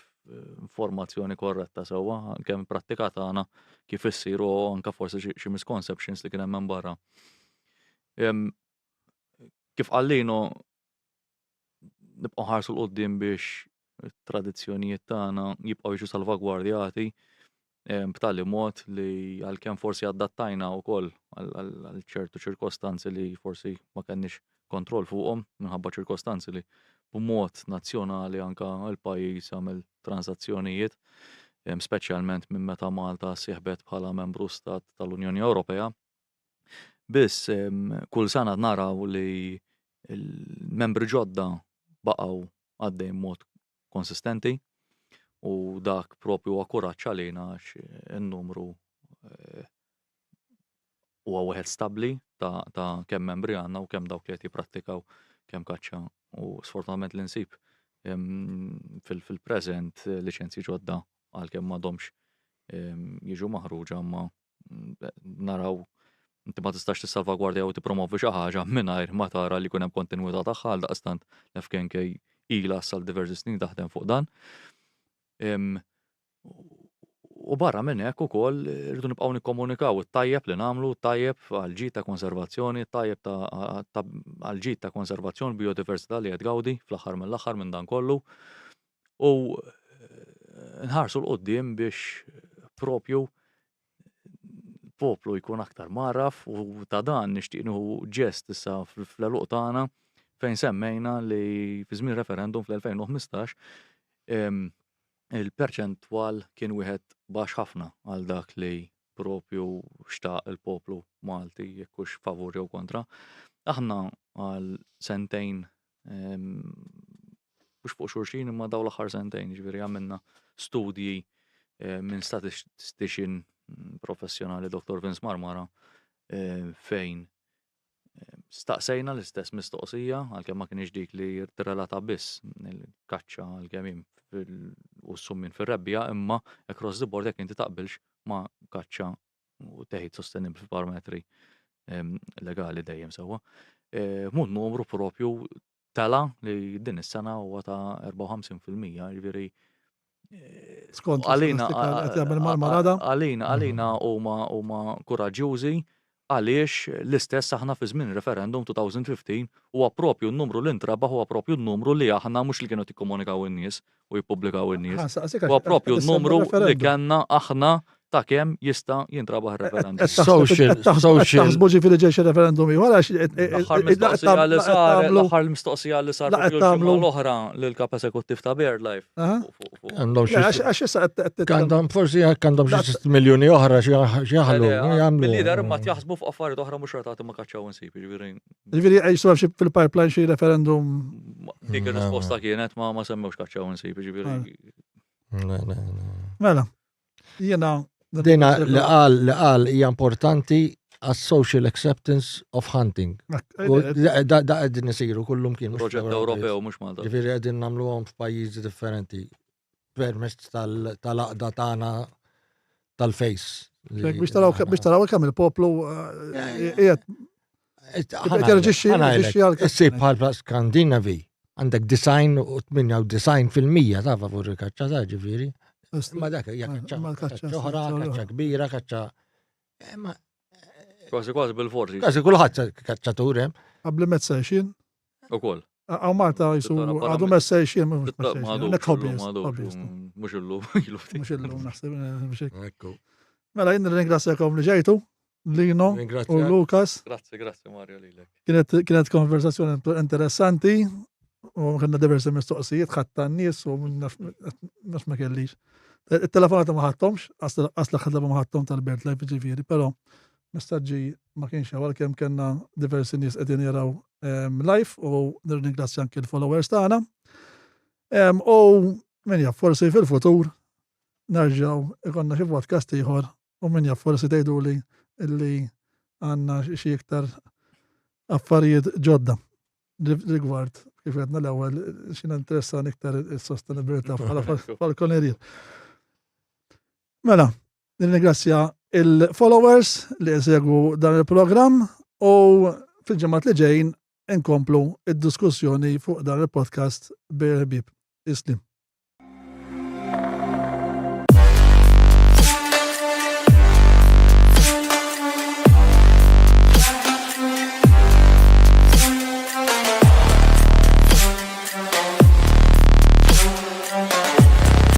informazzjoni korretta sewa, kemm prattikata għana kif issiru anka forsi xi misconceptions li kien hemm barra. Kif għallinu nibqgħu ħarsu l-qoddim biex it-tradizzjonijiet tagħna jibqgħu jiġu salvagwardjati b'tali mod li għalkemm forsi adattajna wkoll għal ċertu ċirkostanzi li forsi ma kenniex kontroll fuqhom minħabba ċirkostanzi li b'mod nazzjonali anka l-pajjiż għamel transazzjonijiet, speċjalment minn meta Malta sieħbet bħala membru stat tal-Unjoni Ewropea. Biss kull sena naraw li il-membri ġodda baqgħu għaddej mod konsistenti u dak propju akkuraġġ għalina għax in-numru huwa wieħed stabbli ta' kemm membri għandna u kemm dawk li qed jipprattikaw kemm kaċċa u sfortunatament li nsib fil-preżent liċenzji ġodda għalkemm m'għadhomx jiġu maħruġa ma naraw inti ma tistax tissalvagwardja u tippromovi xi ħaġa mingħajr ma tara li jkun hemm kontinwità tagħha għal daqstant l-FKNK ilha sal diversi snin taħdem fuq dan. U barra minn hekk ukoll irridu nibqgħu nikkomunikaw it-tajjeb li nagħmlu, tajjeb għal ġid ta' konservazzjoni, tajjeb għal ġid ta' konservazzjoni biodiversità li qed gawdi fl-aħħar mill-aħħar minn dan kollu. U nħarsu l-qoddim biex propju poplu jkun aktar marraf u ta' dan nixtieq nieħu ġest issa fl-eluq tagħna fejn semmejna li fi żmien referendum fl-2015 il-perċentwal kien wieħed baxx ħafna għal dak li propju xtaq il-poplu Malti jekk hux favur jew kontra. Aħna għal sentejn mhux fuq xulxin imma dawn l-aħħar sentejn ġifieri għamilna studji minn statistician professjonali Dr. Vince Marmara fejn staqsejna l-istess mistoqsija għalkemm ma kienx dik li tirrelata biss il-kaċċa għalkemm u s-summin fir-rebbija imma across the board jekk inti taqbilx ma' kaċċa u teħid sostenibbli fil-parametri legali dejjem sewwa. Mud numru propju tela li din is-sena huwa ta' 54%, jiġifieri għalina huma kuraġġjużi għaliex l-istess aħna fi żmien referendum 2015 huwa propju n-numru li ntrabaħ huwa propju n-numru li aħna mhux li kienu tikkomunikaw in-nies u jippubblikaw in-nies. Huwa propju n-numru li kellna aħna ta' kemm jista' jintrabaħ referendum. Social. Taħsbu ġifieri ġej xi referendum ieħor għax L-aħħar mistoqsija li sar l-oħra lill-kap eżekuttiv ta' BirdLife. Għax issa Għandhom forsi għandhom xi 6 miljuni oħra xi jaħlu jagħmlu. Lider imma jaħsbu fuq affarijiet oħra mhux ratati ma kaċċaw insib, ġifieri. Ġifieri jiswa fil-pipeline xi referendum. Dik ir-risposta kienet ma semmewx kaċċaw insib, ġifieri. Mela. Jiena Dina li qal hija importanti għas-social acceptance of hunting. Da qegħdin isiru kullum kien. Proġett Ewropew mhux Malta. Ġifieri qegħdin nagħmluhom f'pajjiżi differenti permezz tal-aqda tagħna tal-face. Biex taraw kemm il-poplu Issib bħal Skandinavi għandek 98% ta' favur il-kaċċa ta' ġifieri. Ma dak hija kaċċa oħra, kaċċa kbira, kaċċa Kważi bil-forsi. Kważi kulħadd kaċċatur hemm. Qabel mezza xin. Ukoll. Għaw Malta jisu għadu mezza xin. Mhux illum. Mhux illum naħseb. Mela jien ringrazzjakom li ġejtu. Lino u Lukas. Grazzi Mario lilek. Kienet konversazzjoni interessanti u kena diversi mistoqsijiet ħatta n-nies u nafx ma kellix. Il-telefonata ma ħattomx, asla ħadla ma ħattom tal-BirdLife ġifieri, però messaġġi ma kienx għal kemm kena diversi nies qegħdin jaraw live u nirringrazzja anke l-followers tagħna. U min jaf forsi fil-futur nerġgħu ikonna xi podcast ieħor u min jaf forsi tgħiduli illi għandna xi iktar affarijiet ġodda rigward kif għedna l-ewwel xina interessan iktar is-sostenibilità bħala fal-konerija. Mela, nirringrazzja il-followers li jsegwu dan il-programm u fil-ġimgħat li ġejjin inkomplu id-diskussjoni fuq dan il-podcast bil-ħbieb. Islim.